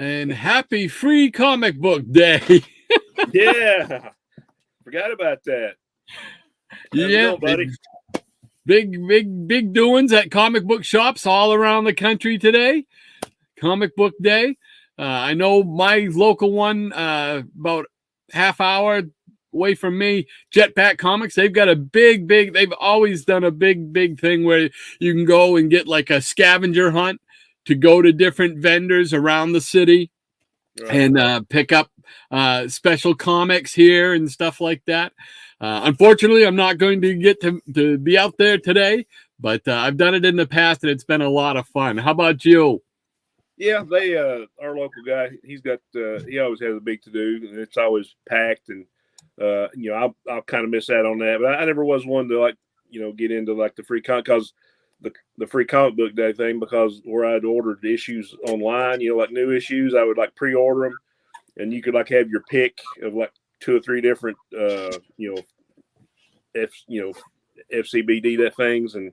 and happy Free Comic Book Day. Yeah, forgot about that. Yeah, buddy. Big doings at comic book shops all around the country today. Comic Book Day. I know my local one, about half hour away from me, Jetpack Comics. They've got a they've always done a big thing where you can go and get like a scavenger hunt to go to different vendors around the city and pick up special comics here and stuff like that. Unfortunately, I'm not going to get to be out there today, but I've done it in the past and it's been a lot of fun. How about you? Yeah, they our local guy, he's got he always has a big to do, and it's always packed, and I'll kind of miss out on that. But I never was one to get into like the free because the free comic book day thing, because where I'd ordered issues online, like new issues, I would like pre-order them, and you could like have your pick of like 2 or 3 different FCBD that things, and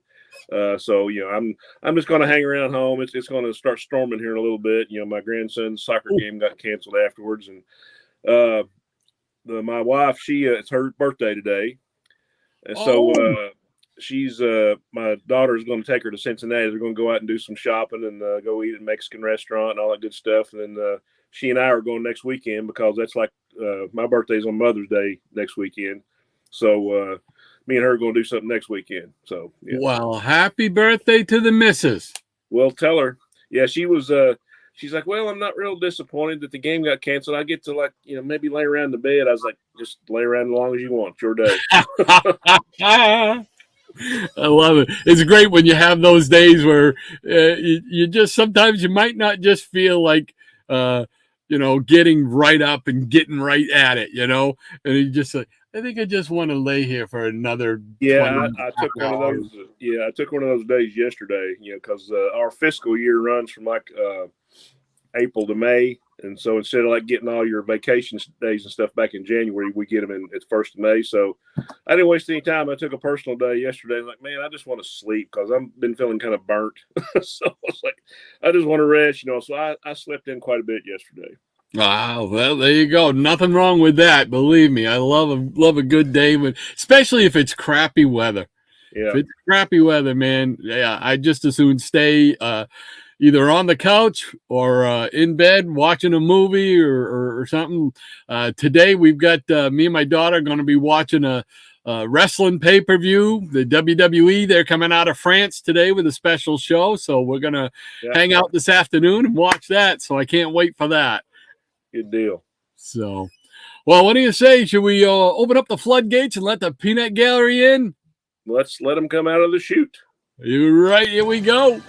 so I'm just going to hang around home. It's going to start storming here in a little bit. My grandson's soccer game got canceled afterwards, and my wife, it's her birthday today, and so she's my daughter's going to take her to Cincinnati. They're going to go out and do some shopping and go eat at a Mexican restaurant and all that good stuff. And then she and I are going next weekend because that's like my birthday's on Mother's Day next weekend. So me and her are going to do something next weekend. So yeah. Well, happy birthday to the missus. Well, tell her. Yeah, she was. She's like, well, I'm not real disappointed that the game got canceled. I get to maybe lay around in the bed. I was like, just lay around as long as you want. It's your day. I love it. It's great when you have those days where you just sometimes you might not just feel like getting right up and getting right at it, and you just like, I think I just want to lay here for another. Yeah, I took one of those. Yeah, I took one of those days yesterday. Because our fiscal year runs from like April to May, and so instead of like getting all your vacation days and stuff back in January, we get them at the 1st of May. So I didn't waste any time. I took a personal day yesterday. Like, man, I just want to sleep because I've been feeling kind of burnt. So I was like, I just want to rest. So I slept in quite a bit yesterday. Wow, well, there you go. Nothing wrong with that. Believe me, I love a good day, especially if it's crappy weather. Yeah, if it's crappy weather, man. Yeah, I just as soon stay either on the couch or in bed watching a movie or something. Today we've got me and my daughter going to be watching a wrestling pay-per-view, the WWE. They're coming out of France today with a special show, so we're going to hang out this afternoon and watch that. So I can't wait for that. Good deal. So, well, what do you say? Should we open up the floodgates and let the peanut gallery in? Let's let them come out of the chute. You're right. Here we go.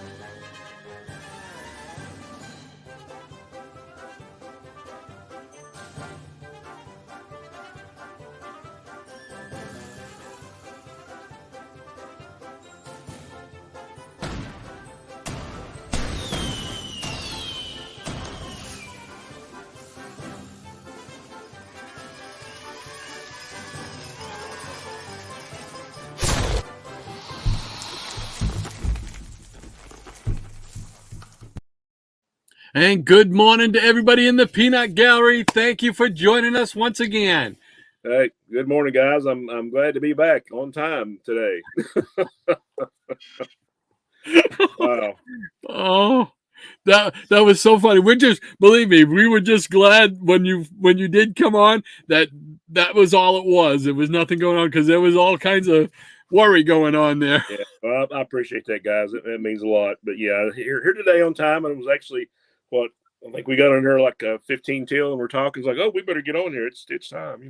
And good morning to everybody in the Peanut Gallery. Thank you for joining us once again. Hey, good morning, guys. I'm glad to be back on time today. Wow. Oh, that was so funny. Believe me, we were just glad when you did come on that was all it was. There was nothing going on because there was all kinds of worry going on there. Yeah, well, I appreciate that, guys. That means a lot. But yeah, here today on time, and it was actually I think we got on here like 15 till, and we're talking. It's like, oh, we better get on here. It's time,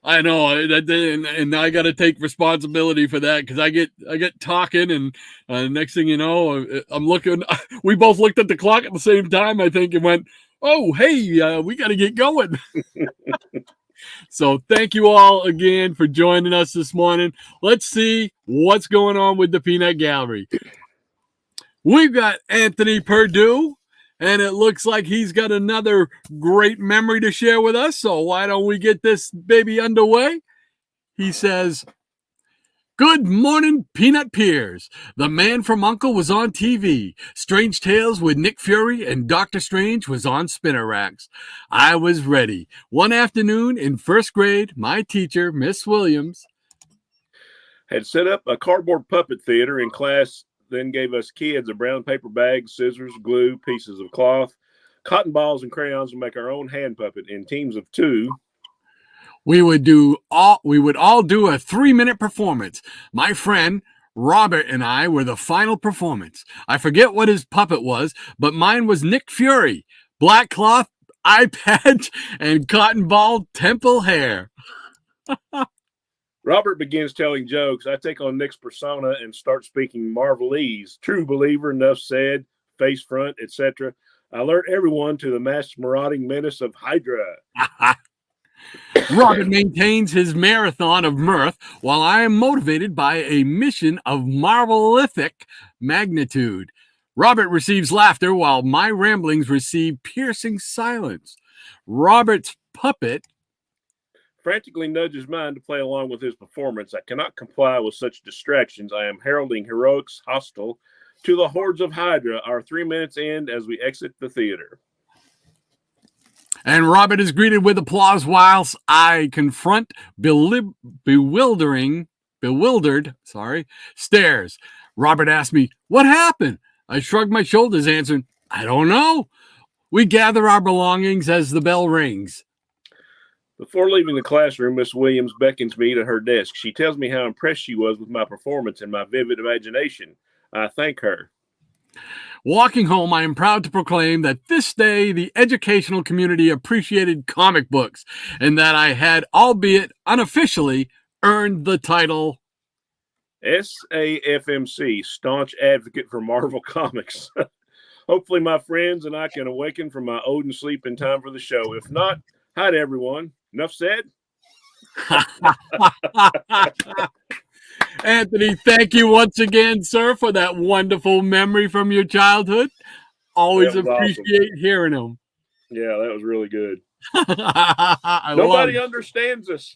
I know, and I got to take responsibility for that because I get talking, and next thing you know, I'm looking. We both looked at the clock at the same time, I think, and went, "Oh, hey, we got to get going." So thank you all again for joining us this morning. Let's see what's going on with the Peanut Gallery. We've got Anthony Perdue. And it looks like he's got another great memory to share with us. So why don't we get this baby underway? He says, Good morning, Peanut Pears. The Man from U.N.C.L.E. was on TV. Strange Tales with Nick Fury and Doctor Strange was on spinner racks. I was ready. One afternoon in first grade, my teacher, Miss Williams, had set up a cardboard puppet theater in class, then gave us kids a brown paper bag, scissors, glue, pieces of cloth, cotton balls, and crayons to make our own hand puppet in teams of 2. we would all do a 3-minute performance. My friend Robert and I were the final performance. I forget what his puppet was, but mine was Nick Fury. Black cloth, eye patch, and cotton ball temple hair. Robert begins telling jokes. I take on Nick's persona and start speaking Marvelese, true believer, enough said, face front, etc. I alert everyone to the mass marauding menace of Hydra. Robert maintains his marathon of mirth while I am motivated by a mission of marvelithic magnitude. Robert receives laughter while my ramblings receive piercing silence. Robert's puppet frantically nudges mine to play along with his performance. I cannot comply with such distractions. I am heralding heroics hostile to the hordes of Hydra. Our 3 minutes end as we exit the theater. And Robert is greeted with applause whilst I confront bewildered stares. Robert asked me, "What happened?" I shrugged my shoulders, answering, "I don't know." We gather our belongings as the bell rings. Before leaving the classroom, Miss Williams beckons me to her desk. She tells me how impressed she was with my performance and my vivid imagination. I thank her. Walking home, I am proud to proclaim that this day the educational community appreciated comic books and that I had, albeit unofficially, earned the title SAFMC, staunch advocate for Marvel Comics. Hopefully my friends and I can awaken from my Odin sleep in time for the show. If not, hi to everyone. Enough said? Anthony, thank you once again, sir, for that wonderful memory from your childhood. Always appreciate hearing them. Yeah, that was really good. Nobody Nobody understands us.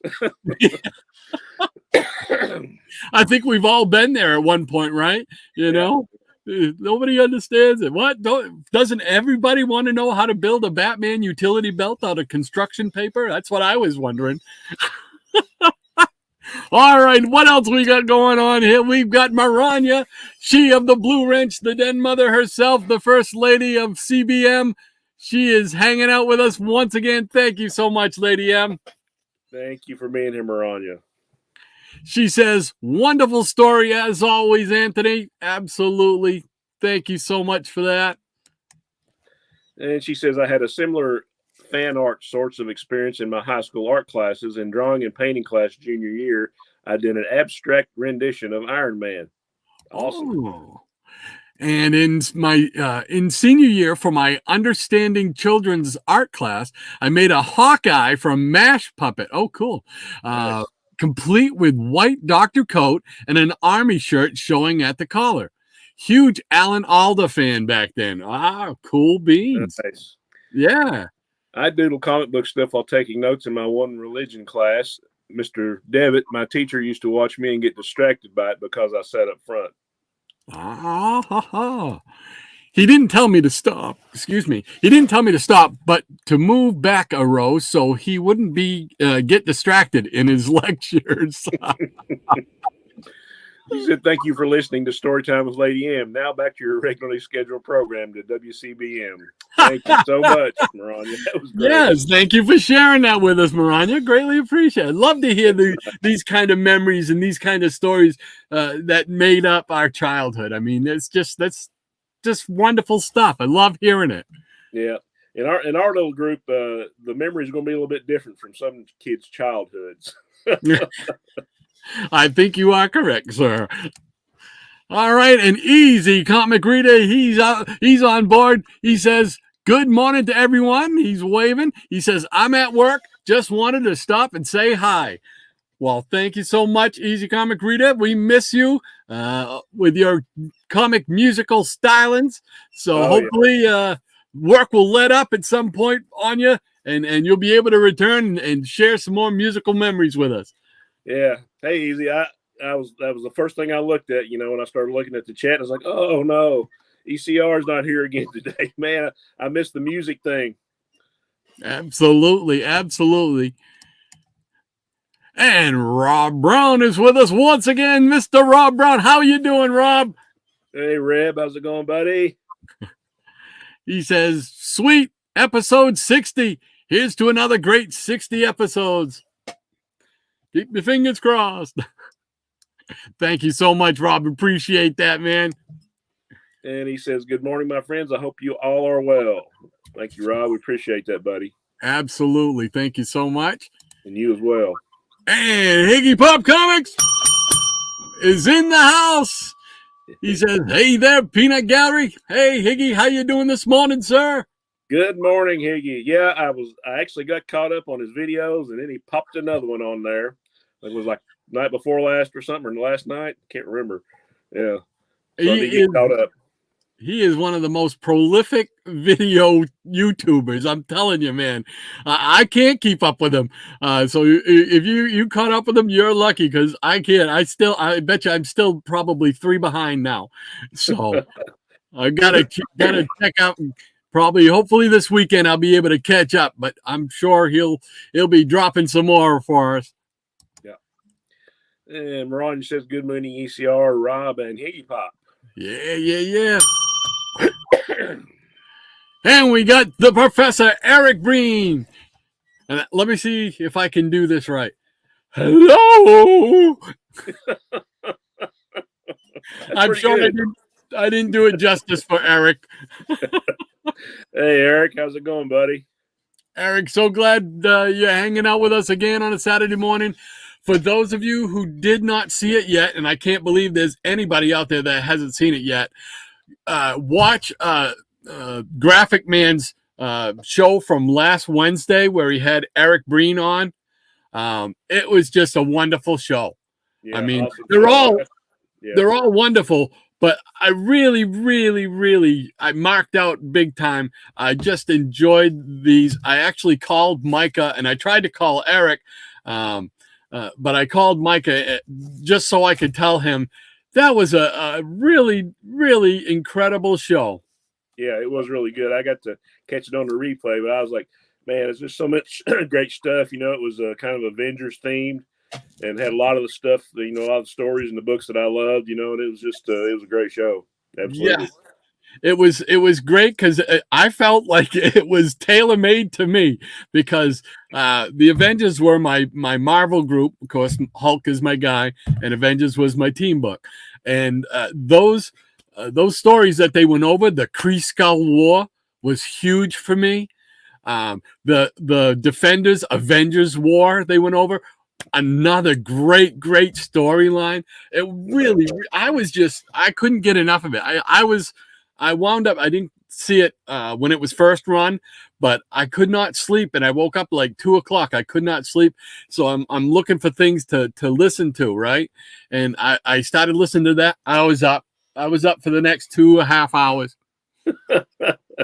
I think we've all been there at one point, right? You know, nobody understands it. What? Doesn't everybody want to know how to build a Batman utility belt out of construction paper? That's what I was wondering. All right, what else we got going on here? We've got Maranya, she of the Blue Wrench, the den mother herself, the first lady of CBM. She is hanging out with us once again. Thank you so much, Lady M. Thank you for being here, Maranya. She says, wonderful story as always, Anthony. Absolutely. Thank you so much for that. And she says, I had a similar fan art sorts of experience in my high school art classes. In drawing and painting class junior year, I did an abstract rendition of Iron Man. Awesome. Oh. And in my in senior year for my understanding children's art class, I made a Hawkeye from MASH puppet. Oh, cool. Nice. Complete with white doctor coat and an army shirt showing at the collar. Huge Alan Alda fan back then. Ah, cool beans. Nice. Yeah. I doodle comic book stuff while taking notes in my one religion class. Mr. Devitt, my teacher, used to watch me and get distracted by it because I sat up front. He didn't tell me to stop. Excuse me. He didn't tell me to stop, but to move back a row so he wouldn't get distracted in his lectures. He said, thank you for listening to Storytime with Lady M. Now back to your regularly scheduled program to WCBM. Thank you so much, Maranya. That was great. Yes, thank you for sharing that with us, Maranya. Greatly appreciate it. Love to hear these kind of memories and these kind of stories that made up our childhood. I mean, that's just wonderful stuff. I love hearing it. Yeah. In our little group, the memories are going to be a little bit different from some kids' childhoods. I think you are correct, sir. All right, and Easy Comic Reader, he's on board. He says, good morning to everyone. He's waving. He says, I'm at work. Just wanted to stop and say hi. Well, thank you so much, Easy Comic Reader. We miss you with your comic musical stylings. So hopefully work will let up at some point on you, and you'll be able to return and share some more musical memories with us. Yeah. Hey, Easy. that was the first thing I looked at. When I started looking at the chat, I was like, oh no, ECR is not here again today, man. I missed the music thing. Absolutely, absolutely. And Rob Brown is with us once again. Mr. Rob Brown, how you doing, Rob? Hey, Reb, how's it going, buddy? He says, sweet, episode 60. Here's to another great 60 episodes. Keep your fingers crossed. Thank you so much, Rob. Appreciate that, man. And he says, good morning, my friends. I hope you all are well. Thank you, Rob. We appreciate that, buddy. Absolutely. Thank you so much. And you as well. And Higgy Pop Comics is in the house. He says, hey there, Peanut Gallery. Hey, Higgy, how you doing this morning, sir? Good morning, Higgy. Yeah, I actually got caught up on his videos, and then he popped another one on there. It was like night before last or something, or last night. Can't remember. Yeah. So I did get caught up. He is one of the most prolific video YouTubers. I'm telling you, man. I can't keep up with him. So if you caught up with him, you're lucky, because I can't. I bet you I'm still probably 3 behind now. So I gotta check out. Hopefully this weekend I'll be able to catch up. But I'm sure he'll be dropping some more for us. Yeah. And Ron says, good morning, ECR, Rob, and Higgy Pop. Yeah. And we got the Professor Eric Breen. And let me see if I can do this right. Hello. I'm sure I didn't do it justice for Eric. Hey, Eric, how's it going, buddy? Eric, so glad you're hanging out with us again on a Saturday morning. For those of you who did not see it yet, and I can't believe there's anybody out there that hasn't seen it yet, watch Graphic Man's show from last Wednesday where he had Eric Breen on. It was just a wonderful show. Yeah, I mean, awesome. They're all wonderful, but I really I marked out big time. I just enjoyed these. I actually called Micah, and I tried to call Eric, but I called Micah just so I could tell him that was a really incredible show. Yeah, it was really good. I got to catch it on the replay, but I was like, man, there's just so much great stuff. It was kind of Avengers themed and had a lot of the stuff, a lot of the stories and the books that I loved, and it was just, it was a great show. Absolutely. Yeah. It was great because I felt like it was tailor-made to me, because the Avengers were my Marvel group. Of course, Hulk is my guy, and Avengers was my team book. And those stories that they went over, the Kree Skull War was huge for me. The Defenders Avengers War they went over, another great storyline. It really, I couldn't get enough of it. I wound up, I didn't see it when it was first run, but I could not sleep, and I woke up like 2:00. I could not sleep, so I'm looking for things to listen to, right? And I started listening to that. I was up for the next 2.5 hours.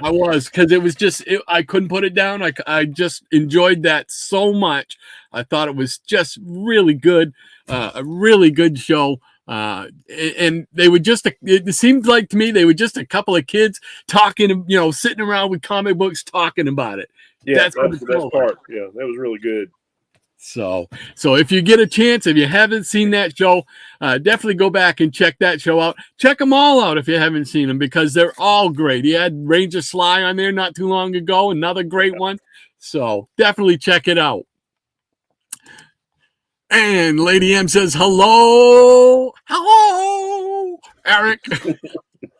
I was, because it was just, I couldn't put it down. I just enjoyed that so much. I thought it was just really good, a really good show. And they were just, it seemed like to me, they were just a couple of kids talking, sitting around with comic books talking about it. Yeah, that's the best part. Yeah, that was really good. So if you get a chance, if you haven't seen that show, definitely go back and check that show out. Check them all out if you haven't seen them, because they're all great. He had Ranger Sly on there not too long ago, another great one. So definitely check it out. And Lady M says, hello, Eric.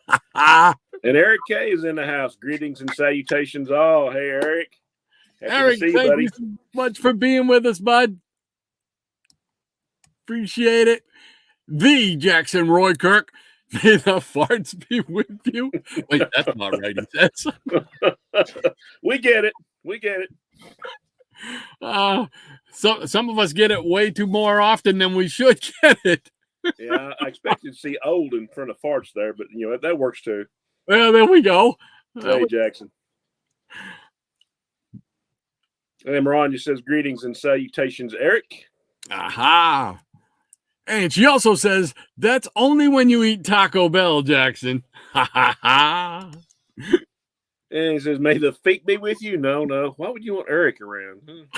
And Eric K is in the house. Greetings and salutations all. Hey, Eric. Eric, thank you so much for being with us, bud. Appreciate it. The Jackson Roy Kirk. May the farts be with you. Wait, that's not right, he says. We get it. So some of us get it way too more often than we should get it. Yeah, I expected to see old in front of farts there, but that works too. Well, there we go. Hey, Jackson. And then Ron just says, greetings and salutations, Eric. Aha. And she also says, that's only when you eat Taco Bell, Jackson. Ha ha ha. And he says, may the feet be with you. No. Why would you want Eric around?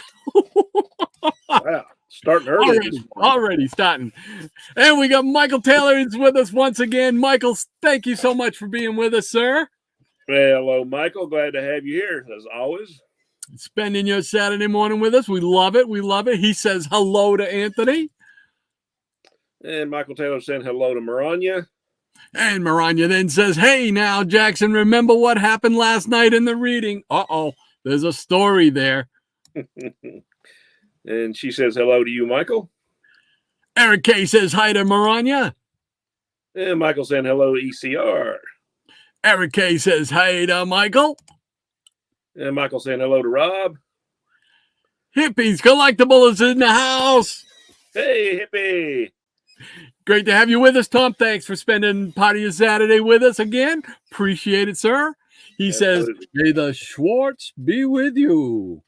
Wow. Starting early. Already starting. And we got Michael Taylor is with us once again. Michael, thank you so much for being with us, sir. Well, hello, Michael. Glad to have you here, as always. Spending your Saturday morning with us. We love it. We love it. He says hello to Anthony. And Michael Taylor saying hello to Maranya. And Maranya then says, hey, now, Jackson, remember what happened last night in the reading? Uh-oh, there's a story there. And she says hello to you, Michael. Eric K. says hi to Maranya. And Michael saying hello to ECR. Eric K. says hi to Michael. And Michael saying hello to Rob. Hippies Collectible is in the house. Hey, hippie. Great to have you with us, Tom. Thanks for spending part of your Saturday with us again. Appreciate it, sir. He says, may the Schwartz be with you.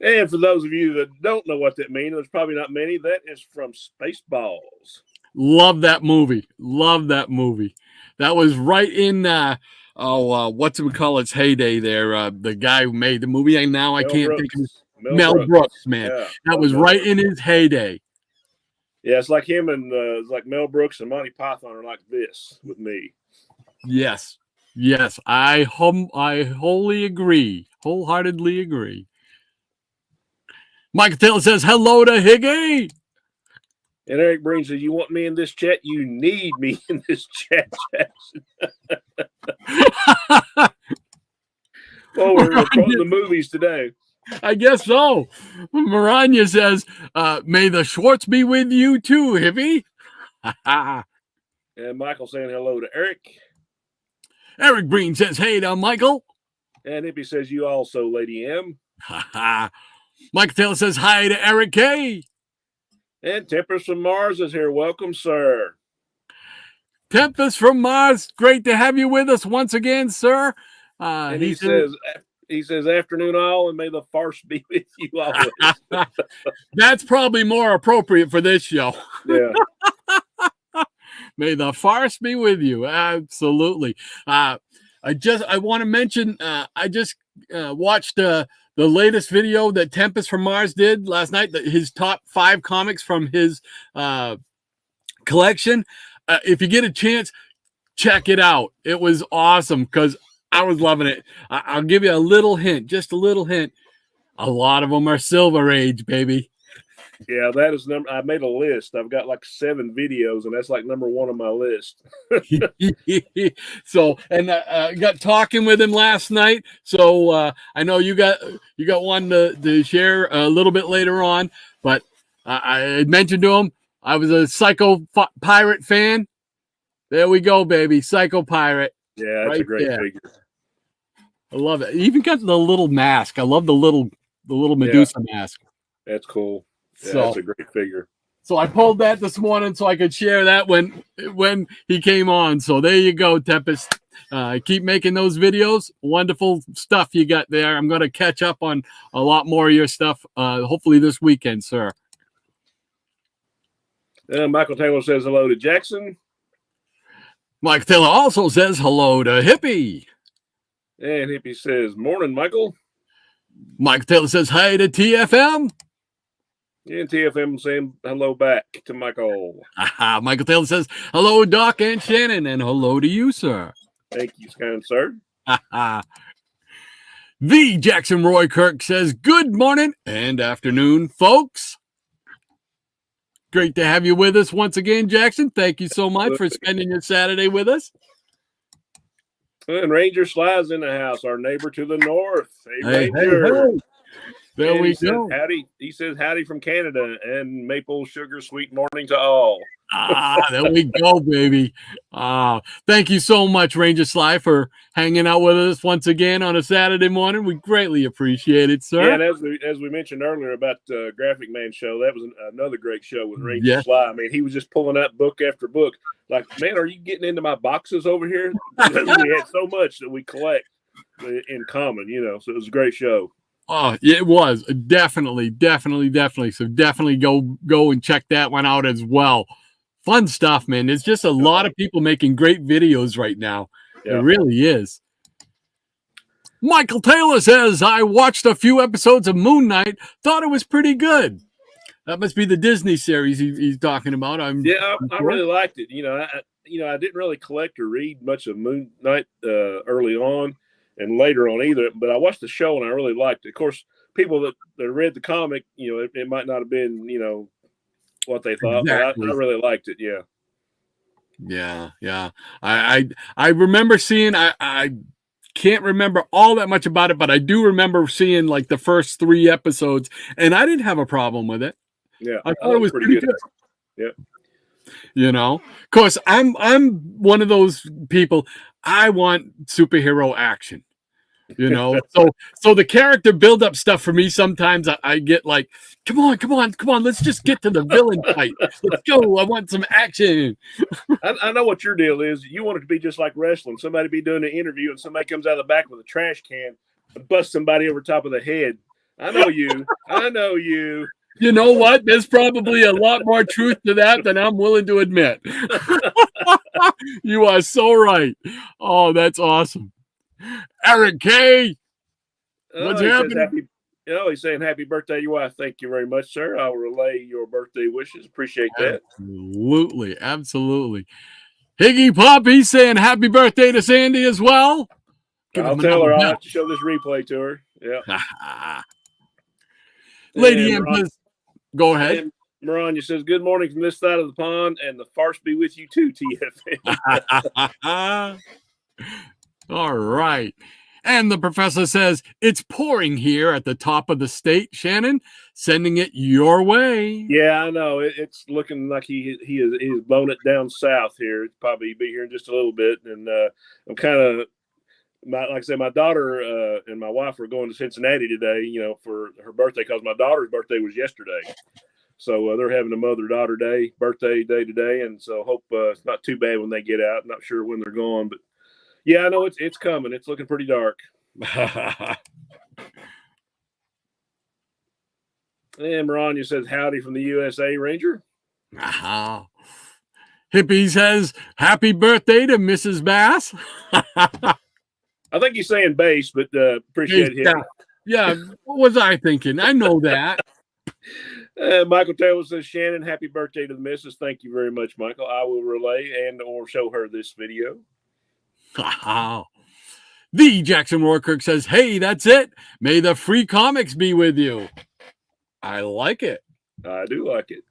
And for those of you that don't know what that means, there's probably not many. That is from Spaceballs. Love that movie. Love that movie. That was right in, what's it call its heyday there? The guy who made the movie, and now I can't think of Mel Brooks, man. Yeah, that was right in his heyday. Yeah, it's like him and it's like Mel Brooks and Monty Python are like this with me. Yes. I wholly agree. Wholeheartedly agree. Michael Taylor says hello to Higgy. And Eric Breen says, you want me in this chat? You need me in this chat, Jackson. Well, we're recording the movies today. I guess so. Maranya says, may the Schwartz be with you too, hippie. And Michael saying hello to Eric. Eric Breen says, hey to Michael. And Hippie says, you also, Lady M. Michael Taylor says, hi to Eric K. And Tempest from Mars is here. Welcome, sir. Tempest from Mars, great to have you with us once again, sir. And he says, afternoon all, and may the farce be with you always. That's probably more appropriate for this show. Yeah. May the farce be with you. Absolutely. I want to mention, I just watched the latest video that Tempest from Mars did last night, his top 5 comics from his collection. If you get a chance, check it out. It was awesome because I was loving it. I'll give you a little hint, just a little hint. A lot of them are Silver Age, baby. Yeah, that is number. I made a list. I've got like 7 videos, and that's like number 1 on my list. So, and got talking with him last night. So I know you got one to share a little bit later on. But I mentioned to him I was a Psycho Pirate fan. There we go, baby, Psycho Pirate. Yeah, that's right, a great figure. I love it. He even got the little mask. I love the little Medusa mask. That's cool. Yeah, so, that's a great figure. So I pulled that this morning so I could share that when he came on. So there you go, Tempest. Keep making those videos. Wonderful stuff you got there. I'm going to catch up on a lot more of your stuff, hopefully this weekend, sir. Michael Taylor says hello to Jackson. Michael Taylor also says hello to Hippie. And Hippie says, morning, Michael. Michael Taylor says hi to TFM. And TFM saying hello back to Michael. Michael Taylor says, hello, Doc and Shannon, and hello to you, sir. Thank you, kind sir. The Jackson Roy Kirk says, good morning and afternoon, folks. Great to have you with us once again, Jackson. Thank you so much for spending your Saturday with us. And Ranger Sly's in the house, our neighbor to the north. Hey, Ranger. Hey. There we go. Howdy. He says howdy from Canada and maple sugar sweet morning to all. There we go, baby. Thank you so much, Ranger Sly, for hanging out with us once again on a Saturday morning. We greatly appreciate it, sir. Yeah, and as we mentioned earlier about Graphic Man show, that was another great show with Ranger Sly. I mean, he was just pulling out book after book. Like, man, are you getting into my boxes over here? We had so much that we collect in common, so it was a great show. Oh, it was definitely. So definitely go and check that one out as well. Fun stuff, man. There's just a lot of people making great videos right now. It really is. Michael Taylor says, I watched a few episodes of Moon Knight, thought it was pretty good. That must be the Disney series he's talking about. I really liked it. I didn't really collect or read much of Moon Knight early on and later on either, but I watched the show and I really liked it. Of course, people that read the comic, it might not have been, what they thought, exactly. But I really liked it. Yeah. Yeah. I remember seeing, I can't remember all that much about it, but I do remember seeing like the first 3 episodes, and I didn't have a problem with it. Yeah, I thought it was pretty good. Yeah, of course, I'm one of those people. I want superhero action. So the character build up stuff for me, sometimes I get like, come on, let's just get to the villain fight. Let's go. I want some action. I know what your deal is. You want it to be just like wrestling. Somebody be doing an interview and somebody comes out of the back with a trash can and busts somebody over top of the head. I know you. You know what? There's probably a lot more truth to that than I'm willing to admit. You are so right. Oh, that's awesome. Eric K. What's happening? He's saying happy birthday to your wife. Thank you very much, sir. I'll relay your birthday wishes. Appreciate that. Absolutely. Higgy Pop, he's saying happy birthday to Sandy as well. I'll tell her. I'll have to show this replay to her. Yeah. Lady M says, go ahead. And Maranya says, good morning from this side of the pond, and the farce be with you too, TFN. All right. And the professor says, it's pouring here at the top of the state, Shannon, sending it your way. Yeah, I know. It's looking like he's blown it down south here. It'll probably be here in just a little bit. And I'm kind of, like I said, my daughter and my wife are going to Cincinnati today, for her birthday, because my daughter's birthday was yesterday. So they're having a mother-daughter birthday day today. And so hope it's not too bad when they get out. Not sure when they're going, but yeah, I know it's coming. It's looking pretty dark. And Maranya says, howdy from the USA Ranger. Hippie says, happy birthday to Mrs. Bass. I think he's saying base, but appreciate him. Yeah, what was I thinking? I know that. Michael Taylor says, Shannon, happy birthday to the missus. Thank you very much, Michael. I will relay and or show her this video. The Jackson Rourke says, hey, that's it. May the free comics be with you. I like it. I do like it.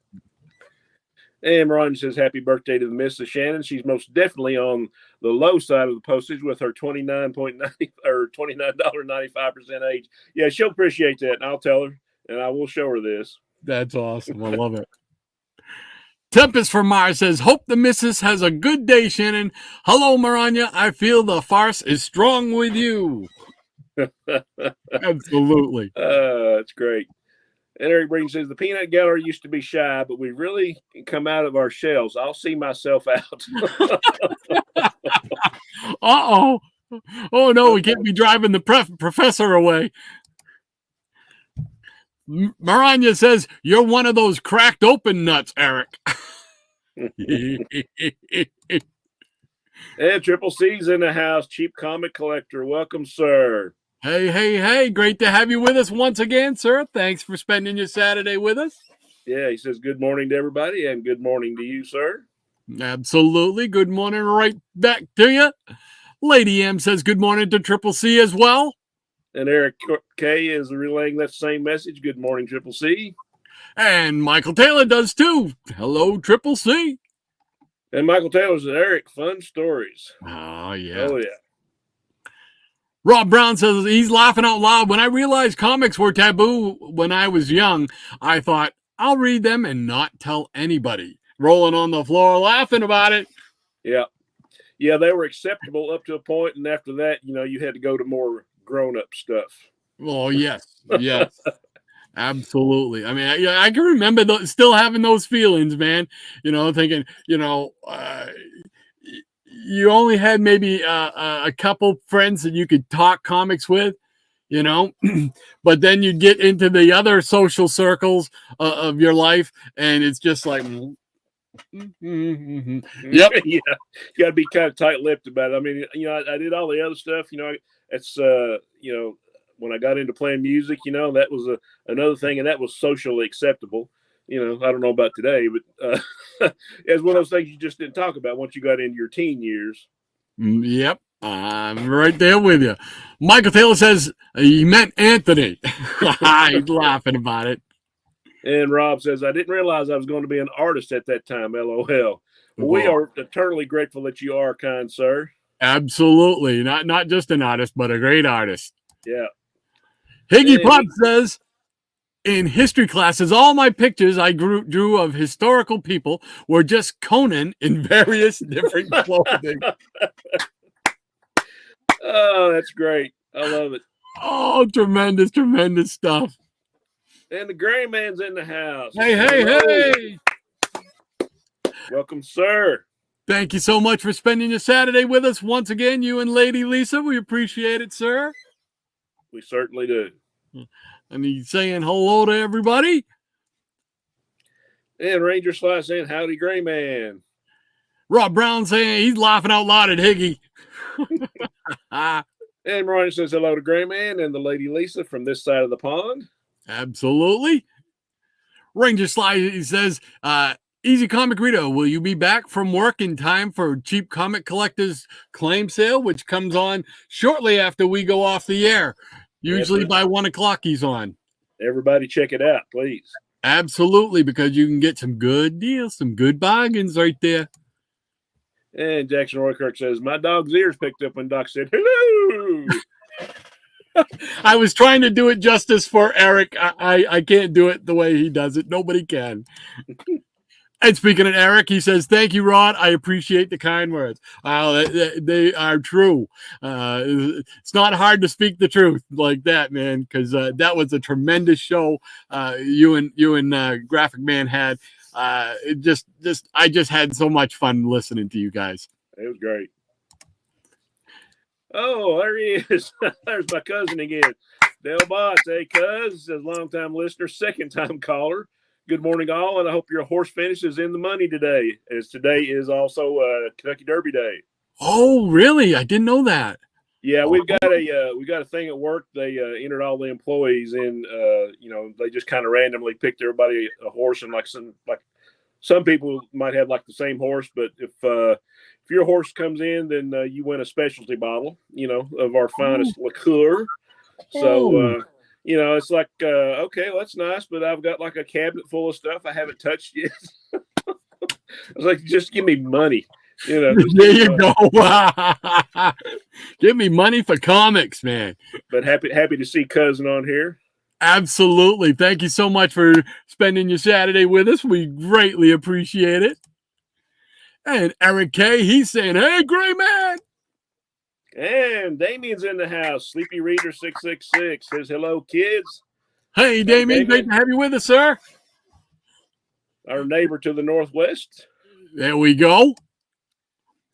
And Ron says, happy birthday to the Mrs. Shannon. She's most definitely on the low side of the postage with her $29.95% age. Yeah, she'll appreciate that. And I'll tell her, and I will show her this. That's awesome. I love it. Tempest from Mars says, hope the missus has a good day, Shannon. Hello, Maranya. I feel the farce is strong with you. Absolutely. That's great. And Eric Breen says, the peanut gallery used to be shy, but we really come out of our shells. I'll see myself out. Uh-oh. Oh, no, we can't be driving the professor away. Maranya says, you're one of those cracked open nuts, Eric. And Triple C's in the house. Cheap comic collector. Welcome, sir. Hey. Great to have you with us once again, sir. Thanks for spending your Saturday with us. Yeah, he says good morning to everybody and good morning to you, sir. Absolutely. Good morning right back to you. Lady M says good morning to Triple C as well. And Eric K is relaying that same message. Good morning, Triple C. And Michael Taylor does too. Hello, Triple C. And Michael Taylor says, Eric, fun stories. Oh, yeah. Oh, yeah. Rob Brown says he's laughing out loud. When I realized comics were taboo when I was young, I thought, I'll read them and not tell anybody. Rolling on the floor, laughing about it. Yeah. Yeah, they were acceptable up to a point, and after that, you had to go to more grown-up stuff. Oh, yes. Yes. Absolutely. I mean, I can remember still having those feelings, man. Thinking, you only had maybe a couple friends that you could talk comics with. you know. But then you get into the other social circles of your life, and it's just like, yep. Yeah, you got to be kind of tight-lipped about it. I mean, I did all the other stuff. It's when I got into playing music, that was another thing, and that was socially acceptable. I don't know about today, but it's one of those things you just didn't talk about once you got into your teen years. Yep. I'm right there with you. Michael Taylor says he meant Anthony. He's laughing about it. And Rob says, I didn't realize I was going to be an artist at that time. LOL. Well, we are eternally grateful that you are, kind sir. Absolutely. Not just an artist, but a great artist. Yeah. Higgy Pop says, in history classes, all my pictures I drew of historical people were just Conan in various different clothing. Oh, that's great. I love it. Oh, tremendous, tremendous stuff. And the Gray Man's in the house. Hey. Welcome, sir. Thank you so much for spending your Saturday with us once again, you and Lady Lisa. We appreciate it, sir. We certainly do. And he's saying hello to everybody. And Ranger Sly saying, howdy, Gray Man. Rob Brown saying he's laughing out loud at Higgy. And Ronnie says hello to Gray Man and the Lady Lisa from this side of the pond. Absolutely. Ranger Sly, he says, Easy Comic Reader, will you be back from work in time for Cheap Comic Collectors claim sale, which comes on shortly after we go off the air? Usually by 1 o'clock he's on. Everybody check it out, please. Absolutely, because you can get some good deals, some good bargains right there. And Jackson Roykirk says, my dog's ears picked up when Doc said, hello. I was trying to do it justice for Eric. I can't do it the way he does it. Nobody can. And speaking of Eric, he says, thank you, Rod. I appreciate the kind words. They are true. It's not hard to speak the truth like that, man, because that was a tremendous show you and Graphic Man had. I just had so much fun listening to you guys. It was great. Oh, there he is. There's my cousin again. Dale Botts. Hey, cuz, says long-time listener, second-time caller. Good morning, all, and I hope your horse finish is in the money today, as today is also Kentucky Derby Day. Oh, really? I didn't know that. Yeah, we've got a thing at work. They entered all the employees in. They just kind of randomly picked everybody a horse, and like some people might have like the same horse, but if your horse comes in, then you win a specialty bottle, of our finest liqueur. So. It's like, okay, well, that's nice, but I've got like a cabinet full of stuff I haven't touched yet. I was like, just give me money. There you go. Give me money for comics, man. But happy to see cousin on here. Absolutely. Thank you so much for spending your Saturday with us. We greatly appreciate it. And Eric K, he's saying, hey, Gray Man. And Damien's in the house. Sleepy Reader 666 says, hello, kids. Hey, Damien. Great to have you with us, sir. Our neighbor to the northwest. There we go.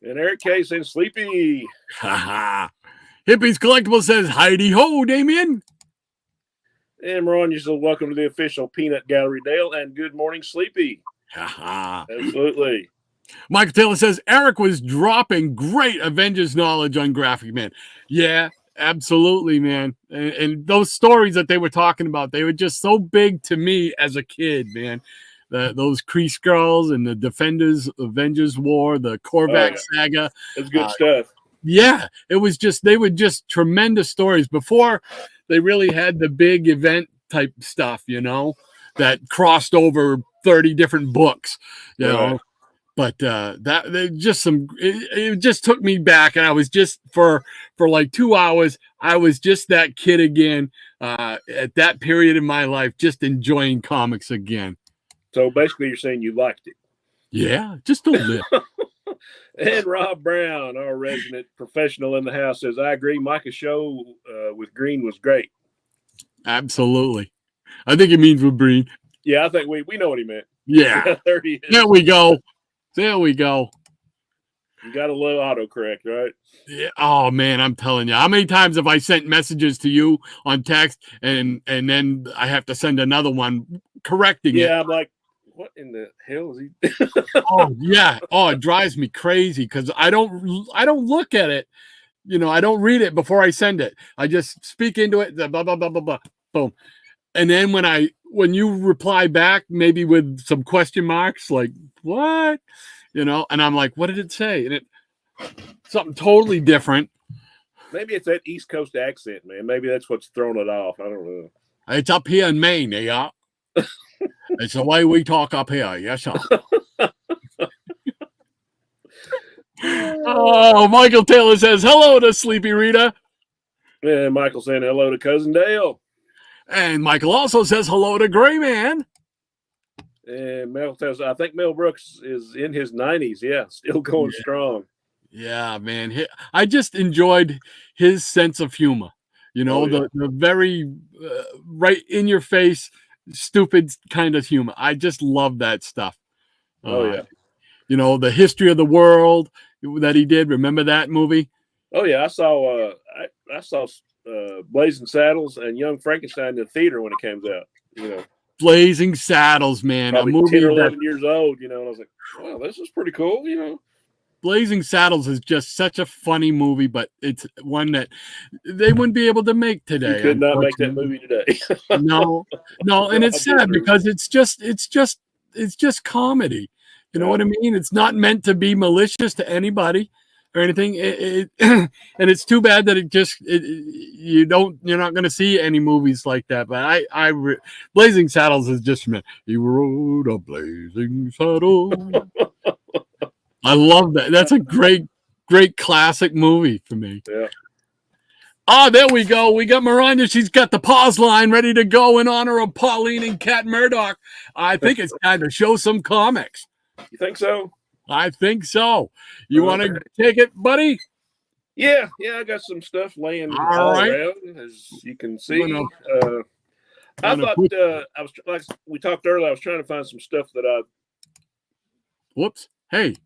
And Eric K says, Sleepy. Hippies Collectible says, Heidi ho, Damien. And Ron says, welcome to the official Peanut Gallery, Dale. And good morning, Sleepy. Absolutely. Michael Taylor says, Eric was dropping great Avengers knowledge on Graphic Man. Yeah, absolutely, man. And those stories that they were talking about, they were just so big to me as a kid, man. Those Kree Skrulls and the Defenders, Avengers War, the Korvac saga. It's good stuff. Yeah, it was they were just tremendous stories before they really had the big event type stuff, that crossed over 30 different books, you know. But it just took me back, and I was just for like 2 hours, I was just that kid again at that period in my life, just enjoying comics again. So basically, you're saying you liked it? Yeah, just a little. And Rob Brown, our resident professional in the house, says, I agree. Micah's show with Green was great. Absolutely. I think it means with Green. Yeah, I think we know what he meant. Yeah. There he is. There we go. There we go. You got to love autocorrect, right? Yeah. Oh man, I'm telling you, how many times have I sent messages to you on text, and then I have to send another one correcting it? Yeah, I'm like, what in the hell is he? Oh yeah. Oh, it drives me crazy because I don't look at it. I don't read it before I send it. I just speak into it. Blah blah blah blah blah. Boom. And then when you reply back, maybe with some question marks, like what, and I'm like, what did it say? And it something totally different. Maybe it's that East Coast accent, man. Maybe that's what's throwing it off. I don't know. It's up here in Maine, yeah. It's the way we talk up here, yes, sir. Oh, Michael Taylor says hello to Sleepy Rita. And Michael saying hello to Cousin Dale. And Michael also says hello to Gray Man. And Mel says, I think Mel Brooks is in his 90s. Yeah, still going strong. Yeah, man. I just enjoyed his sense of humor. The very right in your face, stupid kind of humor. I just love that stuff. Oh, yeah. The history of the world that he did. Remember that movie? Oh, yeah. I saw Blazing Saddles and Young Frankenstein in the theater when it came out. Blazing Saddles, man. Probably a movie 10 or 11 years old, and I was like, wow, this is pretty cool, Blazing Saddles is just such a funny movie, but it's one that they wouldn't be able to make today. You could not make that movie today. No, and it's sad because it's just comedy. You know what I mean? It's not meant to be malicious to anybody or anything. And it's too bad that you're not going to see any movies like that. But Blazing Saddles is just, he rode a blazing saddle. I love that. That's a great classic movie for me. Yeah. Oh, there we go. We got Miranda. She's got the pause line ready to go in honor of Pauline and Kat Murdoch. I think it's time to show some comics. You think so? I think so. You want to take it, buddy? Yeah. I got some stuff laying all around, as you can see. I thought I was like we talked earlier. I was trying to find some stuff that I. Whoops! Hey,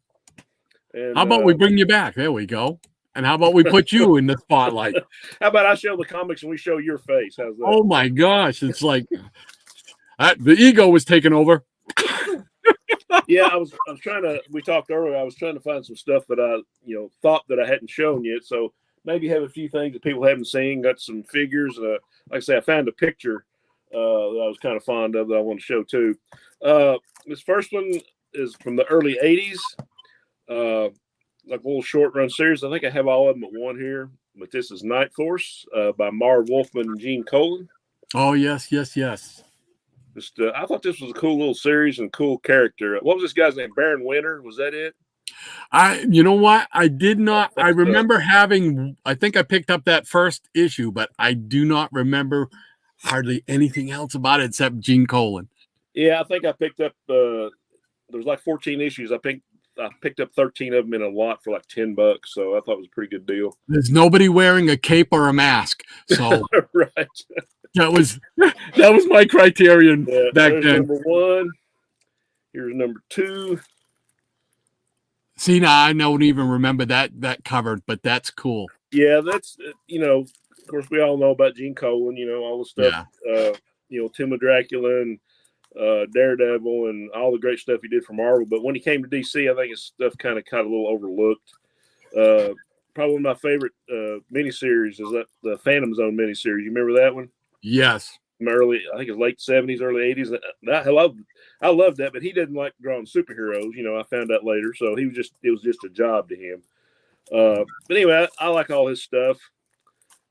and, how about we bring you back? There we go. And how about we put you in the spotlight? How about I show the comics and we show your face? How's that? Oh my gosh! It's like the ego was taking over. Yeah, I was trying to. We talked earlier. I was trying to find some stuff that I thought that I hadn't shown yet. So maybe have a few things that people haven't seen. Got some figures. Like I say, I found a picture that I was kind of fond of that I want to show too. This first one is from the early '80s. Like a little short run series. I think I have all of them at one here. But this is Night Force by Marv Wolfman and Gene Colan. Oh yes. I thought this was a cool little series and cool character. What was this guy's name? Baron Winter? Was that it? You know what? I did not. I remember having. I think I picked up that first issue, but I do not remember hardly anything else about it except Gene Colan. Yeah, I think I picked up. There was like 14 issues. I picked up 13 of them in a lot for like $10, so I thought it was a pretty good deal. There's nobody wearing a cape or a mask, so right. That was my criterion back then. Number one. Here's number two. See, now I don't even remember that cover, but that's cool. Yeah, that's of course we all know about Gene Colan. All the stuff. Yeah. Tim of Dracula and Daredevil and all the great stuff he did for Marvel. But when he came to DC, I think his stuff kind of got a little overlooked. Probably one of my favorite miniseries is that the Phantom Zone miniseries. You remember that one? Yes. I think it's late 70s, early 80s. I loved that, but he didn't like drawing superheroes. I found out later. So it was just a job to him. But anyway, I like all his stuff.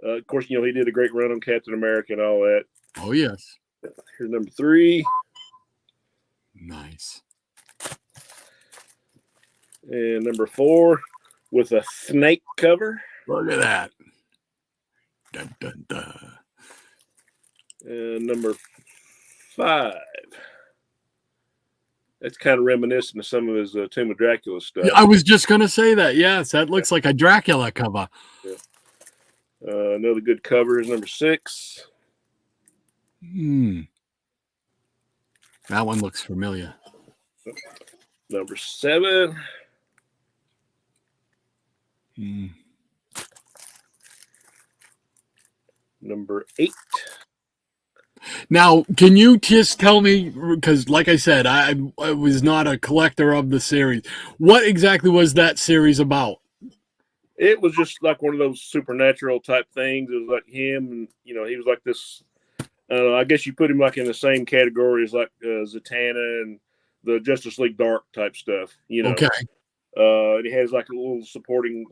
Of course, he did a great run on Captain America and all that. Oh, yes. Here's number 3. Nice. And number 4 with a snake cover. Look at that. Dun, dun, dun. And number 5. That's kind of reminiscent of some of his Tomb of Dracula stuff. I was just going to say that. Yes, that looks like a Dracula cover. Yeah. Another good cover is number 6. That one looks familiar. Number 7. Mm. Number 8. Now, can you just tell me, because like I said, I was not a collector of the series. What exactly was that series about? It was just like one of those supernatural type things. It was like him, and he was like this. I guess you put him like in the same category as like Zatanna and the Justice League Dark type stuff. Okay. And he has like a little supporting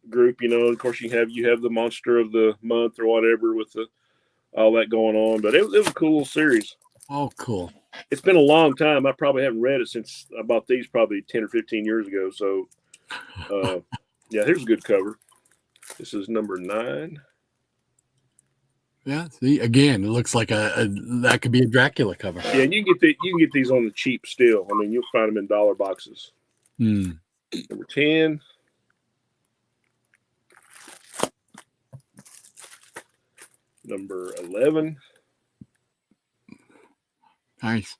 group. Of course, you have the monster of the month or whatever with all that going on. But it was a cool series. Oh, cool. It's been a long time. I probably haven't read it since I bought these probably 10 or 15 years ago. So, yeah, here's a good cover. This is number 9. Yeah. See, again, it looks like that could be a Dracula cover. Yeah, and you can get these on the cheap still. I mean, you'll find them in dollar boxes. Hmm. Number 10. Number 11. Nice.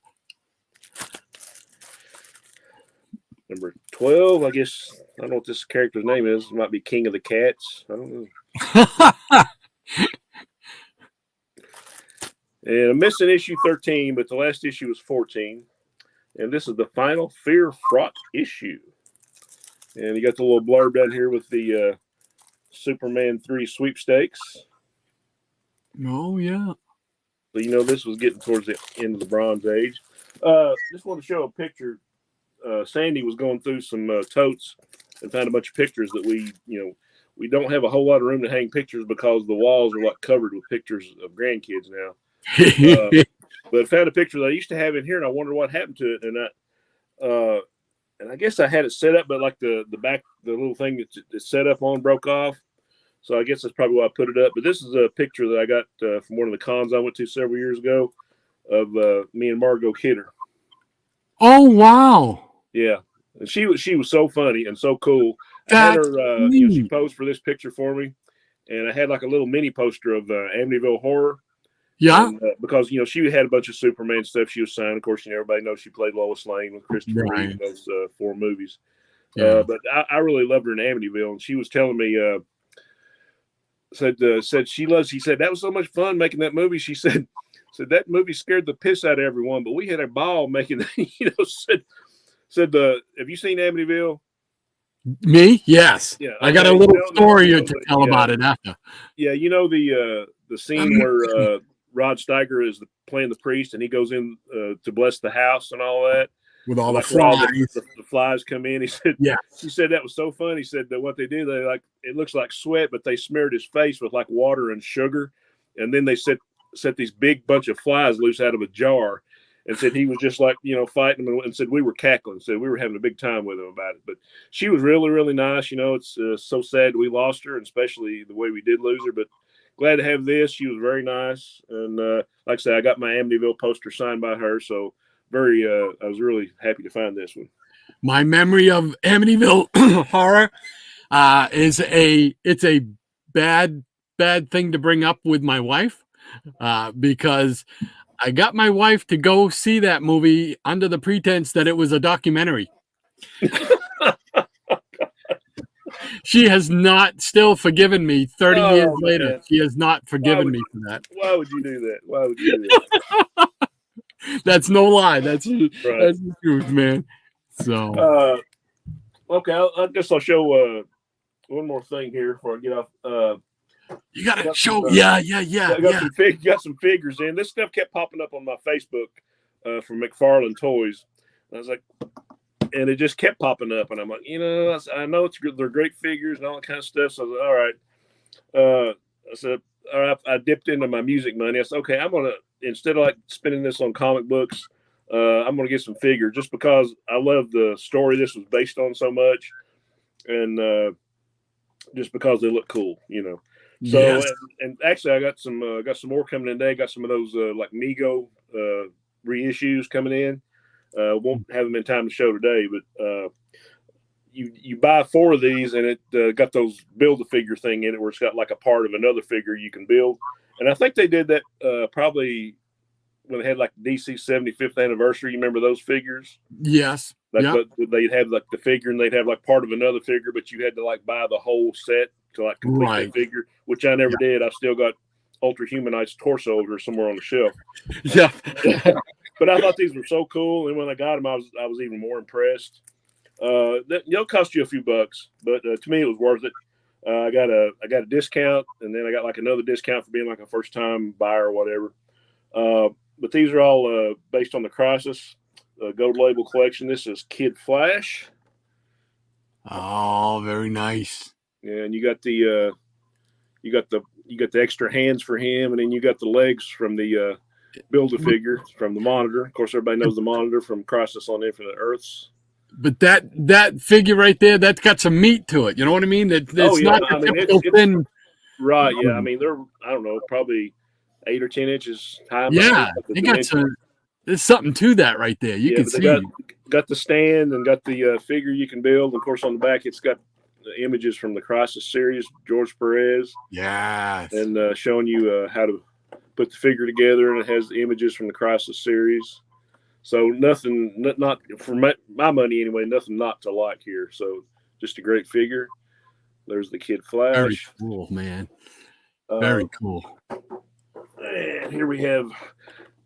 Number 12, I guess, I don't know what this character's name is. It might be King of the Cats. I don't know. And I'm missing issue 13, but the last issue was 14. And this is the final fear-fraught issue. And you got the little blurb down here with the Superman 3 sweepstakes. Oh, yeah. So, this was getting towards the end of the Bronze Age. Just want to show a picture. Sandy was going through some totes and found a bunch of pictures that we don't have a whole lot of room to hang pictures because the walls are like covered with pictures of grandkids now. But I found a picture that I used to have in here, and I wondered what happened to it. And I guess I had it set up, but like the back, the little thing that's set up on broke off. So I guess that's probably why I put it up. But this is a picture that I got from one of the cons I went to several years ago of me and Margot Kidder. Oh, wow. Yeah, and she was so funny and so cool. I had her, she posed for this picture for me, and I had like a little mini poster of Amityville Horror. Yeah, and, because she had a bunch of Superman stuff she was signed. Of course, everybody knows she played Lois Lane with Christopher Reeve in those 4 movies. Yeah. But I really loved her in Amityville, and she was telling me, said she loves. He said that was so much fun making that movie. She said that movie scared the piss out of everyone, but we had a ball making. Said have you seen Amityville? Me? Yes. Yeah. I got a little story to tell about it after. Yeah, the scene where Rod Steiger is playing the priest, and he goes in to bless the house and all that. With all the flies. The flies come in. He said, yeah. He said that was so fun. He said that what they did, it looks like sweat, but they smeared his face with like water and sugar, and then they set these big bunch of flies loose out of a jar. And said he was just like, fighting them, and said we were cackling. Said we were having a big time with him about it. But she was really, really nice. It's so sad we lost her, and especially the way we did lose her. But glad to have this. She was very nice. And like I said, I got my Amityville poster signed by her. So I was really happy to find this one. My memory of Amityville Horror it's a bad thing to bring up with my wife because I got my wife to go see that movie under the pretense that it was a documentary. She has not still forgiven me 30 years later. Man. She has not forgiven me for that. Why would you do that? That's no lie. That's the truth, man. So, okay, I guess I'll show one more thing here before I get off. You gotta show, got some figures in. This stuff kept popping up on my Facebook from McFarlane Toys. And I was like, and it just kept popping up, and I'm like, I know they're great figures and all that kind of stuff. So I was like, all right. I said, all right, I dipped into my music money. I said, okay, I'm gonna, instead of like spending this on comic books, I'm gonna get some figures just because I love the story this was based on so much, and just because they look cool, So yes. and actually, I got some more coming in today. Got some of those like Mego reissues coming in. Won't have them in time to show today, but you buy 4 of these, and it got those build a figure thing in it, where it's got like a part of another figure you can build. And I think they did that probably when they had like the DC 75th anniversary. You remember those figures? Yes. Like, Yeah. but they'd have like the figure, and they'd have like part of another figure, but you had to like buy the whole set to like complete Right. that figure, which I never did. I've still got Ultra Humanite's torso over somewhere on the shelf. Yeah. But I thought these were so cool, and when I got them, I was even more impressed. They'll cost you a few bucks, but to me, it was worth it. I got a discount, and then I got like another discount for being like a first time buyer or whatever. But these are all based on the Crisis Gold Label collection. This is Kid Flash. Oh, very nice. Yeah, and you got the extra hands for him, and then you got the legs from the Build-A-Figure from the Monitor. Of course, everybody knows the Monitor from Crisis on Infinite Earths. But that figure right there, that's got some meat to it. You know what I mean? It's not the typical thin. Right, yeah. I mean, they're, I don't know, probably 8 or 10 inches high. Yeah, you got there's something to that right there. You can see. Got the stand and got the figure you can build. Of course, on the back, it's got the images from the Crisis series, George Perez. Yes. And showing you how to put the figure together, and it has the images from the Crisis series. So nothing, not for my money anyway, nothing not to like here. So just a great figure. There's the Kid Flash. Very cool, man. Very cool. And here we have,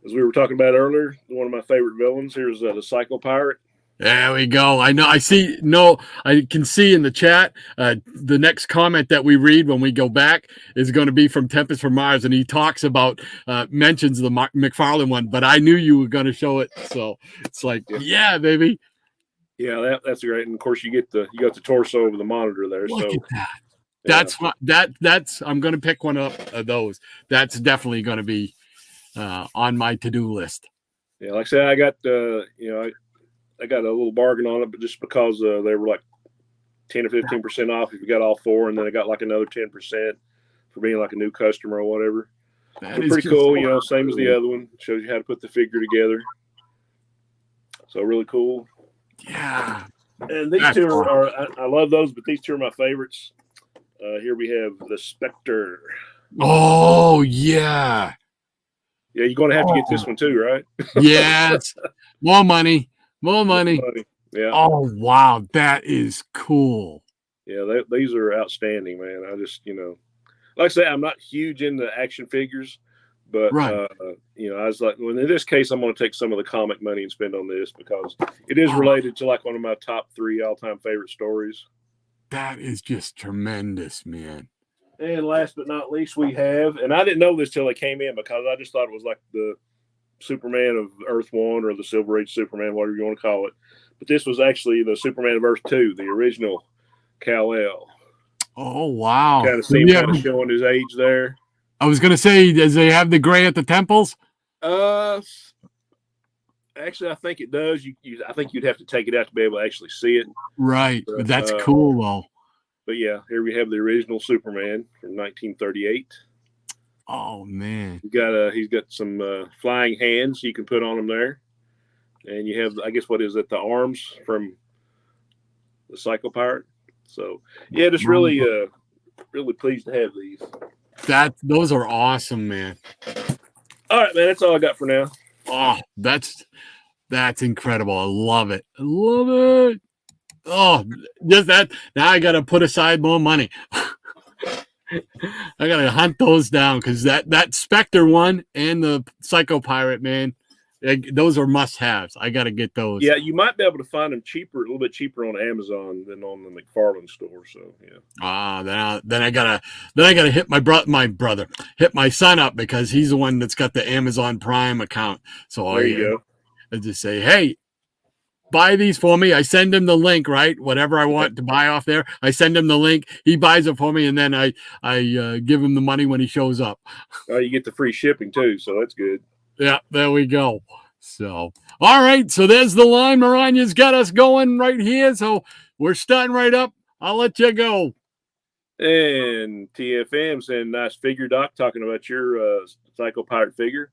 as we were talking about earlier, one of my favorite villains. Here's the Psycho Pirate. There we go. I know. I see. No, I can see in the chat. The next comment that we read when we go back is going to be from Tempest from Mars, and he talks about mentions the McFarlane one. But I knew you were going to show it, so it's like, yeah, baby. Yeah, that's great. And of course, you got the torso over the Monitor there. Look at that. Yeah. That's I'm going to pick one up of those. That's definitely going to be on my to-do list. Yeah, like I said, I got I got a little bargain on it, but just because they were like 10 or 15% off if you got all four, and then I got like another 10% for being like a new customer or whatever. They're pretty cool, same as the other one. Shows you how to put the figure together. So really cool. Yeah. And these two are I love those, but these two are my favorites. Here we have the Spectre. Oh, yeah. Yeah, you're going to have to get this one too, right? Yes. More money. Yeah. Oh, wow. That is cool. Yeah, these are outstanding, man. I just, like I say, I'm not huge into action figures, but, right. I was like, well, in this case, I'm going to take some of the comic money and spend on this because it is related to like one of my top 3 all-time favorite stories. That is just tremendous, man. And last but not least, we have, and I didn't know this till it came in because I just thought it was like the Superman of Earth 1 or the Silver Age Superman, whatever you want to call it. But this was actually the Superman of Earth 2, the original Kal-El. Oh, wow. Kind of seems kind of showing his age there. I was going to say, does they have the gray at the temples? Actually, I think it does. I think you'd have to take it out to be able to actually see it. Right. But that's cool, though. But yeah, here we have the original Superman from 1938. Oh, man. He's got some flying hands you can put on him there. And you have, I guess, what is it, the arms from the Psycho Pirate. So, yeah, just really pleased to have these. Those are awesome, man. All right, man, that's all I got for now. Oh, that's incredible. I love it. I love it. Oh, just that. Now I got to put aside more money. I got to hunt those down because that Spectre one and the Psycho Pirate, man, those are must-haves. I got to get those. Yeah, you might be able to find them a little bit cheaper on Amazon than on the McFarlane store. So yeah. Then I gotta hit hit my son up because he's the one that's got the Amazon Prime account. So there you go. I just say, hey, buy these for me. I send him the link, right? Whatever I want to buy off there, I send him the link. He buys it for me, and then I give him the money when he shows up. Oh, you get the free shipping too, so that's good. Yeah, there we go. So, all right. So there's the line. Miranya's got us going right here. So we're starting right up. I'll let you go. And TFM saying, nice figure, Doc, talking about your Psycho Pirate figure.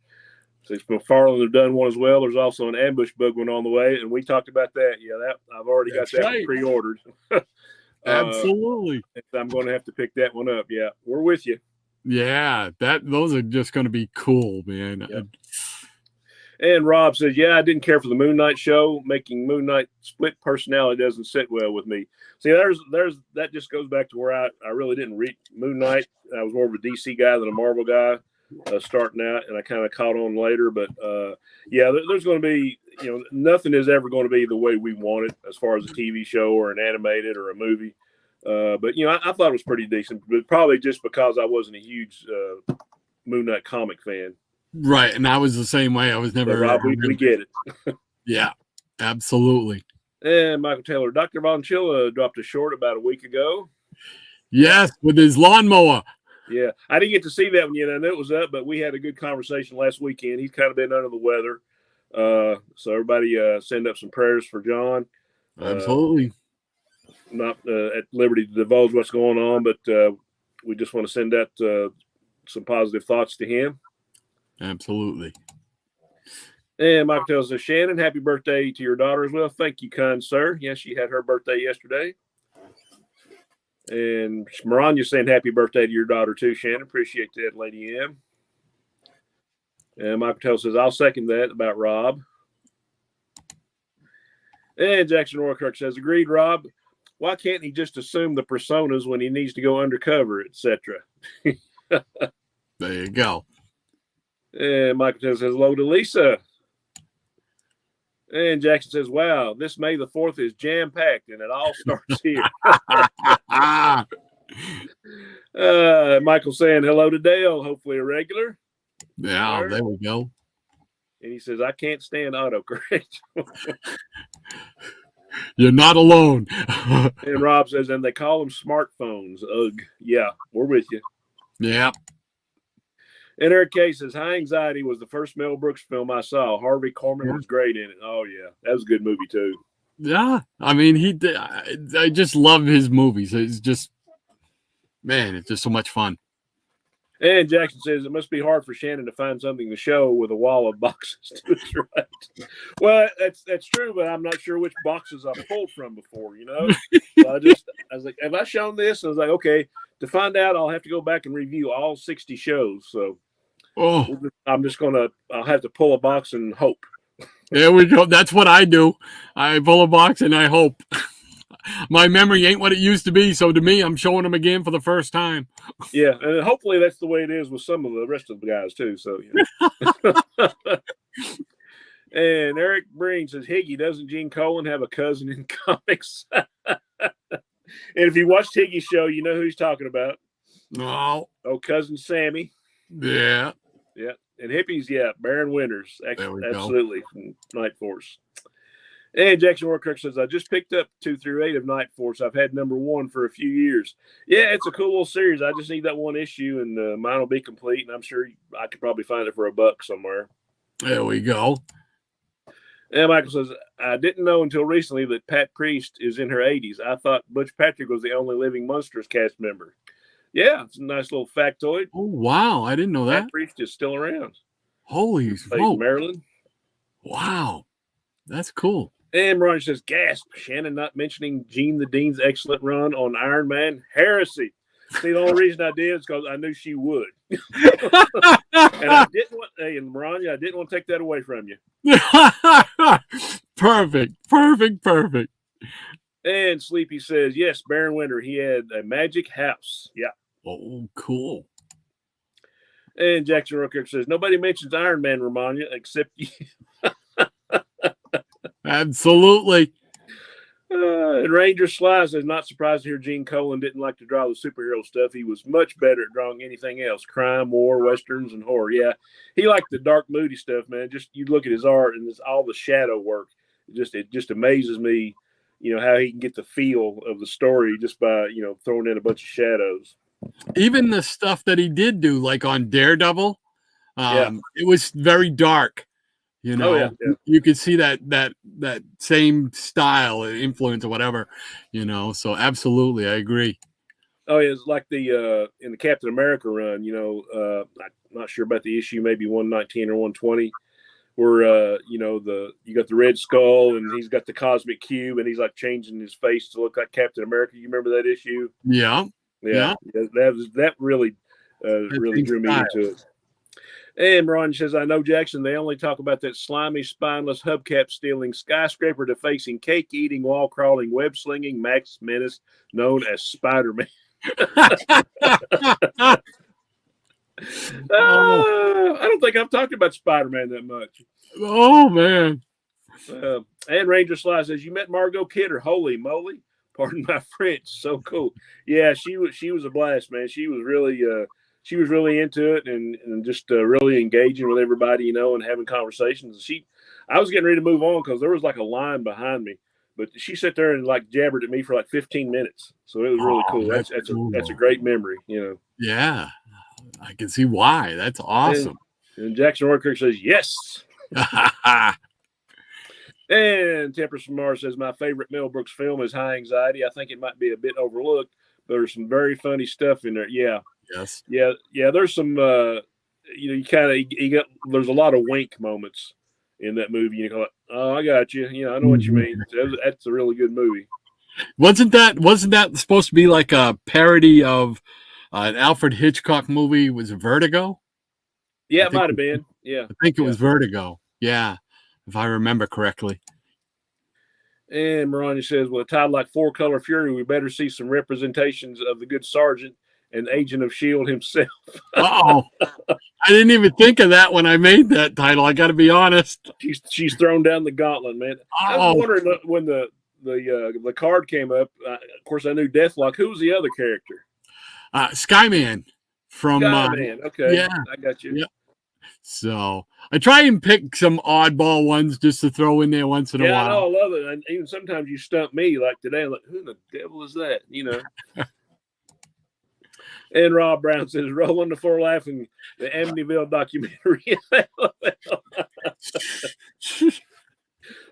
Since McFarlane have done one as well, there's also an ambush bug one on the way, and we talked about that. Yeah, I've already got that one pre-ordered. Absolutely. I'm going to have to pick that one up. Yeah, we're with you. Yeah, those are just going to be cool, man. Yeah. And Rob says, yeah, I didn't care for the Moon Knight show. Making Moon Knight split personality doesn't sit well with me. See, that just goes back to where I really didn't read Moon Knight. I was more of a DC guy than a Marvel guy starting out, and I kind of caught on later. But yeah, there's going to be, nothing is ever going to be the way we want it as far as a TV show or an animated or a movie. But I thought it was pretty decent, but probably just because I wasn't a huge Moon Knight comic fan. Right, and I was the same way. I was never. But Rob, we get it. Yeah, absolutely. And Michael Taylor, Dr. Von Chilla dropped a short about a week ago. Yes, with his lawnmower. Yeah, I didn't get to see that one yet. I knew it was up, but we had a good conversation last weekend. He's kind of been under the weather. So everybody send up some prayers for John. Absolutely. Not at liberty to divulge what's going on, but we just want to send out some positive thoughts to him. Absolutely. And Michael tells us, Shannon, happy birthday to your daughter as well. Thank you, kind sir. Yes, she had her birthday yesterday. And Maranya saying happy birthday to your daughter too, Shannon. Appreciate that, Lady M. And Michael tells us, I'll second that about Rob. And Jackson Roykirk says, agreed, Rob. Why can't he just assume the personas when he needs to go undercover, etc.? There you go. And Michael says, hello to Lisa. And Jackson says, wow, this May the 4th is jam-packed, and it all starts here. Michael saying hello to Dale, hopefully a regular. Yeah, there we go. And he says, I can't stand autocorrect. You're not alone. And Rob says, and they call them smartphones. Ugh. Yeah, we're with you. Yeah. And Eric K says, High Anxiety was the first Mel Brooks film I saw. Harvey Korman was great in it. Oh, yeah. That was a good movie, too. Yeah. I mean, I just love his movies. It's just, man, it's just so much fun. And Jackson says, it must be hard for Shannon to find something to show with a wall of boxes. That's right. Well, that's true, but I'm not sure which boxes I pulled from before, So I was like, have I shown this? And I was like, okay, to find out, I'll have to go back and review all 60 shows. So I'll have to pull a box and hope. There we go. That's what I do. I pull a box and I hope. My memory ain't what it used to be, so to me, I'm showing them again for the first time. Yeah, and hopefully that's the way it is with some of the rest of the guys too. So, And Eric Breen says, Higgy, doesn't Gene Colan have a cousin in comics? And if you watched Higgy's show, you know who he's talking about. No. Oh, cousin Sammy. Yeah. Yeah. And Hippies, yeah, Baron Winters. Absolutely. From Night Force. And Jackson Warkirk says, I just picked up 2 through 8 of Night Force. I've had number 1 for a few years. Yeah, it's a cool little series. I just need that one issue, and mine will be complete. And I'm sure I could probably find it for $1 somewhere. There we go. And Michael says, I didn't know until recently that Pat Priest is in her 80s. I thought Butch Patrick was the only living Monsters cast member. Yeah, it's a nice little factoid. Oh, wow. I didn't know that. Pat Priest is still around. Holy smoke. Maryland. Wow. That's cool. And Ron says, gasp, Shannon not mentioning Gene the Dean's excellent run on Iron Man. Heresy. See, the only reason I did is because I knew she would. And I didn't want, and Maranya, I didn't want to take that away from you. Perfect. And Sleepy says, yes, Baron Winter, he had a magic house. Yeah. Oh, cool. And Jackson Rookirk says, nobody mentions Iron Man, Romania, except you. Absolutely. And Ranger Sly says, not surprised to hear Gene Colan didn't like to draw the superhero stuff. He was much better at drawing anything else, crime, war, westerns, and horror. Yeah, he liked the dark, moody stuff, man. Just you look at his art and it's all the shadow work. It just amazes me, how he can get the feel of the story just by, throwing in a bunch of shadows. Even the stuff that he did do, like on Daredevil, it was very dark. You could see that same style and influence or whatever, so absolutely. I agree. Oh, yeah. It's like in the Captain America run, I'm not sure about the issue, maybe 119 or 120 where, you got the Red Skull and he's got the cosmic cube and he's like changing his face to look like Captain America. You remember that issue? Yeah. That really drew me into it. And Ron says, I know, Jackson, they only talk about that slimy, spineless, hubcap-stealing, skyscraper-defacing, cake-eating, wall-crawling, web-slinging Max Menace known as Spider-Man. I don't think I've talked about Spider-Man that much. Oh, man. And Ranger Sly says, you met Margot Kidder. Holy moly. Pardon my French. So cool. Yeah, she was a blast, man. She was really into it and just really engaging with everybody, and having conversations. I was getting ready to move on because there was like a line behind me, but she sat there and like jabbered at me for like 15 minutes. So it was really cool. That's a great memory, Yeah, I can see why. That's awesome. And Jackson Orkirk says, yes. And Tempest from Mars says, my favorite Mel Brooks film is High Anxiety. I think it might be a bit overlooked, but there's some very funny stuff in there. Yeah. Yes. Yeah. There's some, you there's a lot of wink moments in that movie. You go, oh, I got you. I know what you mean. That's a really good movie. Wasn't that supposed to be like a parody of an Alfred Hitchcock movie? Was it Vertigo? Yeah, it might have been. Yeah. I think it was Vertigo. Yeah. If I remember correctly. And Marani says, with a title like Four Color Fury, we better see some representations of the good sergeant and agent of S.H.I.E.L.D. himself. Oh, I didn't even think of that when I made that title. I got to be honest. She's thrown down the gauntlet, man. I was wondering when the card came up. Of course, I knew Deathlock. Who was the other character? Skyman from Skyman. Okay, yeah, I got you. Yeah. So I try and pick some oddball ones just to throw in there once in a while. Yeah, I know, I love it. And even sometimes you stump me, like today. I'm like, who the devil is that? And Rob Brown says, roll on the floor laughing, the Amityville documentary.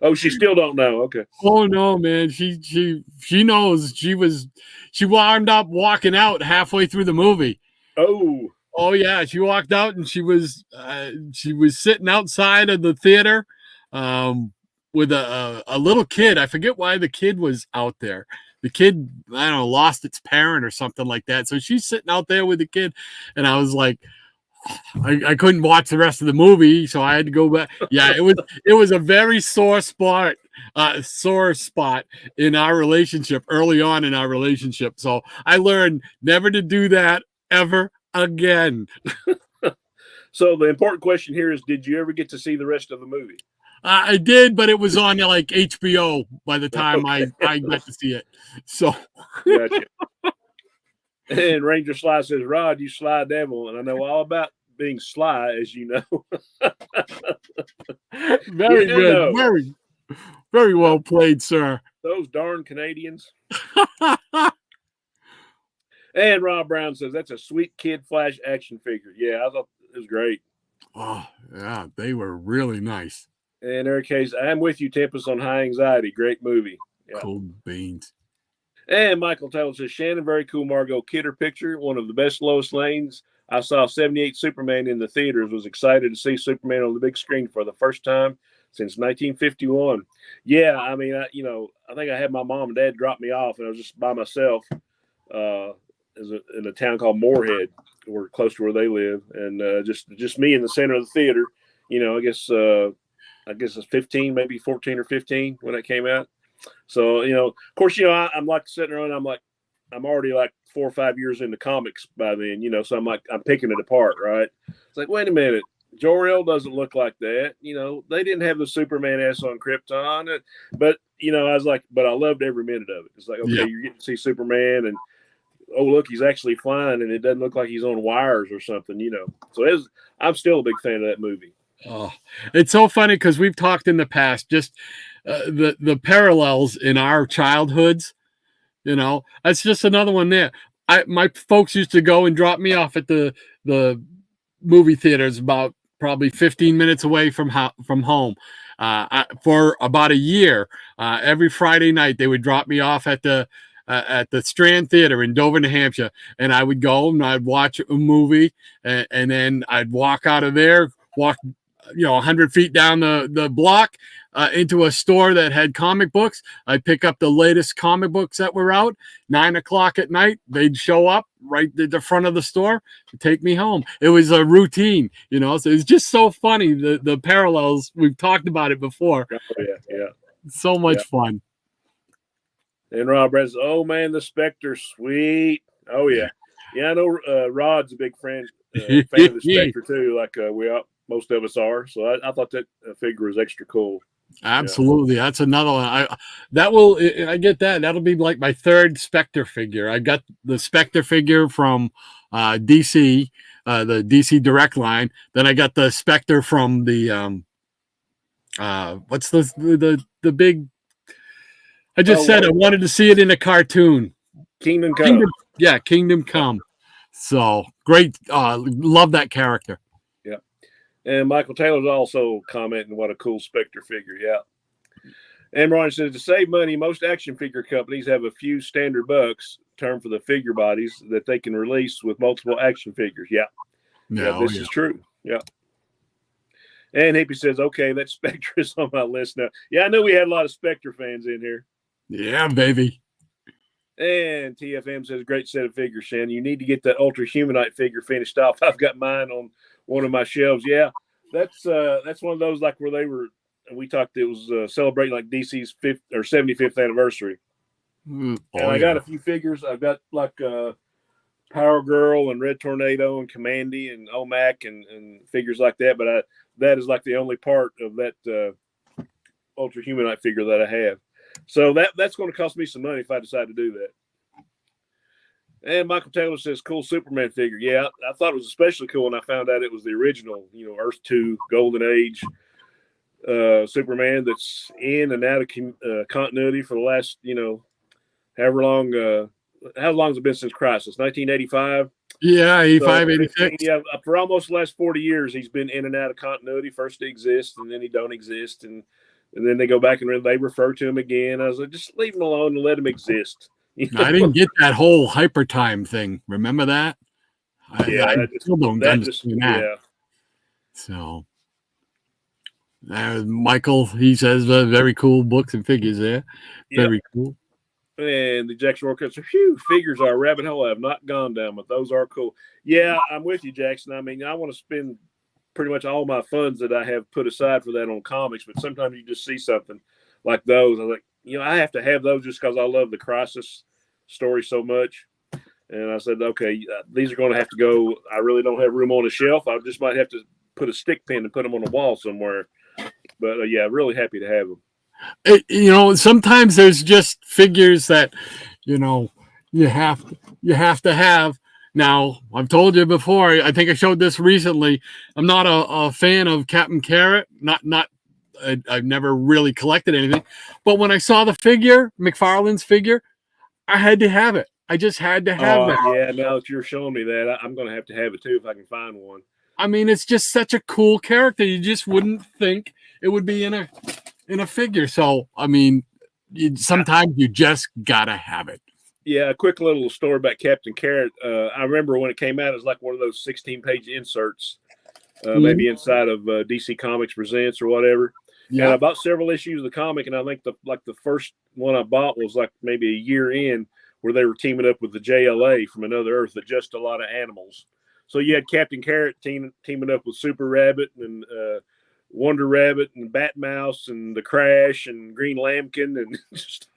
Oh, she still don't know. Okay. Oh no, man. She knows. She wound up walking out halfway through the movie. Oh yeah, she walked out and she was sitting outside of the theater with a little kid. I forget why the kid was out there. The kid, I don't know, lost its parent or something like that. So she's sitting out there with the kid, and I was like, I couldn't watch the rest of the movie, so I had to go back. Yeah, it was a very sore spot in our relationship early on in our relationship. So I learned never to do that ever again. So the important question here is, did you ever get to see the rest of the movie? I did, but it was on like HBO by the time I got to see it. So gotcha. And Ranger Sly says, Rod, you sly devil. And I know all about being sly, as you know. Very good. Very, very well played, sir. Those darn Canadians. And Rob Brown says, that's a sweet Kid Flash action figure. Yeah, I thought it was great. Oh, yeah, they were really nice. And Eric Hayes, I'm with you, Tempest, on High Anxiety. Great movie. Yeah. Cold beans. And Michael Taylor says, Shannon, very cool Margot Kidder picture. One of the best Lois Lanes. I saw 78 Superman in the theaters. Was excited to see Superman on the big screen for the first time since 1951. Yeah, I mean, I think I had my mom and dad drop me off, and I was just by myself in a town called Moorhead, or close to where they live, and just me in the center of the theater. I guess it's 15, maybe 14 or 15 when it came out. So, of course, I'm like sitting around, I'm already like 4 or 5 years into comics by then, so I'm picking it apart, right? It's like, wait a minute, Jor-El doesn't look like that. They didn't have the Superman S on Krypton, but, I was like, but I loved every minute of it. It's like, okay, You're getting to see Superman, and oh, look, he's actually flying, and it doesn't look like he's on wires or something, So I'm still a big fan of that movie. Oh, it's so funny because we've talked in the past, just the parallels in our childhoods. That's just another one there. My folks used to go and drop me off at the movie theaters about probably 15 minutes away from home. For about a year, every Friday night they would drop me off at the Strand Theater in Dover, New Hampshire, and I would go and I'd watch a movie, and then I'd walk out of there, walk 100 feet down the block. into a store that had comic books. I'd pick up the latest comic books that were out. 9 o'clock at night, they'd show up right at the front of the store to take me home. It was a routine, you know. So it's just so funny, the parallels. We've talked about it before. Oh, yeah. So much fun. And Rob says, "Oh man, the Spectre, sweet. Oh yeah, yeah. I know Rod's a big fan of the Spectre too. Like most of us are. So I thought that figure was extra cool. Absolutely, that's another one. I get that. That'll be like my third Spectre figure. I got the Spectre figure from DC, the DC Direct line. Then I got the Spectre from the what's the big. I just said I wanted to see it in a cartoon. Kingdom Come. Kingdom Come. So great. Love that character. Yeah. And Michael Taylor's also commenting what a cool Spectre figure. Yeah. And Ron says, to save money, most action figure companies have a few standard bucks, term for the figure bodies, that they can release with multiple action figures. Yeah. This is true. Yeah. And Hippie says, okay, that Spectre is on my list now. Yeah, I know we had a lot of Spectre fans in here. Yeah, baby. And TFM says, great set of figures, Shannon. You need to get that Ultra Humanite figure finished off. I've got mine on one of my shelves. Yeah, that's one of those like where they were. We talked. It was celebrating like DC's 75th anniversary. And I got a few figures. I've got like Power Girl and Red Tornado and Commandy and OMAC and figures like that. But that is like the only part of that Ultra Humanite figure that I have. So that's going to cost me some money if I decide to do that. And Michael Taylor says, cool Superman figure. Yeah, I thought it was especially cool when I found out it was the original, Earth 2 Golden Age Superman that's in and out of continuity for the last, however long. How long has it been since Crisis? 1985? Yeah, 85, 86. Yeah, for almost the last 40 years, he's been in and out of continuity. First he exists, and then he don't exist, and then they go back and they refer to him again. I was like, just leave him alone and let him exist. I didn't get that whole hyper time thing. Remember that? I still don't understand that. Yeah. So, Michael, he says very cool books and figures there. Very cool. And the Jackson World says, figures are a rabbit hole I have not gone down, but those are cool. Yeah, I'm with you, Jackson. I mean, I want to spend pretty much all my funds that I have put aside for that on comics, but sometimes you just see something like those. I'm like, I have to have those just because I love the Crisis story so much. And I said, okay, these are going to have to go. I really don't have room on a shelf. I just might have to put a stick pin and put them on a wall somewhere. But really happy to have them. Sometimes there's just figures that, you have to have. Now, I've told you before, I think I showed this recently. I'm not a fan of Captain Carrot. I've never really collected anything. But when I saw the figure, McFarlane's figure, I had to have it. I just had to have that. Yeah, now that you're showing me that, I'm going to have it too if I can find one. I mean, it's just such a cool character. You just wouldn't think it would be in a figure. So, I mean, sometimes you just got to have it. Yeah, a quick little story about Captain Carrot. I remember when it came out, it was like one of those 16-page inserts, maybe inside of DC Comics Presents or whatever. Yeah. And I bought several issues of the comic, and I think the first one I bought was like maybe a year in, where they were teaming up with the JLA from Another Earth, that just a lot of animals. So you had Captain Carrot teaming up with Super Rabbit and Wonder Rabbit and Bat Mouse and the Crash and Green Lambkin and just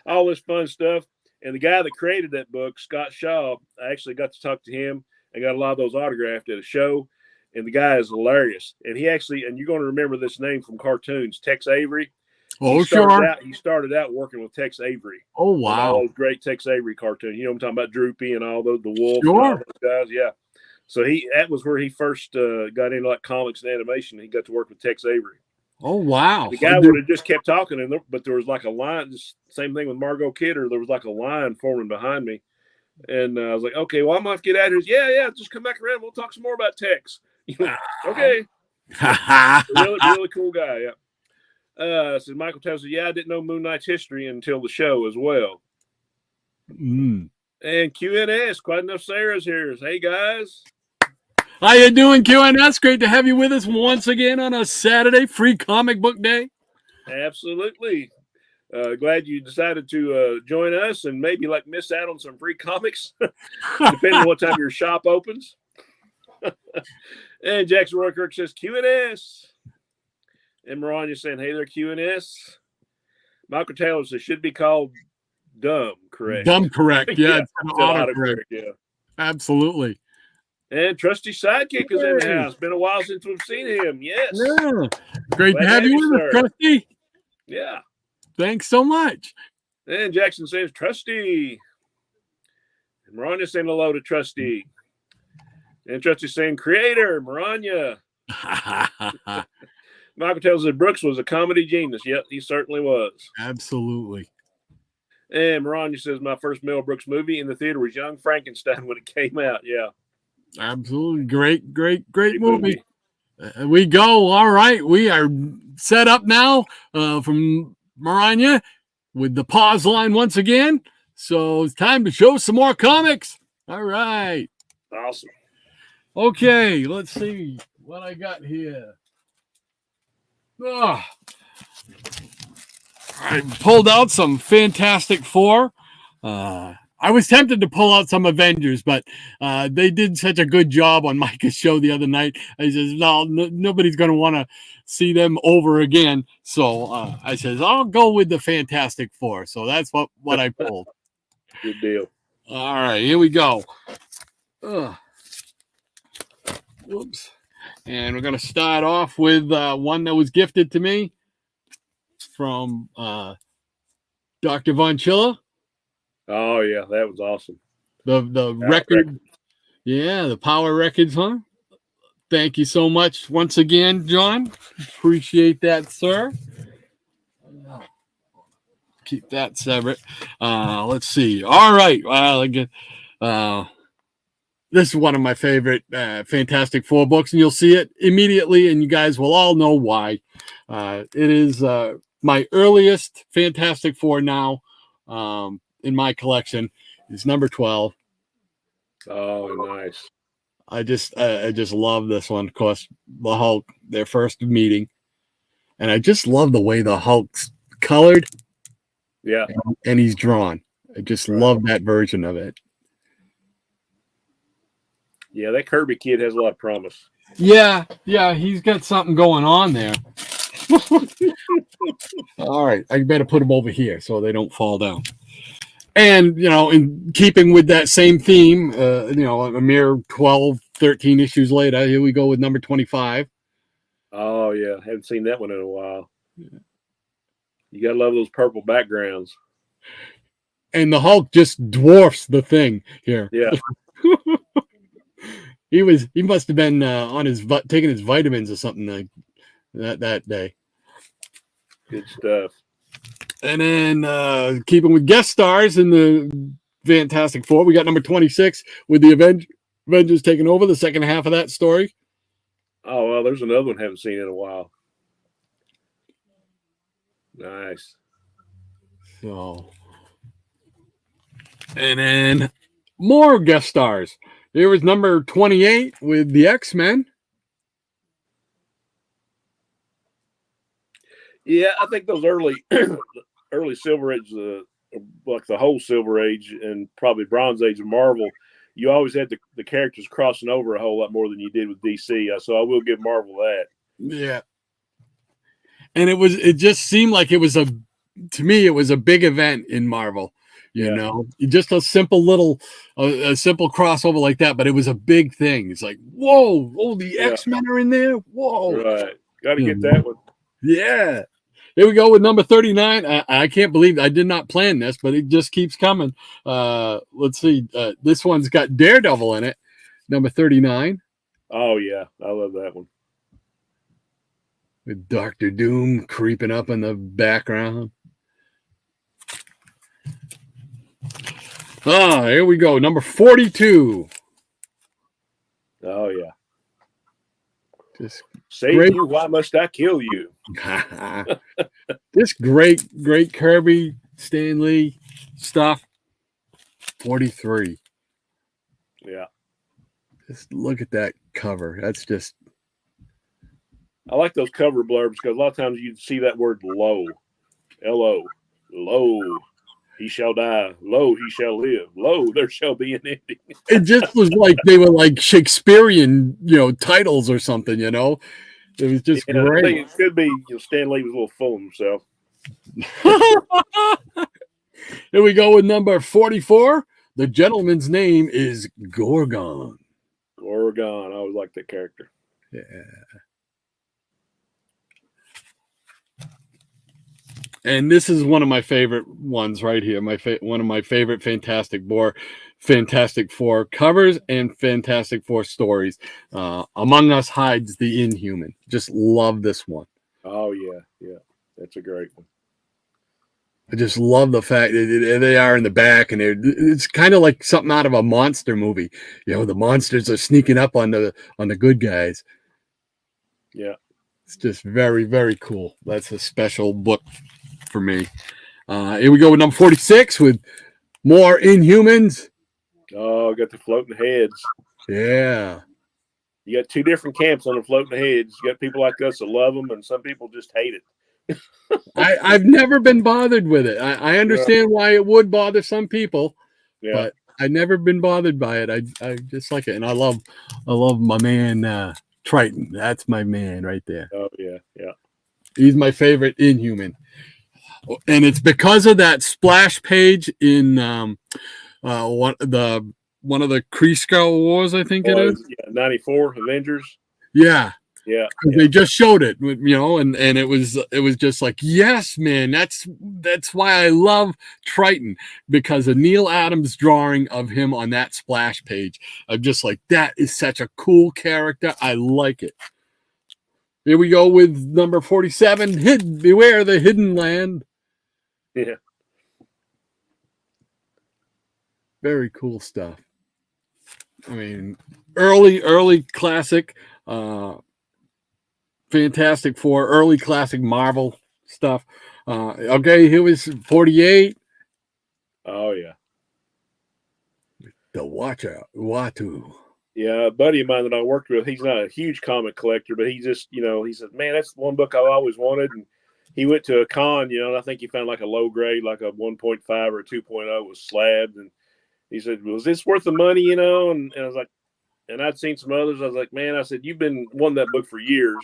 all this fun stuff. And the guy that created that book, Scott Shaw, I actually got to talk to him and got a lot of those autographed at a show. And the guy is hilarious. And he actually, and you're going to remember this name from cartoons, Tex Avery. Oh, He started out working with Tex Avery. Oh, wow. All those great Tex Avery cartoons. You know what I'm talking about? Droopy and all the Wolf. Sure. And all those guys. Yeah. So that was where he first got into like comics and animation. He got to work with Tex Avery. Oh, wow. The guy would have just kept talking, but there was like a line. Just same thing with Margot Kidder. There was like a line forming behind me. And I was like, okay, well, I'm going to have to get out of here. Yeah, just come back around. We'll talk some more about Tex. Okay. really cool guy, yeah. So Michael tells me, I didn't know Moon Knight's history until the show as well. And QNS, quite enough Sarah's here. Hey, guys. How you doing, QNS? Great to have you with us once again on a Saturday, free comic book day. Absolutely. Glad you decided to join us and maybe like miss out on some free comics, depending on what time your shop opens. And Jackson Roy Kirk says Q&S. And Maranya saying, hey there, Q&S. Michael Taylor says, should be called dumb, correct? Dumb, correct. Yeah, it's autocorrect. Yeah. Absolutely. And Trusty Sidekick is in the house. Been a while since we've seen him. Yes. Yeah. Great to have you with us, Trusty. Yeah. Thanks so much. And Jackson says, Trusty. And Maranya saying hello to Trusty. And Trusty saying, creator, Maranya. Michael tells us Brooks was a comedy genius. Yep, he certainly was. Absolutely. And Maranya says, my first Mel Brooks movie in the theater was Young Frankenstein when it came out. Yeah. Absolutely. Great movie. We go. All right. We are set up now from Maranya with the pause line once again. So it's time to show some more comics. All right. Awesome. Okay. Let's see what I got here. I pulled out some Fantastic Four. I was tempted to pull out some Avengers, but they did such a good job on Micah's show the other night. I says, no, nobody's going to want to see them over again. So I says, I'll go with the Fantastic Four. So that's what I pulled. Good deal. All right, here we go. Whoops. And we're going to start off with one that was gifted to me from Dr. Von Chilla. Oh, yeah, that was awesome. The record. Yeah, the Power Records, huh? Thank you so much once again, John. Appreciate that, sir. Keep that separate. Let's see. All right. This is one of my favorite Fantastic Four books, and you'll see it immediately, and you guys will all know why. It is my earliest Fantastic Four now in my collection. It's number 12. Oh, nice. I just love this one. Of course, the Hulk, their first meeting, and I just love the way the Hulk's colored. Yeah, and he's drawn. I just love that version of it. Yeah, that Kirby kid has a lot of promise. Yeah, he's got something going on there. All right, I better put them over here so they don't fall down. And, in keeping with that same theme, a mere 12, 13 issues later, here we go with number 25. Oh, yeah. Haven't seen that one in a while. Yeah. You got to love those purple backgrounds. And the Hulk just dwarfs the thing here. Yeah. He must have been taking his vitamins or something like that day. Good stuff. And then keeping with guest stars in the Fantastic Four, we got number 26 with the Avengers taking over the second half of that story. Oh, well, there's another one I haven't seen in a while. Nice. So, and then more guest stars. Here was number 28 with the X-Men. Yeah, I think those early Silver Age, like the whole Silver Age and probably Bronze Age of Marvel, you always had the characters crossing over a whole lot more than you did with DC. So I will give Marvel that. Yeah. And it just seemed like it was a big event in Marvel. You know, just a simple crossover like that, but it was a big thing. It's like, whoa, the X-Men are in there. Whoa. Right. Got to get that one. Yeah. Here we go with number 39. I can't believe I did not plan this, but it just keeps coming. Let's see. This one's got Daredevil in it. Number 39. Oh, yeah. I love that one. With Dr. Doom creeping up in the background. Here we go. Number 42. Oh, yeah. Just save you, why must I kill you? This great Kirby, Stan Lee stuff. 43. Yeah. Just look at that cover. That's just I like those cover blurbs because a lot of times you see that word low, L-O, low. He shall die. Lo, he shall live. Lo, there shall be an ending. It just was like they were like Shakespearean, titles or something. It was just I great. think it could be Stan Lee was a little full of himself. Here we go with number 44. The gentleman's name is Gorgon. Gorgon. I always liked that character. Yeah. And this is one of my favorite ones right here. One of my favorite Fantastic Four covers and Fantastic Four stories. Among Us hides the Inhuman. Just love this one. Oh yeah, that's a great one. I just love the fact that they are in the back, and it's kind of like something out of a monster movie. The monsters are sneaking up on the good guys. Yeah, it's just very, very cool. That's a special book for me. Here we go with number 46 with more Inhumans. Oh, got the floating heads. Yeah. You got two different camps on the floating heads. You got people like us that love them, and some people just hate it. I've never been bothered with it. I understand why it would bother some people, but I've never been bothered by it. I just like it, and I love my man Triton. That's my man right there. Oh yeah. He's my favorite Inhuman, and it's because of that splash page in one of the Kreisgau Wars, I think it is. Yeah, 94 Avengers. Yeah. Yeah. They just showed it, and it was just like, yes, man, that's why I love Triton, because of Neil Adams' drawing of him on that splash page. I'm just like, that is such a cool character. I like it. Here we go with number 47, Beware the Hidden Land. Yeah. Very cool stuff. I mean, early classic Fantastic Four, early classic Marvel stuff. Okay, here was 48. Oh yeah. The Watu. Yeah, a buddy of mine that I worked with, he's not a huge comic collector, but he just, he said, man, that's one book I always wanted. And he went to a con, and I think he found like a low grade, like a 1.5 or a 2.0 was slabbed. And he said, was this worth the money, And I was like, and I'd seen some others. I was like, man, I said, you've been wanting that book for years.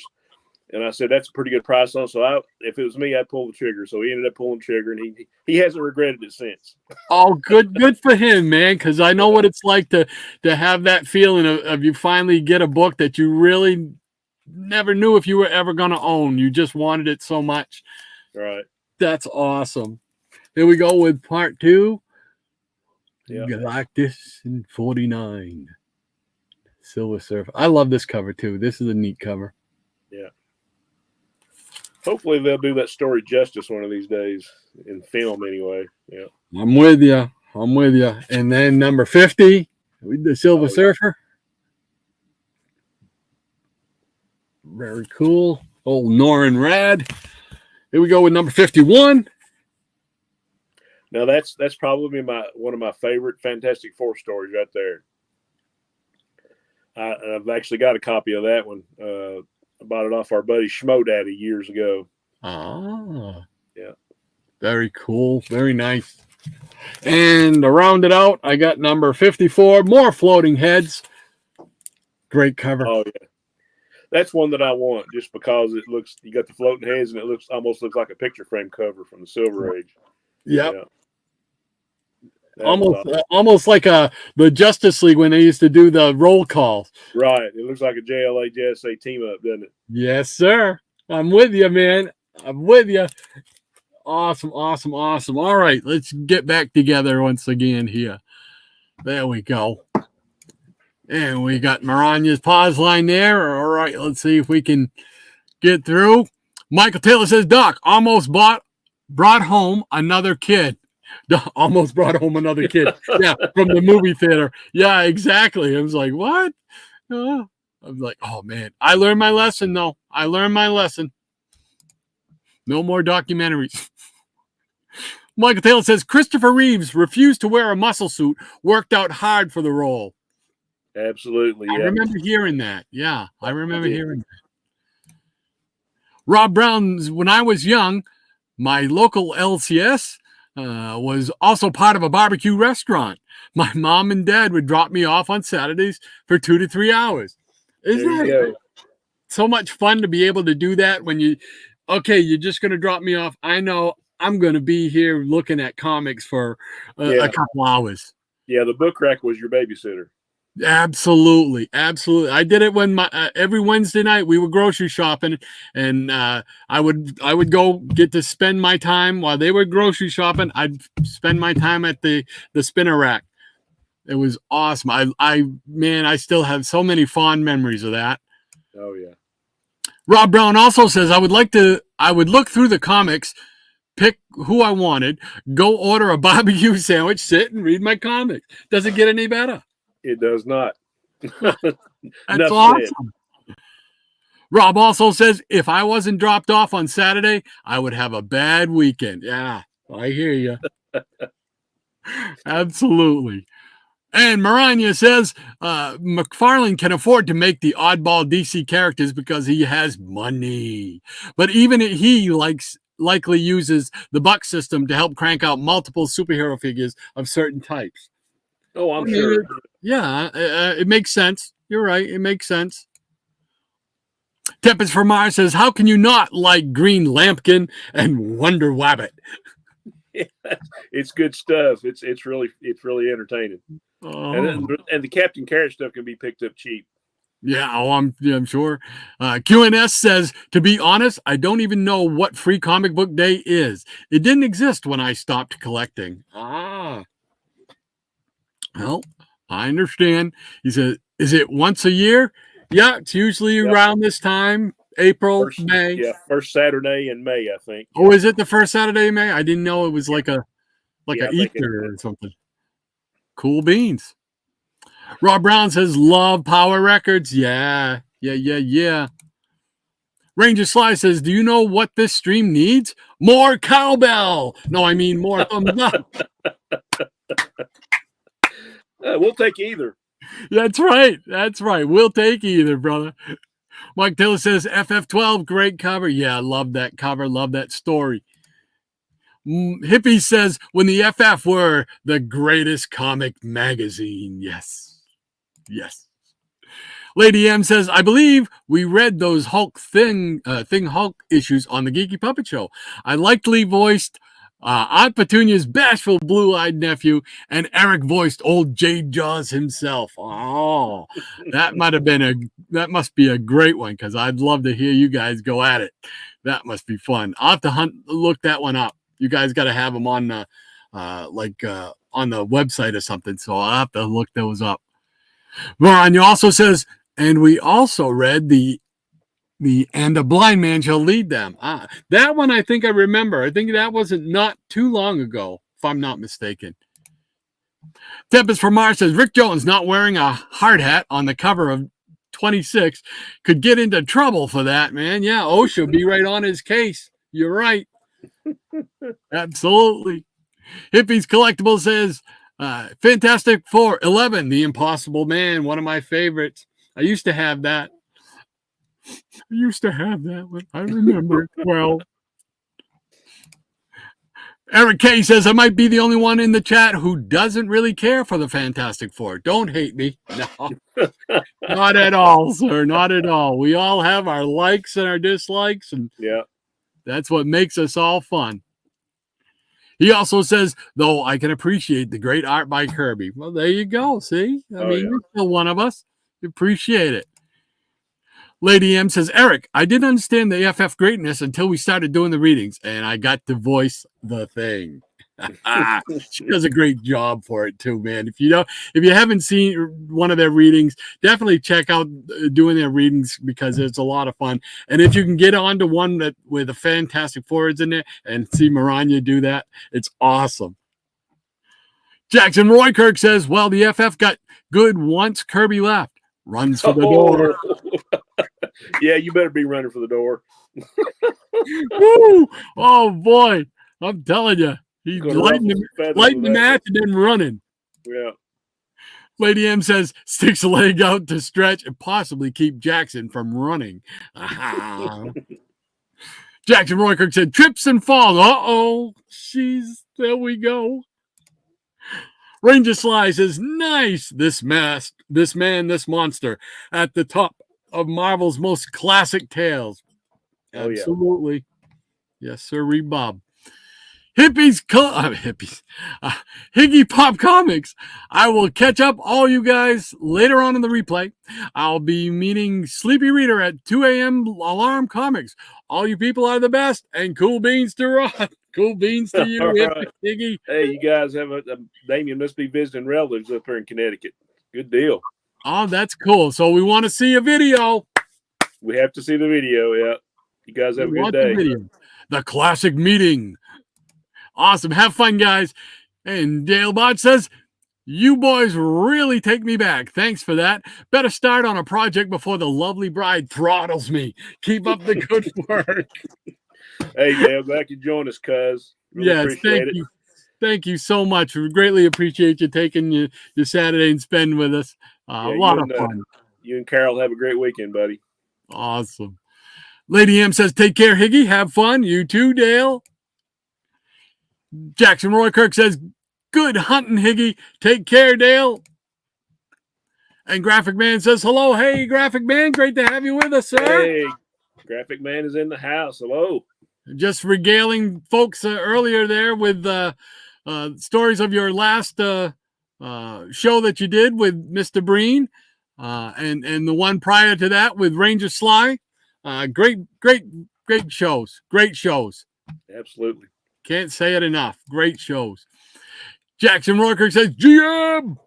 And I said, that's a pretty good price on. So if it was me, I'd pull the trigger. So he ended up pulling the trigger, and he hasn't regretted it since. Oh, good for him, man. Because I know what it's like to have that feeling of you finally get a book that you really never knew if you were ever going to own. You just wanted it so much. Right. That's awesome. Here we go with part 2. Yep. Galactus in 49. Silver Surfer. I love this cover too. This is a neat cover. Yeah. Hopefully they'll do that story justice one of these days in film anyway. Yeah. I'm with you. And then number 50, the Silver Surfer. Very cool. Old Norrin Rad. Here we go with number 51. Now that's probably one of my favorite Fantastic Four stories right there. I've actually got a copy of that one. I bought it off our buddy Schmo Daddy years ago. Ah, yeah, very cool, very nice. And to round it out, I got number 54. More floating heads. Great cover. Oh yeah, that's one that I want just because it looks. You got the floating heads, and it almost looks like a picture frame cover from the Silver Age. Yep. Yeah. Almost like the Justice League when they used to do the roll calls. Right. It looks like a JLA JSA team up, doesn't it? Yes, sir. I'm with you, man. I'm with you. Awesome. All right, let's get back together once again here. There we go. And we got Miranya's pause line there. All right, let's see if we can get through. Michael Taylor says, Doc, almost brought home another kid. Almost brought home another kid. Yeah, from the movie theater. Yeah, exactly. I was like, what? I was like, oh, man. I learned my lesson, though. No more documentaries. Michael Taylor says, Christopher Reeves refused to wear a muscle suit, worked out hard for the role. Absolutely. Yeah. I remember hearing that. Yeah, I remember hearing that. Rob Brown's, when I was young, my local LCS was also part of a barbecue restaurant. My mom and dad would drop me off on Saturdays for 2 to 3 hours. Isn't that so much fun to be able to do that when you're just going to drop me off. I know I'm going to be here looking at comics for a couple hours. Yeah, the book rack was your babysitter. Absolutely. I did it when every Wednesday night we were grocery shopping, and I would go get to spend my time while they were grocery shopping. I'd spend my time at the spinner rack. It was awesome. I still have so many fond memories of that. Oh yeah. Rob Brown also says I would look through the comics, pick who I wanted, go order a barbecue sandwich, sit and read my comics. Does it get any better? It does not. That's awesome. Rob also says, if I wasn't dropped off on Saturday, I would have a bad weekend. Yeah, I hear you. Absolutely. And Maranya says, McFarlane can afford to make the oddball DC characters because he has money. But even he likely uses the buck system to help crank out multiple superhero figures of certain types. Oh, I'm sure. Yeah, it makes sense. You're right. It makes sense. Tempest for Mars says, how can you not like Green Lampkin and Wonder Wabbit? Yeah, it's good stuff. It's really entertaining. Oh. And the Captain Carrot stuff can be picked up cheap. Yeah, I'm sure. QNS says, to be honest, I don't even know what Free Comic Book Day is. It didn't exist when I stopped collecting. Well, I understand. He said, is it once a year? Yeah, it's usually around this time, April, May. Yeah, first Saturday in May, I think. Oh, is it the first Saturday in May? I didn't know it was like an Easter or something. Cool beans. Rob Brown says, love Power Records. Yeah. Ranger Sly says, do you know what this stream needs? More cowbell. No, I mean more thumbs up. We'll take either. That's right. We'll take either, brother. Mike Taylor says, FF12, great cover. Yeah, love that cover. Love that story. Hippie says, when the FF were the greatest comic magazine. Yes. Lady M says, I believe we read those Hulk Thing Hulk issues on the Geeky Puppet Show. I likely voiced Aunt Petunia's bashful blue-eyed nephew, and Eric voiced old Jade Jaws himself. Oh, that must be a great one, because I'd love to hear you guys go at it. That must be fun. I'll have to look that one up. You guys got to have them on the on the website or something, so I'll have to look those up. Ron also says, and we also read the and a blind man shall lead them. That one I think I remember. I think that wasn't not too long ago, if I'm not mistaken. Tempest from Mars says, Rick Jones not wearing a hard hat on the cover of 26 could get into trouble for that, man. Yeah, OSHA be right on his case. You're right. Absolutely. Hippies Collectible says, Fantastic Four 11, The Impossible Man, one of my favorites. I used to have that. One. I remember it well. Eric K says, I might be the only one in the chat who doesn't really care for the Fantastic Four. Don't hate me. No, not at all, sir. Not at all. We all have our likes and our dislikes, and that's what makes us all fun. He also says, though I can appreciate the great art by Kirby. Well, there you go. See? I mean, you're still one of us. Appreciate it. Lady M says, Eric, I didn't understand the FF greatness until we started doing the readings, and I got to voice the Thing. She does a great job for it too, man. If you haven't seen one of their readings, definitely check out doing their readings, because it's a lot of fun. And if you can get onto one that with the Fantastic Four is in there and see Maranya do that, it's awesome. Jackson Roykirk says, well, the FF got good once Kirby left. Runs for the door. Yeah, you better be running for the door. Woo! Oh boy, I'm telling you, he's lighting the match and then running. Yeah. Lady M says, sticks a leg out to stretch and possibly keep Jackson from running. Jackson Roykirk said, trips and falls. Uh-oh. Jeez, there we go. Ranger Sly says, nice. This man, this monster at the top of Marvel's most classic tales. Oh, Absolutely. Yeah. Yes, sir, Bob. Higgy Pop Comics. I will catch up all you guys later on in the replay. I'll be meeting Sleepy Reader at 2 a.m. Alarm Comics. All you people are the best, and cool beans to Rod. Cool beans to you, Right. Higgy. Hey, you guys have a Damien must be visiting relatives up here in Connecticut. Good deal. Oh, that's cool. So we want to see a video. We have to see the video. Yeah. You guys have a good day. The classic meeting. Awesome. Have fun, guys. And Dale Bot says, you boys really take me back. Thanks for that. Better start on a project before the lovely bride throttles me. Keep up the good work. Hey, Dale, glad you joined us, cuz. Really appreciate it. Thank you so much. We greatly appreciate you taking your Saturday and spending with us. A lot of fun. You and Carol have a great weekend, buddy. Awesome. Lady M says, take care, Higgy. Have fun. You too, Dale. Jackson Roykirk says, good hunting, Higgy. Take care, Dale. And Graphic Man says, hello. Hey, Graphic Man. Great to have you with us, sir. Hey, Graphic Man is in the house. Hello. Just regaling folks earlier there with stories of your last show that you did with Mr. Breen and the one prior to that with Ranger Sly. Great shows. Great shows. Absolutely. Can't say it enough. Great shows. Jackson Roykirk says, GM!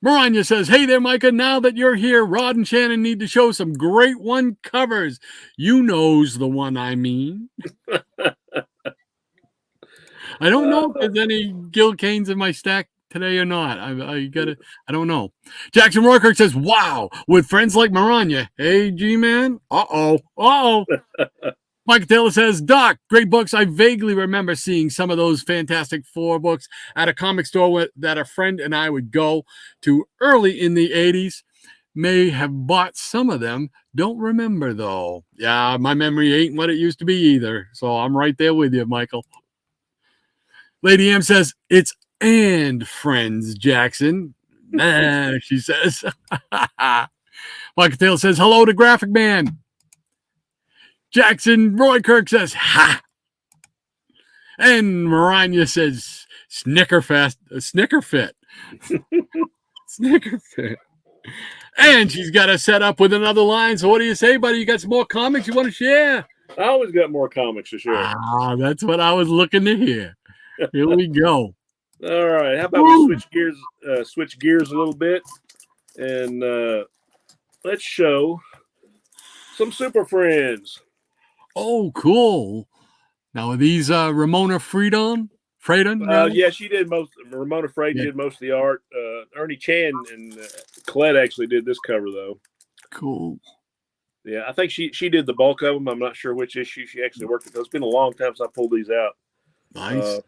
Maranya says, hey there, Micah. Now that you're here, Rod and Shannon need to show some great one covers. You knows the one I mean. I don't know if there's any Gil Kanes in my stack today or not. I don't know. Jackson Roykirk says, wow, with friends like Maranya. Hey, G-Man. Uh-oh. Mike Taylor says, Doc, great books. I vaguely remember seeing some of those Fantastic Four books at a comic store that a friend and I would go to early in the 80s. May have bought some of them. Don't remember, though. Yeah, my memory ain't what it used to be either. So I'm right there with you, Michael. Lady M says, it's and friends, Jackson. Nah, she says. Mike Taylor says, hello to Graphic Man. Jackson Roykirk says, ha! And Maranya says, Snickerfest, Snickerfit. Snickerfit. And she's got us set up with another line. So what do you say, buddy? You got some more comics you want to share? I always got more comics to share. Ah, that's what I was looking to hear. Here we go. All right. How about we switch gears a little bit and let's show some Super Friends. Oh, cool. Now, are these Ramona Freydon? Really? Yeah, she did most. Ramona Freydon did most of the art. Ernie Chan and Colette actually did this cover, though. Cool. Yeah, I think she did the bulk of them. I'm not sure which issue she actually worked with. It's been a long time since I pulled these out. Nice.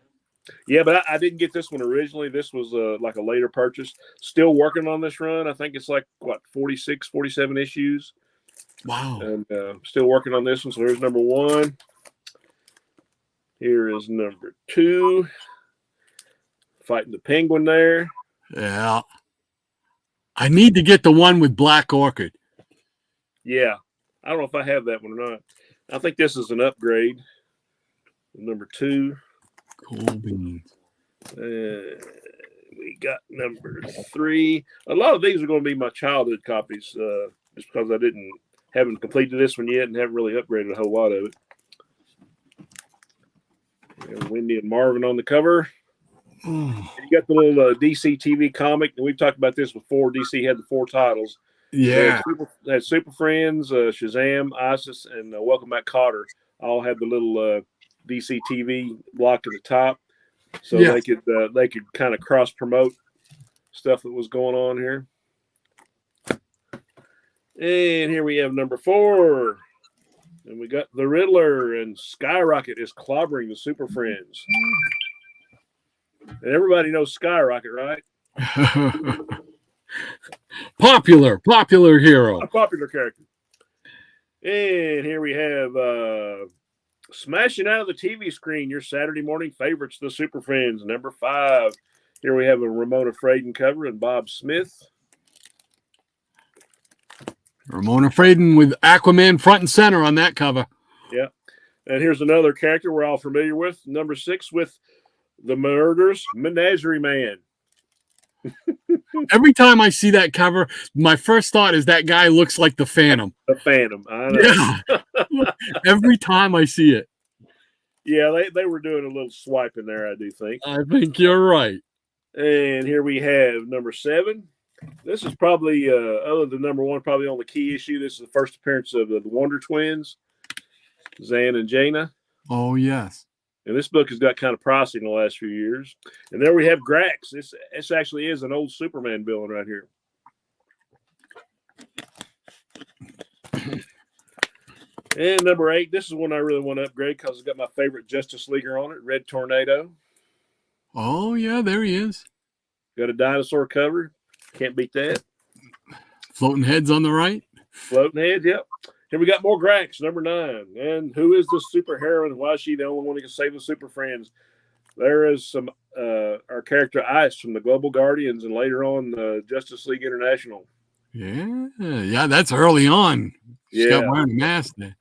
Yeah, but I didn't get this one originally. This was like a later purchase. Still working on this run. I think it's like, 46, 47 issues. Wow. And still working on this one. So here's number 1. Here is number 2. Fighting the penguin there. Yeah. I need to get the one with Black Orchid. Yeah. I don't know if I have that one or not. I think this is an upgrade. Number 2. Cool beans. We got number 3. A lot of these are going to be my childhood copies just because I haven't completed this one yet and haven't really upgraded a whole lot of it. Wendy and Marvin on the cover. You got the little DC TV comic, and we've talked about this before. DC had the 4 titles. Yeah. They had Super Friends, Shazam, Isis, and Welcome Back Kotter. All had the little DC TV block at the top, so they could kind of cross promote stuff that was going on here. And here we have number 4. And we got the Riddler, and Skyrocket is clobbering the Super Friends. And everybody knows Skyrocket, right? Popular hero. A popular character. And here we have smashing out of the TV screen, your Saturday morning favorites, the Super Friends, number 5. Here we have a Ramona Fraden cover and Bob Smith. Ramona Fraden with Aquaman front and center on that cover. Yeah. And here's another character we're all familiar with, number 6, with the Murders Menagerie Man. Every time I see that cover, my first thought is that guy looks like the Phantom. The Phantom, I know. Yeah. Every time I see it. Yeah, they were doing a little swipe in there, I do think. I think you're right. And here we have number 7. This is probably, other than number 1, probably on the key issue. This is the first appearance of the Wonder Twins, Zan and Jaina. Oh, yes. And this book has got kind of pricey in the last few years. And there we have Grax. This actually is an old Superman villain right here. And number 8, this is one I really want to upgrade because it's got my favorite Justice Leaguer on it, Red Tornado. Oh, yeah, there he is. Got a dinosaur cover. Can't beat that. Floating heads on the right. Floating heads, yep. Here we got more Grax, number 9. And who is the super heroine? Why is she the only one who can save the Super Friends? There is some our character Ice from the Global Guardians and later on the Justice League International. Yeah, that's early on. She's got wearing a mask there.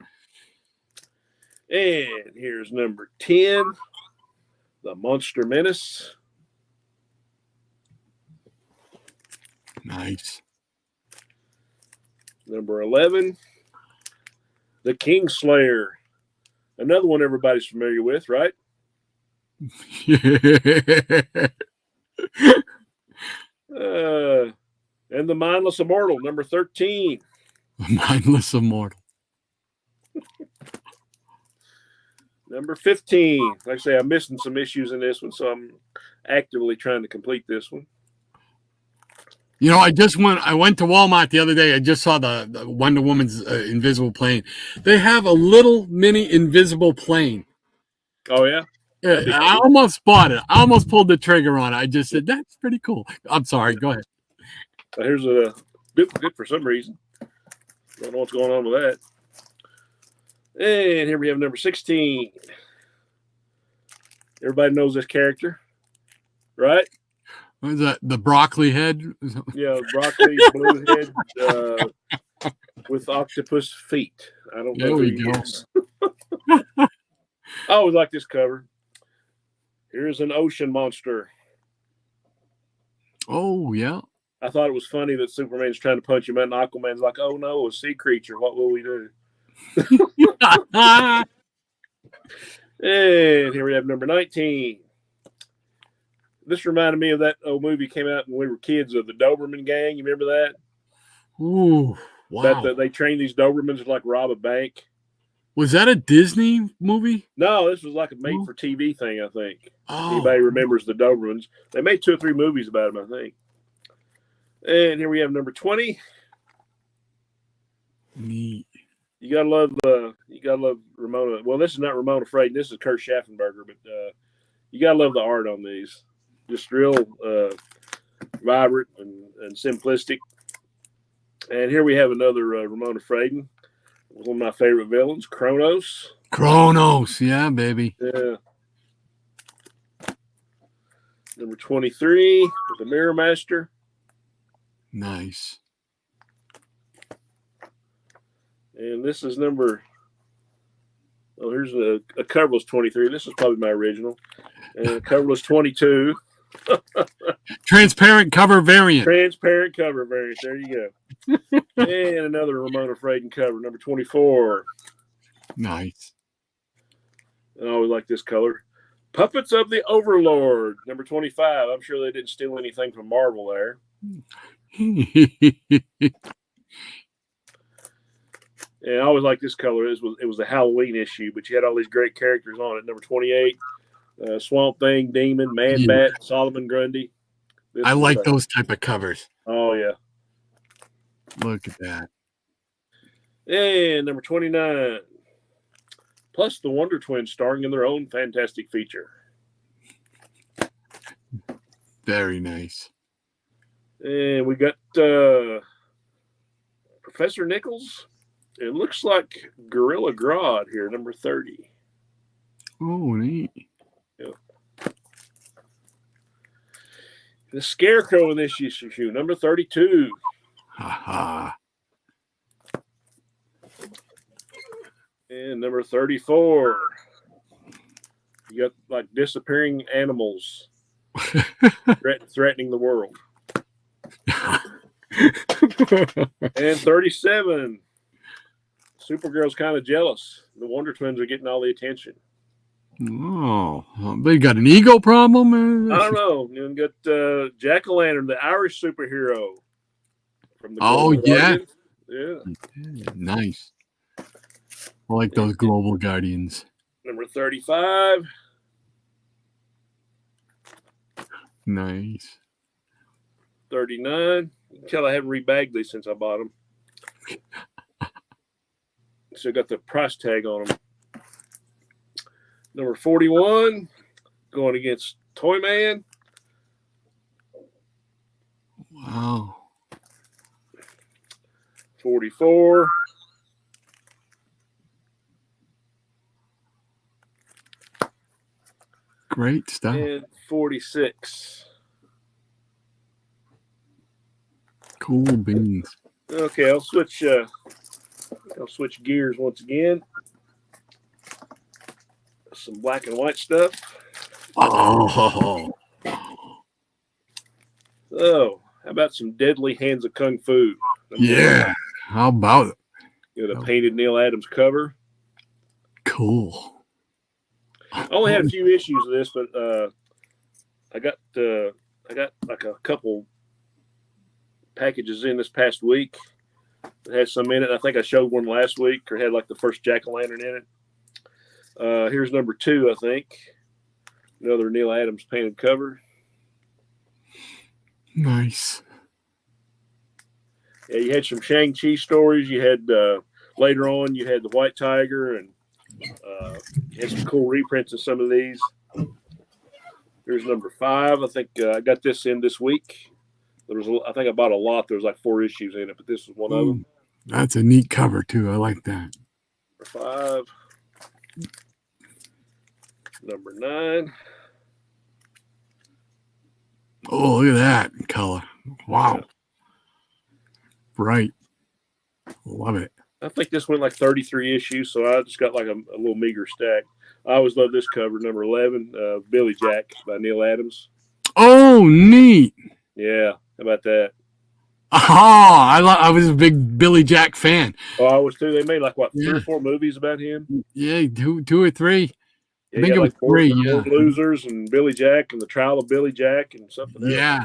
And here's number 10, the Monster Menace. Nice. Number 11, the Kingslayer. Another one everybody's familiar with, right? And the Mindless Immortal, number 13. The Mindless Immortal. Number 15. Like I say, I'm missing some issues in this one, so I'm actively trying to complete this one. You know, I went to Walmart the other day. I just saw the Wonder Woman's invisible plane. They have a little mini invisible plane. Oh, yeah? I almost bought it. I almost pulled the trigger on it. I just said, that's pretty cool. I'm sorry. Go ahead. Here's a duplicate for some reason. Don't know what's going on with that. And here we have number 16. Everybody knows this character, right? What is that? The broccoli head? Yeah, broccoli, blue head with octopus feet. I don't know who he is. I always like this cover. Here's an ocean monster. Oh, yeah. I thought it was funny that Superman's trying to punch him out, and Aquaman's like, oh, no, a sea creature. What will we do? And here we have number 19. This reminded me of that old movie came out when we were kids of the Doberman Gang. You remember that? Ooh, wow. That they trained these Dobermans to like rob a bank. Was that a Disney movie? No, this was like a made-for-TV thing, I think. Oh. Anybody remembers the Dobermans? They made 2 or 3 movies about them, I think. And here we have number 20. Neat. You gotta love Ramona. Well, this is not Ramona Fraden. This is Kurt Schaffenberger, but you gotta love the art on these. Just real vibrant and simplistic. And here we have another Ramona Fraden. One of my favorite villains, Kronos. Kronos, yeah, baby. Yeah. Number 23, the Mirror Master. Nice. And this is number. Oh, here's a coverless 23. This is probably my original. And a coverless 22. Transparent cover variant. Transparent cover variant. There you go. And another Ramona Fraden cover, number 24. Nice. I always like this color. Puppets of the Overlord, number 25. I'm sure they didn't steal anything from Marvel there. And I always like this color. It was a Halloween issue, but you had all these great characters on it. Number 28, Swamp Thing, Demon, Man Bat, Solomon Grundy. I like those type of covers. Oh, yeah. Look at that. And number 29, plus the Wonder Twins starring in their own fantastic feature. Very nice. And we got Professor Nichols. It looks like Gorilla Grodd here, number 30. Oh, neat. Yep. The Scarecrow in this issue, number 32. Ha And number 34. You got like disappearing animals threatening the world. And 37. Supergirl's kind of jealous. The Wonder Twins are getting all the attention. Oh, they got an ego problem? I don't know. You got Jack-o'-lantern, the Irish superhero from the Oh, yeah. Guardians. Yeah. Nice. I like those Global Guardians. Number 35. Nice. 39. You can tell I haven't rebagged these since I bought them. Still got the price tag on them. Number 41, going against Toyman. Wow. 44. Great stuff. And 46. Cool beans. Okay, I'll switch gears once again. Some black and white stuff. Oh. Oh, how about some Deadly Hands of Kung Fu? Yeah. How about it? You know, the painted Neil Adams cover. Cool. I only had a few issues of this, but I got like a couple packages in this past week. It had some in it. I think I showed one last week, or had like the first Jack-o'-lantern in it. Here's number 2, I think. Another Neil Adams painted cover. Nice. Yeah, you had some Shang-Chi stories. You had later on, you had the White Tiger, and you had some cool reprints of some of these. Here's number 5. I think I got this in this week. I think I bought a lot. There was like 4 issues in it, but this was one of them. That's a neat cover too. I like that. Number 5. Number 9. Oh, look at that in color. Wow. Yeah. Bright. Love it. I think this went like 33 issues, so I just got like a little meager stack. I always love this cover, number 11, Billy Jack by Neil Adams. Oh, neat. Yeah, how about that? Oh, I was a big Billy Jack fan. Oh, I was too. They made like, what, 3 or 4 movies about him? Yeah, two or three. Yeah, I think it was like 3, Four Losers and Billy Jack and the Trial of Billy Jack and something else. Yeah.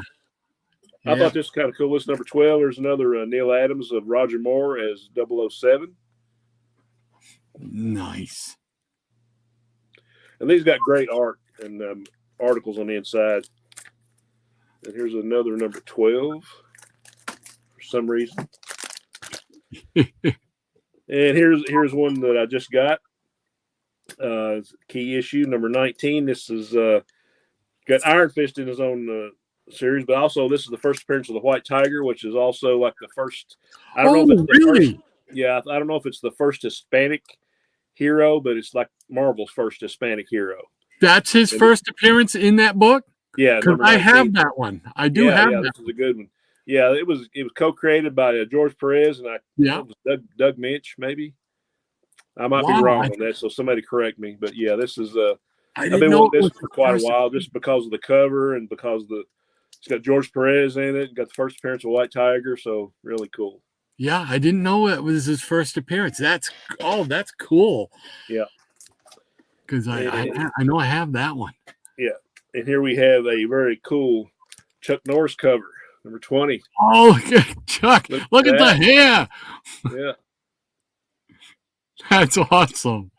I thought this was kind of cool. This is number 12. There's another Neil Adams of Roger Moore as 007. Nice. And these got great art and articles on the inside. And here's another number 12 for some reason. And here's one that I just got. Key issue number 19. This is got Iron Fist in his own series, but also this is the first appearance of the White Tiger, which is also like the first. I don't know if it's really? First, yeah, I don't know if it's the first Hispanic hero, but it's like Marvel's first Hispanic hero. That's his first appearance in that book? Yeah, because I have that one. I do have that. This is a good one. Yeah, it was co-created by George Perez and Doug Minch, maybe. I might be wrong on that, so somebody correct me. But yeah, this is I've been wanting this for quite a while, just because of the cover and because it's got George Perez in it. Got the first appearance of White Tiger, so really cool. Yeah, I didn't know it was his first appearance. That's cool. Yeah, because I know I have that one. Yeah, and here we have a very cool Chuck Norris cover, number 20. Oh, Chuck! Look at the hair. Yeah, that's awesome.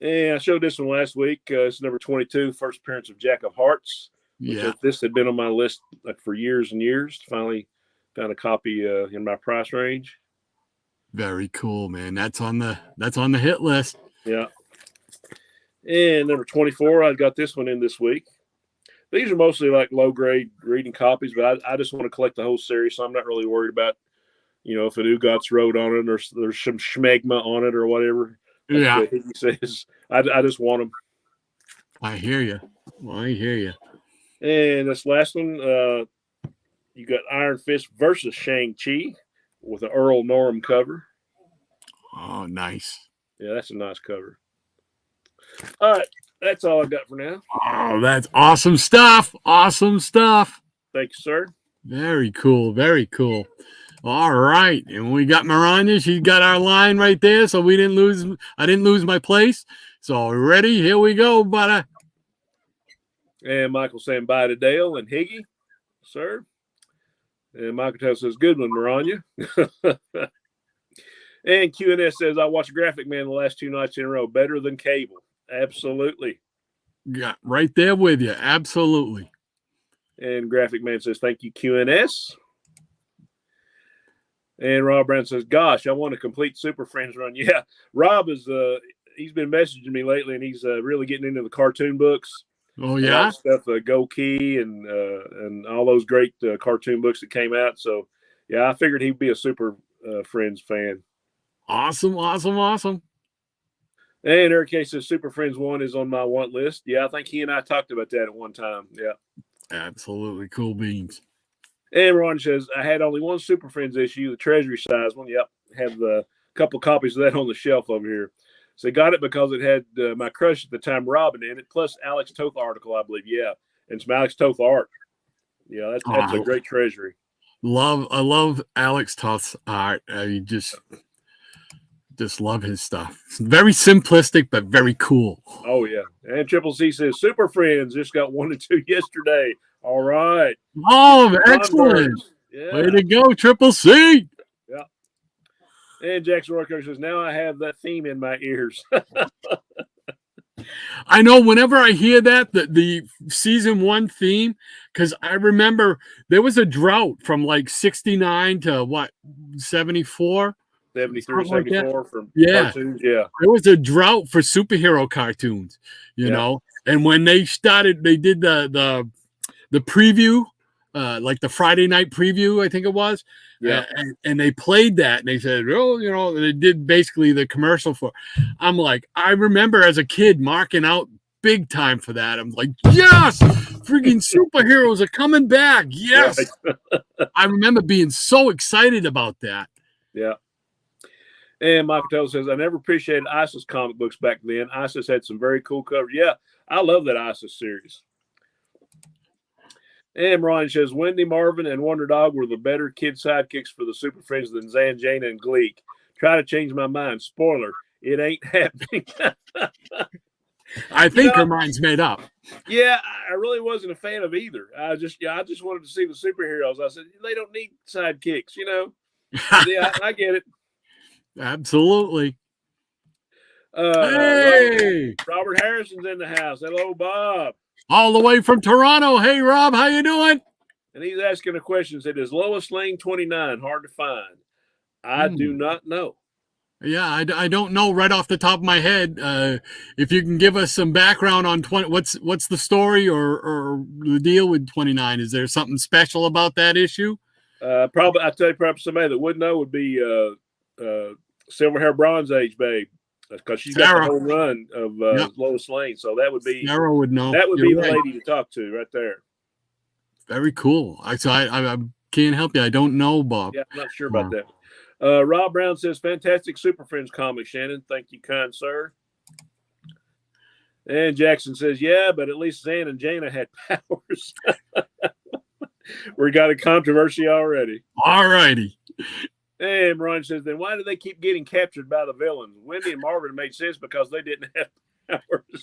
Yeah, I showed this one last week. It's number 22, first appearance of Jack of Hearts. Yeah, this had been on my list like for years and years. Finally found a copy in my price range. Very cool, man. That's on the hit list. Yeah. And number 24, I got this one in this week. These are mostly like low grade reading copies, but I just want to collect the whole series, so I'm not really worried about if an Ugot's road on it, or there's some schmegma on it or whatever. Yeah. He says, I just want them. I hear you. I hear you. And this last one, you got Iron Fist versus Shang-Chi with an Earl Norm cover. Oh, nice. Yeah, that's a nice cover. All right, that's all I got for now. Oh, that's awesome stuff. Awesome stuff. Thank you, sir. Very cool. Very cool. All right. And we got Miranda. She got our line right there. So I didn't lose my place. So ready? Here we go, buddy. And Michael saying bye to Dale and Higgy, sir. And Michael Taylor says, good one, Miranda. And QNS says, I watched Graphic Man the last 2 nights in a row. Better than cable. Absolutely. Yeah, right there with you. Absolutely. And Graphic Man says, thank you, QNS. And Rob Brown says, gosh, I want a complete Super Friends run. Yeah, Rob is he's been messaging me lately, and he's really getting into the cartoon books. Oh, yeah? Stuff, Go Key and all those great cartoon books that came out. So, yeah, I figured he'd be a Super Friends fan. Awesome, awesome, awesome. And Eric K says Super Friends 1 is on my want list. Yeah, I think he and I talked about that at one time. Yeah. Absolutely cool beans. And Ron says, I had only one Super Friends issue, the treasury size one. Yep. Have a couple copies of that on the shelf over here. So got it because it had my crush at the time, Robin, in it, plus Alex Toth article, I believe. Yeah. And some Alex Toth art. Yeah, that's a great treasury. I love Alex Toth's art. I just love his stuff. It's very simplistic, but very cool. Oh, yeah. And Triple C says, Super Friends just got 1 and 2 yesterday. All right. Oh, excellent. Yeah. Way to go, Triple C. Yeah. And Jackson Royker says, now I have that theme in my ears. I know whenever I hear that, the season 1 theme, because I remember there was a drought from like 69 to what, 74? 73, 74 from cartoons. Yeah. There was a drought for superhero cartoons, you know. And when they did the preview, like the Friday night preview, I think it was. Yeah. And they played that and they said, oh, they did basically the commercial for. I'm like, I remember as a kid marking out big time for that. I'm like, yes, freaking superheroes are coming back. Yes. Right. I remember being so excited about that. Yeah. And Michael Taylor says, I never appreciated ISIS comic books back then. ISIS had some very cool covers. Yeah, I love that ISIS series. And Ryan says, Wendy, Marvin, and Wonder Dog were the better kid sidekicks for the Super Friends than Zan, Jane, and Gleek. Try to change my mind. Spoiler, it ain't happening. I think her mind's made up. Yeah, I really wasn't a fan of either. I just wanted to see the superheroes. I said, they don't need sidekicks, Yeah, I get it. Absolutely. Hey, Robert Harrison's in the house. Hello, Bob. All the way from Toronto. Hey, Rob, how you doing? And he's asking a question. Said, is Lois Lane 29 hard to find? I do not know. Yeah, I don't know right off the top of my head. If you can give us some background on 20, what's the story or the deal with 29? Is there something special about that issue? Probably, I'd tell you, perhaps somebody that would know would be Silver Hair Bronze Age babe, because she's got the whole run of Lois Lane. So that would be Sarah would know. That would be the lady to talk to right there. Very cool. I can't help you. I don't know, Bob. Yeah, I'm not sure about that. Rob Brown says, fantastic Super Friends comic, Shannon. Thank you, kind sir. And Jackson says, yeah, but at least Zan and Jana had powers. We got a controversy already. All righty. And Ron says, then why do they keep getting captured by the villains? Wendy and Marvin made sense because they didn't have powers.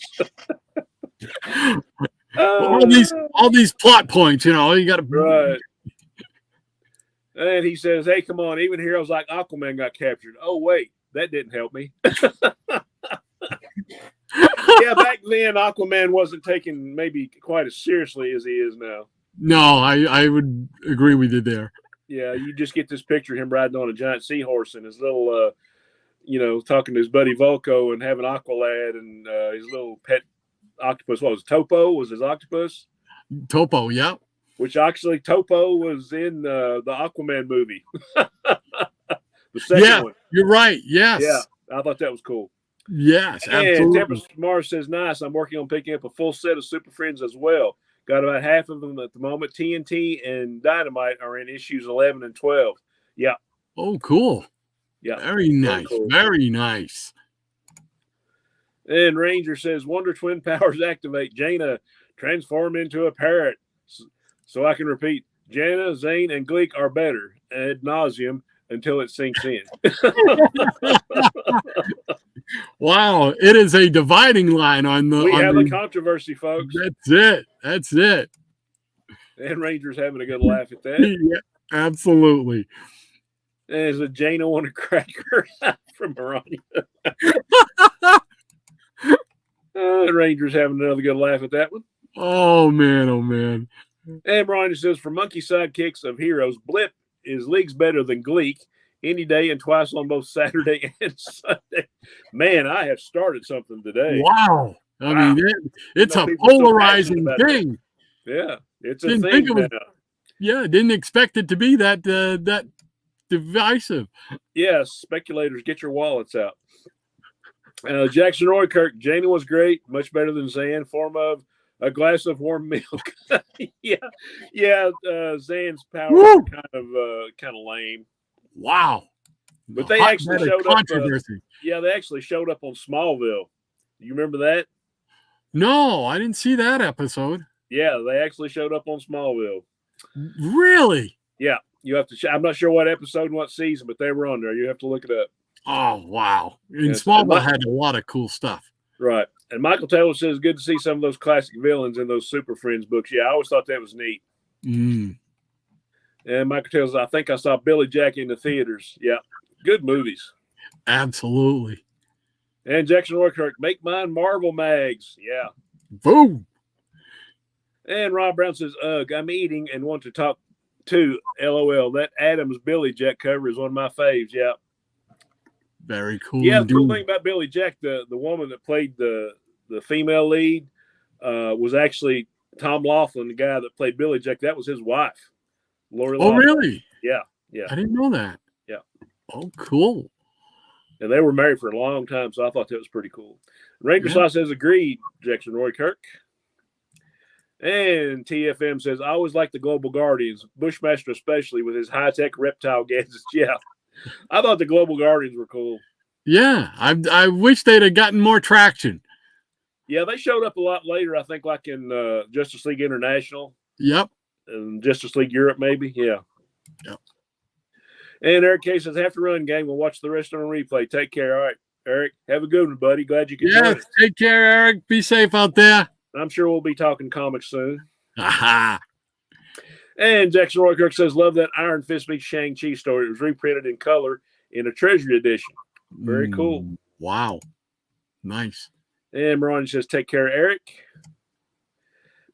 all these plot points, you got to. Right. And he says, hey, come on, even heroes like Aquaman got captured. Oh, wait, that didn't help me. Yeah, back then, Aquaman wasn't taken maybe quite as seriously as he is now. No, I would agree with you there. Yeah, you just get this picture of him riding on a giant seahorse and his little, talking to his buddy Volko and having Aqualad and his little pet octopus. What was it, Topo? Was his octopus? Topo, yeah. Which actually Topo was in the Aquaman movie. The second one. You're right. Yes. Yeah, I thought that was cool. Yes, And absolutely. Tempest Mars says, nice. I'm working on picking up a full set of Super Friends as well. Got about half of them at the moment. TNT and Dynamite are in issues 11 and 12. Yeah. Oh, cool. Yeah. Very nice. Cool. Very nice. And Ranger says, Wonder Twin powers activate. Jaina, transform into a parrot. So I can repeat, Jaina, Zane, and Gleek are better ad nauseum until it sinks in. Wow. It is a dividing line on the... We have a controversy, folks. That's it. And Ranger's having a good laugh at that. Yeah, absolutely. And is a Jaina want a cracker from Marania? Ranger's having another good laugh at that one. Oh, man. Oh, man. And Brian says, for monkey sidekicks of heroes, Blip is leagues better than Gleek any day and twice on both Saturday and Sunday. Man, I have started something today. Wow. I mean, it's a polarizing thing. Yeah, it's a thing now. Yeah, didn't expect it to be that divisive. Yeah, speculators, get your wallets out. Jackson Roykirk, Jaina was great, much better than Zan. Form of a glass of warm milk. yeah. Zan's power is kind of lame. Wow. But they actually showed up. They actually showed up on Smallville. You remember that? No, I didn't see that episode. Yeah, they actually showed up on Smallville. Really? Yeah, you have to. I'm not sure what episode and what season, but they were on there. You have to look it up. Oh wow! And Smallville had a lot of cool stuff. Right. And Michael Taylor says, good to see some of those classic villains in those Super Friends books. Yeah, I always thought that was neat. Mm. And Michael Taylor says, I think I saw Billy Jack in the theaters. Yeah, good movies. Absolutely. And Jackson Roykirk, make mine Marvel mags. Yeah. Boom. And Rob Brown says, ugh, I'm eating and want to talk to LOL. That Adams Billy Jack cover is one of my faves. Yeah. Very cool. Yeah, the cool thing about Billy Jack, the woman that played the female lead was actually Tom Laughlin, the guy that played Billy Jack. That was his wife, Lori Laughlin. Oh, really? Yeah. I didn't know that. Yeah. Oh, cool. And they were married for a long time, so I thought that was pretty cool. Ranger Saw says, agreed, Jackson Roykirk. And TFM says, I always like the Global Guardians, Bushmaster especially, with his high-tech reptile gadgets. Yeah. I thought the Global Guardians were cool. Yeah, I wish they'd have gotten more traction. Yeah, they showed up a lot later, I think, like in Justice League International. Yep. And Justice League Europe, maybe. Yeah. Yep. And Eric K says, have to run, gang. We'll watch the rest on a replay. Take care. All right, Eric. Have a good one, buddy. Glad you could join us. Take care, Eric. Be safe out there. I'm sure we'll be talking comics soon. Aha. And Jackson Roykirk says, love that Iron Fist meets Shang-Chi story. It was reprinted in color in a Treasury edition. Very cool. Wow. Nice. And Maroni says, take care, Eric.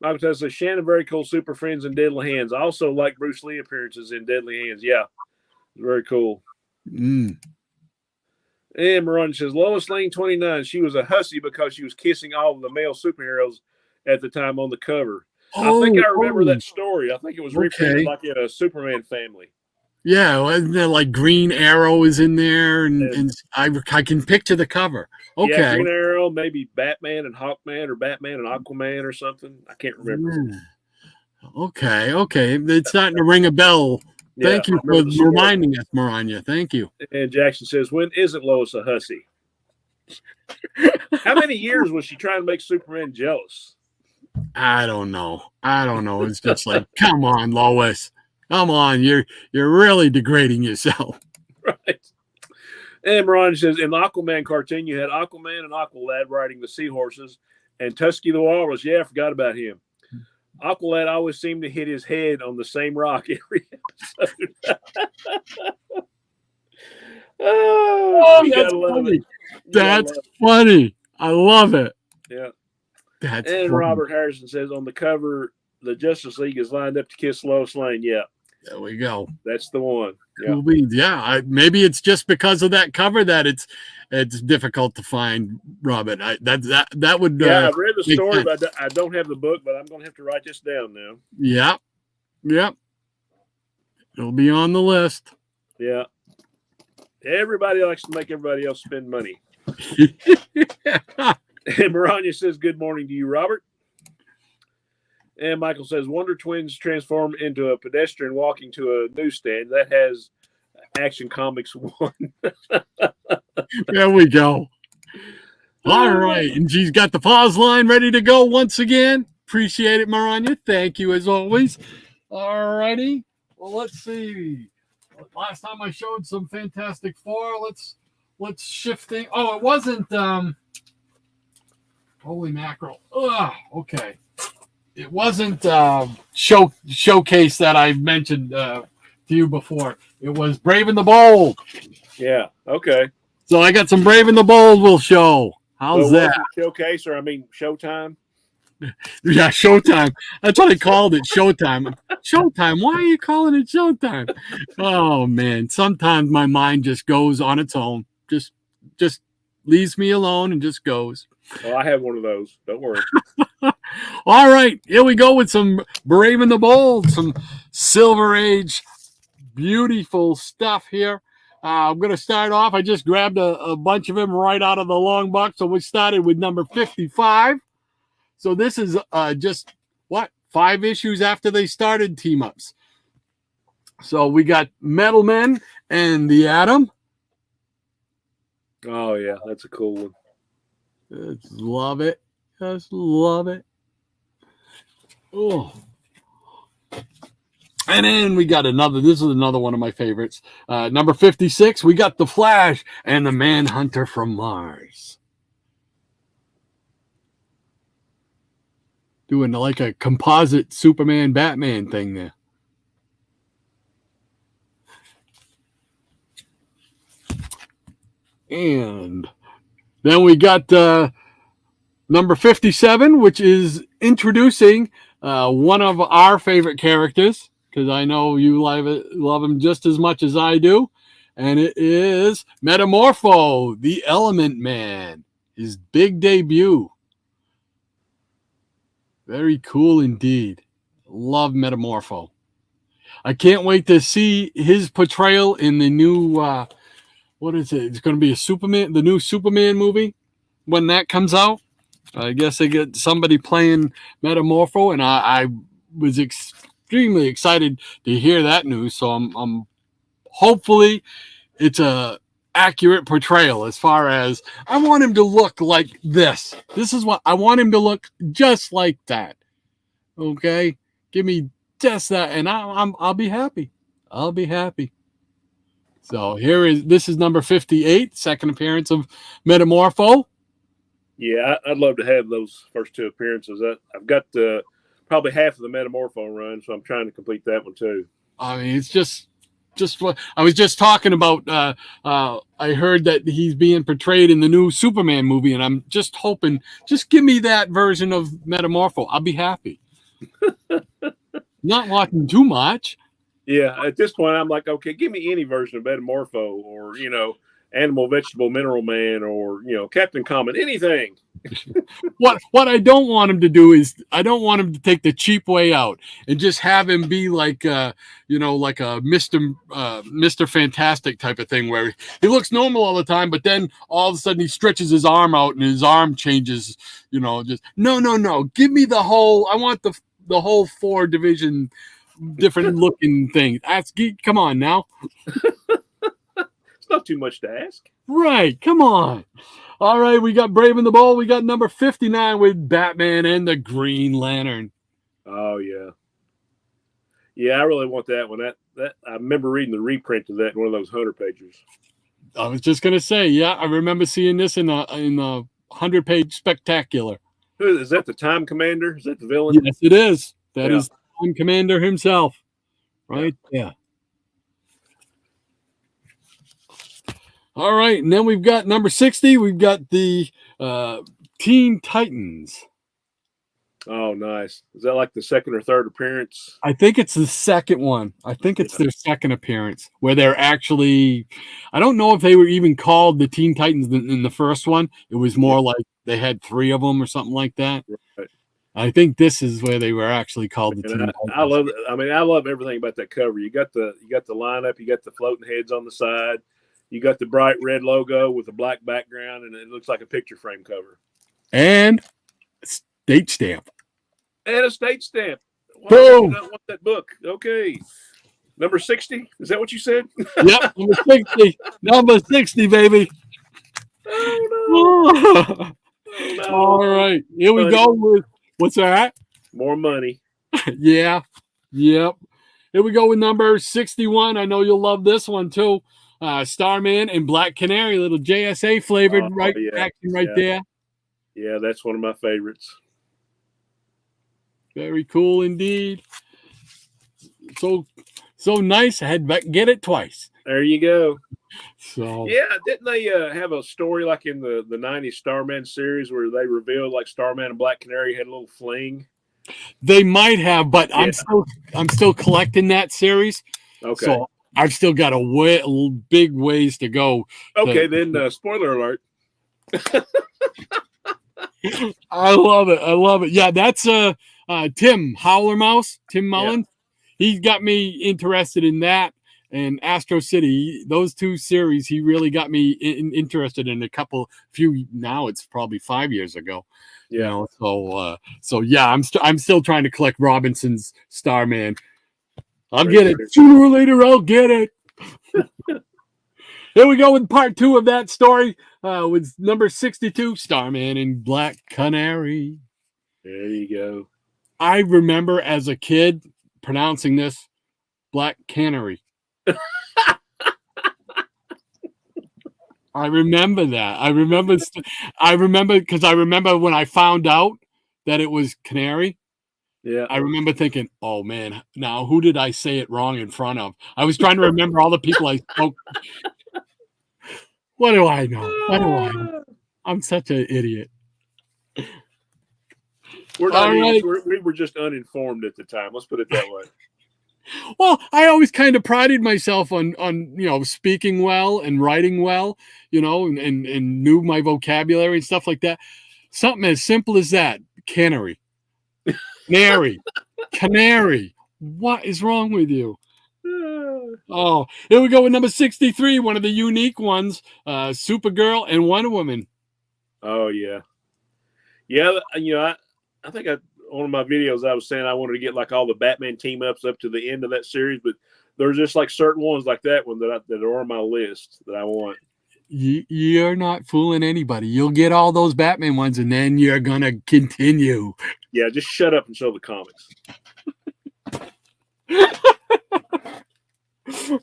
Michael Tesla says, Shannon, very cool Super Friends and Deadly Hands. I also like Bruce Lee appearances in Deadly Hands. Yeah. Very cool. Mm. And Maroni says, Lois Lane 29. She was a hussy because she was kissing all of the male superheroes at the time on the cover. I think I remember that story. I think it was reprinted like in a Superman family. Yeah, wasn't there like Green Arrow is in there, and I can picture the cover. Okay, yeah, Green Arrow, maybe Batman and Hawkman, or Batman and Aquaman, or something. I can't remember. Okay, it's starting to ring a bell. Thank you for reminding us, Maranya. Thank you. And Jackson says, when isn't Lois a hussy? How many years was she trying to make Superman jealous? I don't know. It's just like, come on, Lois. Come on, you're really degrading yourself. Right. And Ron says, in the Aquaman cartoon, you had Aquaman and Aqualad riding the seahorses, and Tusky the Walrus. Yeah, I forgot about him. Aqualad always seemed to hit his head on the same rock every episode. That's funny. That's funny. I love it. Yeah. That's and funny. Robert Harrison says on the cover, the Justice League is lined up to kiss Lois Lane. Yeah. There we go. That's the one. Yeah. Cool beans. Yeah. Maybe it's just because of that cover that it's difficult to find, Robert. That would. Yeah, I've read the story, but I don't have the book. But I'm going to have to write this down now. Yep. It'll be on the list. Yeah. Everybody likes to make everybody else spend money. And Maranya says, "Good morning to you, Robert." And Michael says, "Wonder Twins transform into a pedestrian walking to a newsstand. That has Action Comics 1. There we go. All right. And she's got the pause line ready to go once again. Appreciate it, Maranya. Thank you as always. All righty. Well, let's see. Last time I showed some Fantastic Four. Let's shift things. Oh, it wasn't holy mackerel. Ugh, okay. It wasn't showcase that I mentioned to you before. It was Brave and the Bold. Yeah. Okay. So I got some Brave and the Bold we'll show. How's that? Showcase, or I mean Showtime? Yeah, Showtime. That's what I called it, Showtime. Showtime. Why are you calling it Showtime? Oh man, sometimes my mind just goes on its own. Just leaves me alone and just goes. Well, I have one of those. Don't worry. All right, here we go with some Brave and the Bold, some Silver Age, beautiful stuff here. I'm going to start off. I just grabbed a bunch of them right out of the long box. So we started with number 55. So this is just, 5 issues after they started team-ups. So we got Metal Men and the Atom. Oh, yeah, that's a cool one. Just love it. Just love it. Oh. And then we got another. This is another one of my favorites. Number 56, we got The Flash and the Manhunter from Mars. Doing like a composite Superman Batman thing there. And then we got number 57, which is introducing one of our favorite characters, because I know you love him just as much as I do. And it is Metamorpho, the Element Man, his big debut. Very cool indeed. Love Metamorpho. I can't wait to see his portrayal in the new, what is it? It's going to be the new Superman movie when that comes out. I guess they get somebody playing Metamorpho, and I was extremely excited to hear that news. So I'm hopefully it's a accurate portrayal as far as I want him to look like this. This is what I want him to look, just like that. Okay, give me just that, and I'll be happy. I'll be happy. So this is number 58, second appearance of Metamorpho. Yeah, I'd love to have those first 2 appearances. I've got probably half of the Metamorpho run, so I'm trying to complete that one too. I mean, it's just what I was just talking about. I heard that he's being portrayed in the new Superman movie, and I'm just hoping, just give me that version of Metamorpho. I'll be happy. Not watching too much. Yeah, at this point, I'm like, okay, give me any version of Metamorpho, or Animal, Vegetable, Mineral Man, or Captain Common, anything. What I don't want him to do is I don't want him to take the cheap way out and just have him be like like a Mr. Fantastic type of thing, where he looks normal all the time, but then all of a sudden he stretches his arm out and his arm changes. Just no. Give me the whole. I want the whole 4 division different looking thing. Come on now. It's not too much to ask. Right. Come on. All right. We got Brave and the Bold. We got number 59 with Batman and the Green Lantern. Oh, yeah. Yeah, I really want that one. That I remember reading the reprint of that in one of those 100-pagers. I was just going to say, yeah, I remember seeing this in the 100-page spectacular. Is that the Time Commander? Is that the villain? Yes, it is. That is the Time Commander himself. Right? Yeah. All right, and then we've got number 60. We've got the Teen Titans. Oh, nice. Is that like the second or third appearance? I think it's the second one. I think it's their second appearance where they're actually, I don't know if they were even called the Teen Titans in the first one. It was more like they had 3 of them or something like that. Right. I think this is where they were actually called the Teen Titans. I love it. I mean, I love everything about that cover. You got the lineup, you got the floating heads on the side. You got the bright red logo with a black background, and it looks like a picture frame cover. And state stamp. And a state stamp. Why would you Boom. not want that book? Okay. Number 60? Is that what you said? Yep, number 60. Number 60, baby. Oh, no. Oh, no. All right. Here we go with, what's that? More money. Yeah. Yep. Here we go with number 61. I know you'll love this one too. Starman and Black Canary, little JSA flavored action right there. Yeah, that's one of my favorites. Very cool indeed. So nice. I had to get it twice. There you go. So yeah, didn't they have a story like in the 90s Starman series where they revealed like Starman and Black Canary had a little fling? They might have, but yeah. I'm still collecting that series. Okay. So I've still got a big ways to go. Okay, then spoiler alert. I love it. I love it. Yeah, that's Tim Howlermouse, Tim Mullins. Yeah. He got me interested in that and Astro City. Those two series, he really got me interested in now it's probably 5 years ago. Yeah. You know, so yeah, I'm still trying to collect Robinson's Starman. I'll get it. Sooner or later, I'll get it. Here we go with part 2 of that story with number 62, Starman and Black Canary. There you go. I remember as a kid pronouncing this Black Canary. I remember that. I remember because I remember when I found out that it was Canary. Yeah. I remember thinking, oh man, now who did I say it wrong in front of? I was trying to remember all the people I spoke. What do I know? I'm such an idiot. We're not idiots. We were just uninformed at the time. Let's put it that way. Well, I always kind of prided myself on speaking well and writing well, and knew my vocabulary and stuff like that. Something as simple as that, canary. Canary. What is wrong with you? Oh, here we go with number 63, one of the unique ones, Supergirl and Wonder Woman. Oh, yeah. Yeah, I think one of my videos I was saying I wanted to get like all the Batman team-ups up to the end of that series, but there's just like certain ones like that one that are on my list that I want. You're not fooling anybody. You'll get all those Batman ones, and then you're going to continue. Yeah, just shut up and show the comics.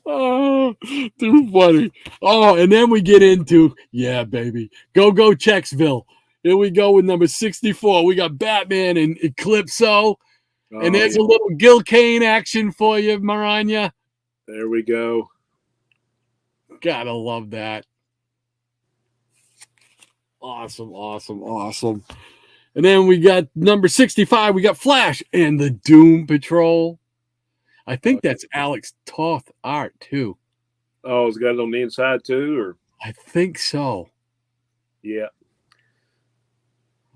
Oh, too funny. Oh, and then we get into, yeah, baby. Go Checksville. Here we go with number 64. We got Batman and Eclipso. And there's a little Gil Kane action for you, Maranya. There we go. Gotta love that. Awesome. And then we got number 65. We got Flash and the Doom Patrol. I think that's Alex Toth art, too. Oh, it's got it on the inside, too? Or I think so. Yeah.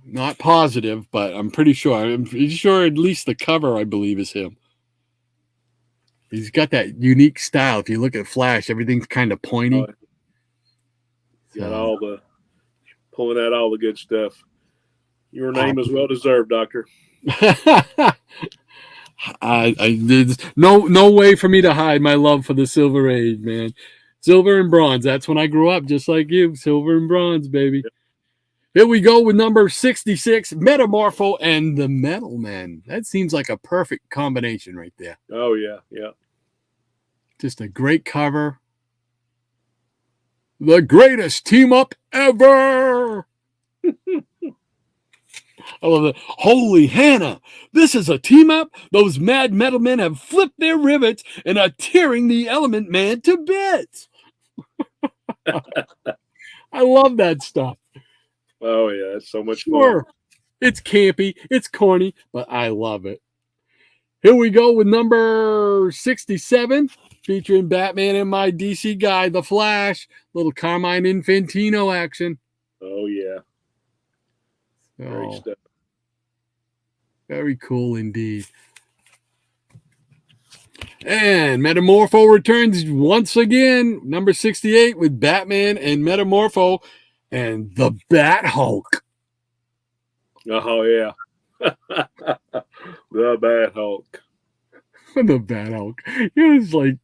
Not positive, but I'm pretty sure. I'm pretty sure at least the cover, I believe, is him. He's got that unique style. If you look at Flash, everything's kind of pointy. Got pulling out all the good stuff. Your name is well deserved, Doctor. There's no way for me to hide my love for the Silver Age, man. Silver and bronze. That's when I grew up, just like you. Silver and bronze, baby. Yep. Here we go with number 66, Metamorpho and the Metal Man. That seems like a perfect combination right there. Oh, yeah. Just a great cover. The greatest team up ever. I love that. Holy Hannah, this is a team up. Those mad metal men have flipped their rivets and are tearing the Element Man to bits. I love that stuff. Oh, yeah, it's so much fun. It's campy, it's corny, but I love it. Here we go with number 67, featuring Batman and my DC guy, The Flash. Little Carmine Infantino action. Oh, yeah. Great stuff. Very cool indeed. And Metamorpho returns once again, number 68, with Batman and Metamorpho and the Bat Hulk. Oh yeah, the Bat Hulk. The Bat Hulk. It's like,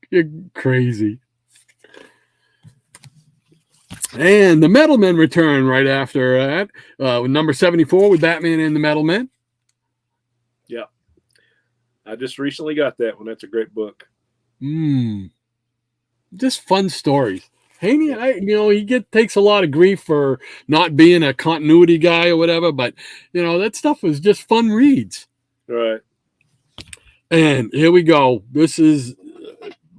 you're crazy. And the Metal Men return right after that, with number 74 with Batman and the Metal Men. Yeah, I just recently got that one. That's a great book. Just fun stories. Haney, he takes a lot of grief for not being a continuity guy or whatever, but that stuff was just fun reads. Right. And here we go. This is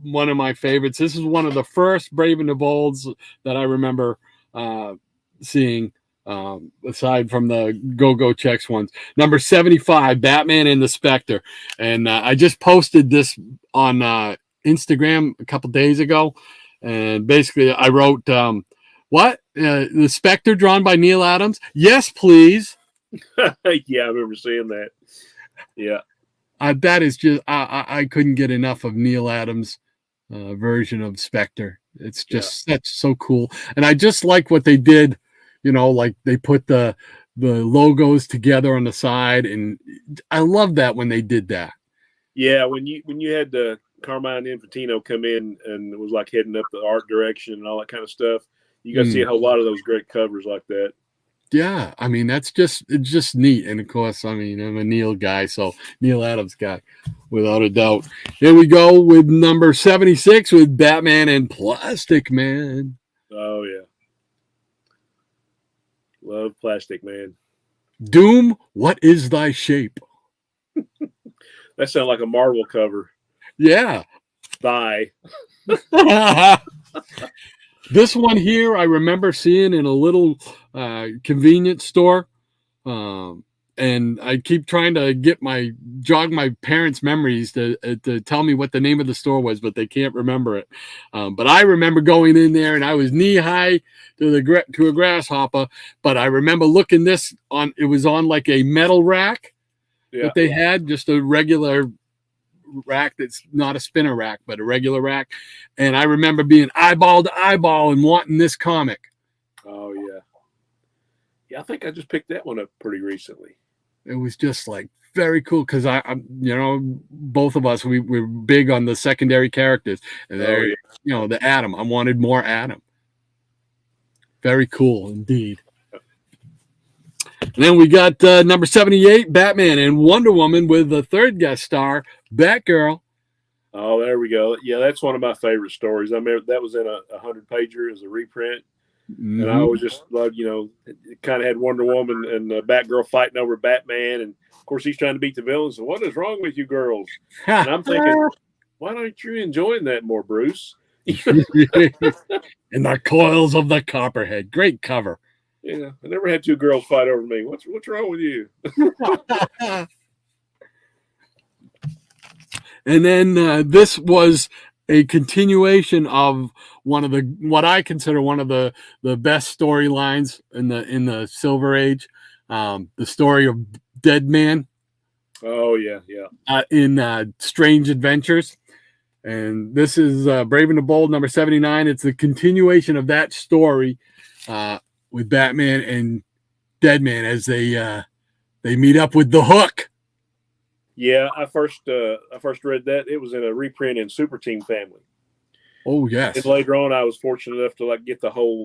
one of my favorites. This is one of the first Brave and the Bolds that I remember seeing, aside from the Go-Go Checks ones. Number 75, Batman and the Spectre. And I just posted this on Instagram a couple days ago. And basically I wrote, what? The Spectre drawn by Neil Adams? Yes, please. Yeah, I remember seeing that. Yeah. That is just, I couldn't get enough of Neil Adams' version of Spectre. It's just so cool. And I just like what they did, like they put the logos together on the side. And I love that when they did that. Yeah, when you had the Carmine Infantino come in and it was like heading up the art direction and all that kind of stuff, you got to see a whole lot of those great covers like that. Yeah, I mean, it's just neat. And of course, I mean, I'm a Neil guy, so Neil Adams guy, without a doubt. Here we go with number 76 with Batman and Plastic Man. Oh, yeah. Love Plastic Man. Doom, what is thy shape? That sounds like a Marvel cover. Yeah. Thigh. This one here, I remember seeing in a little convenience store. And I keep trying to jog my parents' memories to tell me what the name of the store was, but they can't remember it. But I remember going in there and I was knee high to a grasshopper. But I remember looking this on. It was on like a metal rack that they had, just a regular rack that's not a spinner rack, but a regular rack. And I remember being eyeball to eyeball and wanting this comic. Oh yeah. Yeah, I think I just picked that one up pretty recently. It was just like very cool because I both of us, we're big on the secondary characters, and the Atom. I wanted more Atom. Very cool indeed. And then we got number 78, Batman and Wonder Woman with the third guest star, Batgirl. Oh, there we go. Yeah, that's one of my favorite stories. I remember that was in a 100-pager as a reprint. Mm-hmm. And I always just loved, it kind of had Wonder Woman and Batgirl fighting over Batman. And, of course, he's trying to beat the villain. So, what is wrong with you girls? And I'm thinking, why aren't you enjoying that more, Bruce? In the coils of the Copperhead. Great cover. Yeah, I never had two girls fight over me. What's wrong with you? And then this was a continuation of what I consider one of the best storylines in the Silver Age, the story of Dead Man. Oh yeah, yeah. In Strange Adventures, and this is Brave and the Bold number 79. It's the continuation of that story with Batman and Dead Man as they meet up with the Hook. Yeah, I first read that. It was in a reprint in Super Team Family. Oh yes. And later on, I was fortunate enough to get the whole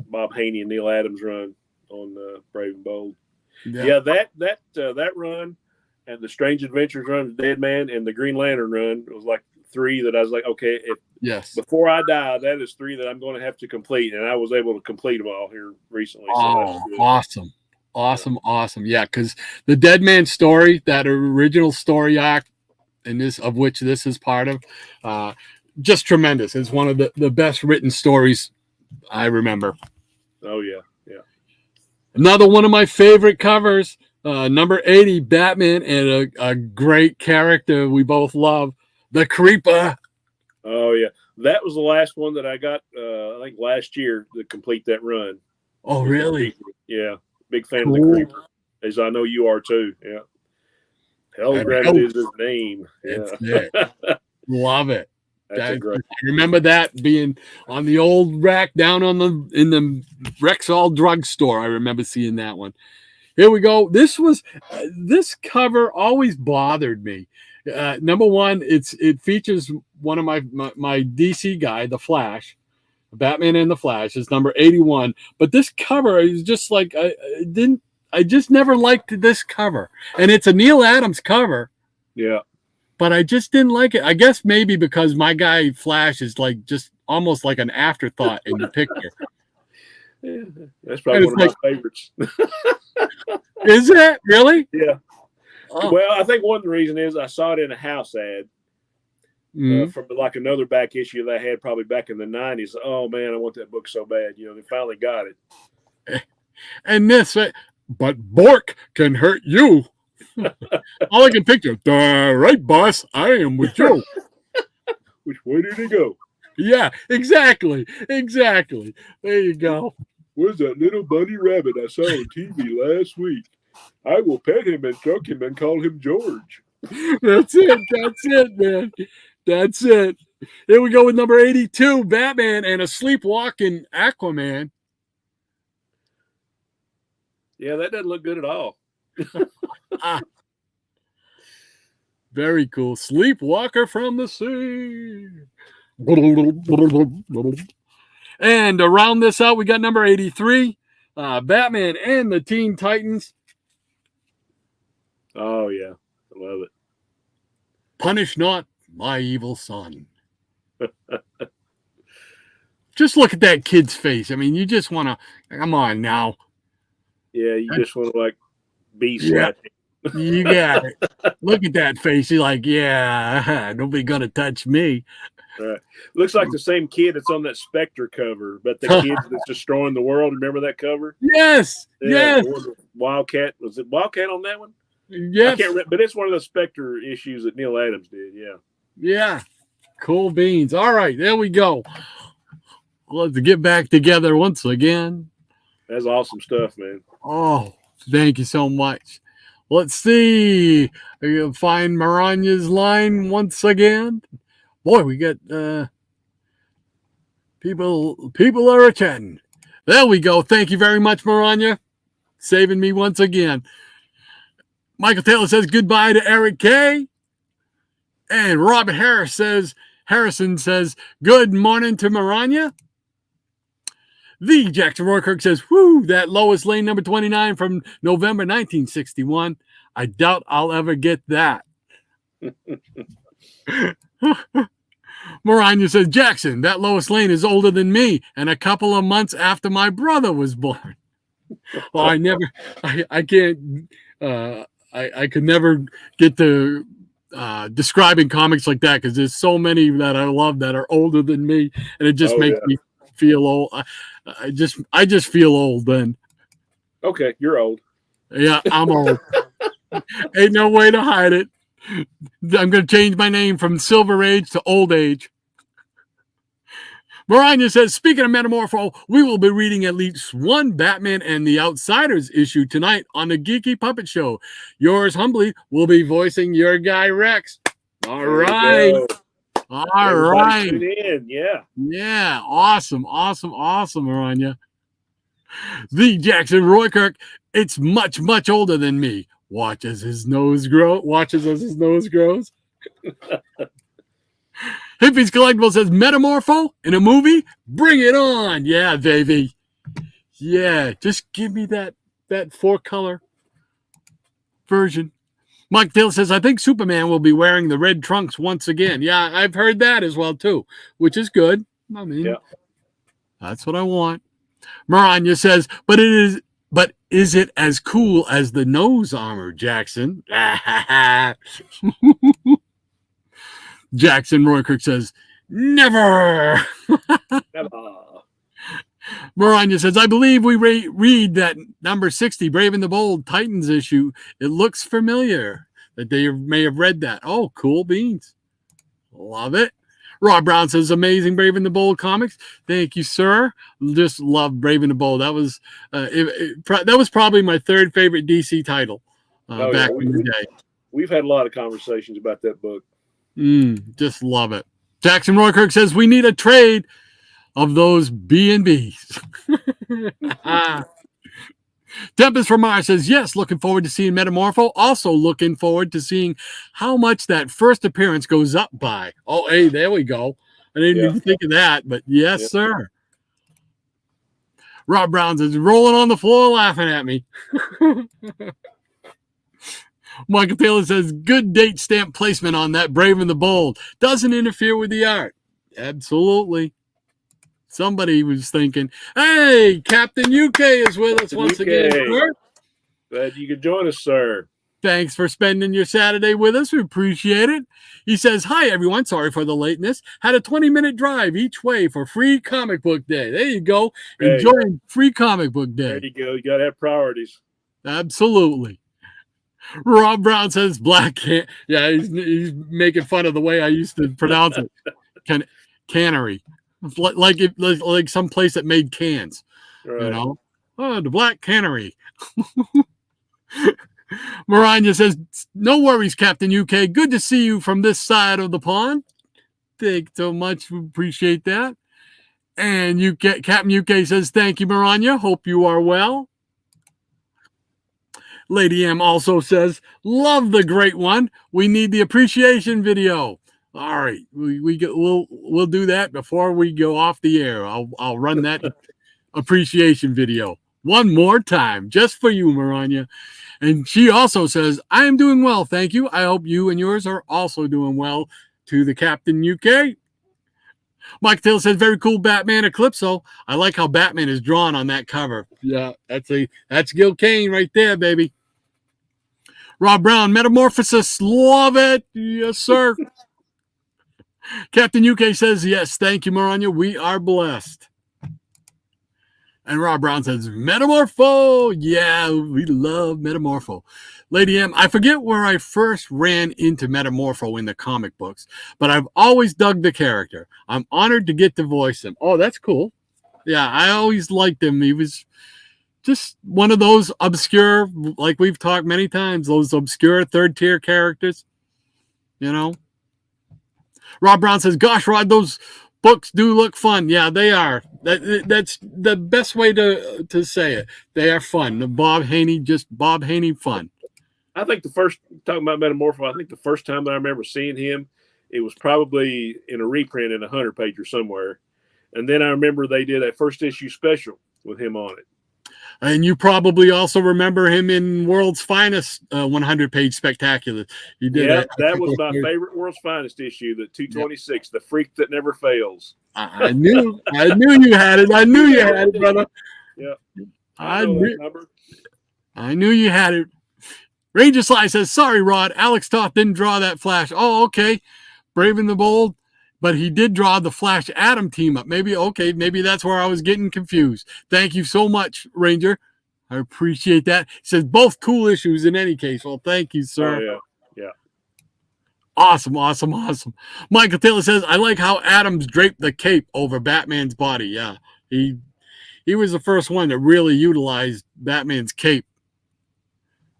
Bob Haney and Neil Adams run on Brave and Bold. Yeah, that run and the Strange Adventures run, the Dead Man, and the Green Lantern run was like three that I was like, okay, before I die, that is three that I'm going to have to complete, and I was able to complete them all here recently. Oh, so awesome! Yeah, because the Dead Man story, that original story arc, and of which this is part of, just tremendous. It's one of the best written stories I remember. Oh yeah. Another one of my favorite covers, number 80, Batman, and a great character we both love, the Creeper. Oh yeah, that was the last one that I got. I think last year to complete that run. Oh really? Yeah, big fan of the Creeper, as I know you are too. Yeah, Hell Granite is his name. It's Yeah. it. Love it. That's a great. I remember that being on the old rack down in the Rexall drugstore. I remember seeing that one. Here we go. This cover always bothered me. Number one, it features one of my DC guy, the Flash, Batman and the Flash. Is number 81. But this cover is just like I just never liked this cover, and it's a Neil Adams cover. Yeah. But I just didn't like it. I guess maybe because my guy Flash is like just almost like an afterthought in the picture. Yeah, that's probably one of my favorites. Is it really? Yeah. Oh. Well, I think one of the reasons is I saw it in a house ad from like another back issue they had probably back in the 90s. Oh man, I want that book so bad. You know, they finally got it. And this, but Bork can hurt you. All I can picture, right, boss, I am with you. Which way did he go? Yeah, exactly. There you go. Where's that little bunny rabbit I saw on TV last week? I will pet him and stroke him and call him George. That's it, man. That's it. Here we go with number 82, Batman and a sleepwalking Aquaman. Yeah, that doesn't look good at all. Very cool. Sleepwalker from the sea. And to round this out, we got number 83, Batman and the Teen Titans. Oh, yeah. I love it. Punish not my evil son. Just look at that kid's face. I mean, you just want to, come on now. Yeah, you just want to like be sweaty. You got it. Look at that face. He's like, yeah, nobody gonna touch me. Right. Looks like the same kid that's on that Spectre cover, but the kid that's destroying the world. Remember that cover? Yes. Yeah, yes. Wildcat. Was it Wildcat on that one? Yes. I can't remember, but it's one of the Spectre issues that Neil Adams did. Yeah. Yeah. Cool beans. All right, there we go. Let's get back together once again. That's awesome stuff, man. Oh, thank you so much. Let's see. I'll find Maranya's line once again. Boy, we got people are attending. There we go. Thank you very much, Maranya. Saving me once again. Michael Taylor says goodbye to Eric K. And Robert Harrison says good morning to Maranya. The Jackson Roykirk says, whoo, that Lois Lane number 29 from November 1961. I doubt I'll ever get that. Maranya says, Jackson, that Lois Lane is older than me and a couple of months after my brother was born. Well, I could never get to describing comics like that because there's so many that I love that are older than me, and it just makes me feel old. I just feel old then. Okay, you're old. Yeah, I'm old. Ain't no way to hide it. I'm going to change my name from Silver Age to Old Age. Maranya says, speaking of Metamorpho, we will be reading at least one Batman and the Outsiders issue tonight on the Geeky Puppet Show. Yours humbly will be voicing your guy, Rex. All right. All right. Yeah. Yeah. Awesome, Maranya. The Jackson Roykirk, it's much, much older than me. Watches as his nose grows. Hippie's Collectible says Metamorpho in a movie? Bring it on. Yeah, baby. Yeah, just give me that 4-color version. Mike Dill says, I think Superman will be wearing the red trunks once again. Yeah, I've heard that as well, too, which is good. I mean, that's what I want. Maranya says, but is it as cool as the nose armor, Jackson? Jackson Roykirk says, never. Maranya says, I believe we read that number 60, Brave and the Bold Titans issue. It looks familiar that they may have read that. Oh, cool beans. Love it. Rob Brown says, amazing Brave and the Bold comics. Thank you, sir. Just love Brave and the Bold. That was that was probably my third favorite DC title back in the day. We've had a lot of conversations about that book. Just love it. Jackson Roykirk says we need a trade of those B&Bs. Tempest from Mars says, yes, looking forward to seeing Metamorpho. Also looking forward to seeing how much that first appearance goes up by. Oh, hey, there we go. I didn't even think of that, but yes, sir. Rob Brown says, rolling on the floor laughing at me. Michael Taylor says, good date stamp placement on that Brave and the Bold. Doesn't interfere with the art. Absolutely. Somebody was thinking, hey, Captain UK is with us once again, sir. Glad you could join us, sir. Thanks for spending your Saturday with us. We appreciate it. He says, hi, everyone. Sorry for the lateness. Had a 20-minute drive each way for Free Comic Book Day. There you go. Hey, enjoying Free Comic Book Day. There you go. You got to have priorities. Absolutely. Rob Brown says, black can. Yeah, he's making fun of the way I used to pronounce it. Cannery. Like some place that made cans, right. You know. Oh, the Black Cannery. Maranya says, "No worries, Captain UK. Good to see you from this side of the pond. Thanks so much. Appreciate that." And Captain UK says, "Thank you, Maranya. Hope you are well." Lady M also says, "Love the great one. We need the appreciation video." All right, we'll do that before we go off the air. I'll run that appreciation video one more time just for you, Maranya. And she also says, I am doing well, thank you. I hope you and yours are also doing well. To the Captain UK. Mike Taylor says, very cool Batman Eclipso. I like how Batman is drawn on that cover. Yeah, that's Gil Kane right there, baby. Rob Brown, Metamorphosis, love it. Yes, sir. Captain UK says, yes, thank you, Maranya. We are blessed. And Rob Brown says, Metamorpho. Yeah, we love Metamorpho. Lady M, I forget where I first ran into Metamorpho in the comic books, but I've always dug the character. I'm honored to get to voice him. Oh, that's cool. Yeah, I always liked him. He was just one of those obscure, like we've talked many times, those obscure third-tier characters, you know. Rob Brown says, gosh, Rod, those books do look fun. Yeah, they are. That's the best way to say it. They are fun. The Bob Haney fun. I think talking about Metamorpho, I think the first time that I remember seeing him, it was probably in a reprint in a 100-pager somewhere. And then I remember they did a first issue special with him on it. And you probably also remember him in World's Finest 100-page spectacular. He did. Yeah, that was my favorite World's Finest issue, the 226, The Freak That Never Fails. I knew you had it. I knew you had it, brother. Yeah, I knew you had it. Ranger Sly says, sorry, Rod. Alex Toth didn't draw that Flash. Oh, okay. Brave and the Bold. But he did draw the Flash Atom team up. Maybe that's where I was getting confused. Thank you so much, Ranger. I appreciate that. He says both cool issues in any case. Well, thank you, sir. Oh, yeah. Awesome. Michael Taylor says, I like how Adams draped the cape over Batman's body. Yeah. He was the first one that really utilized Batman's cape.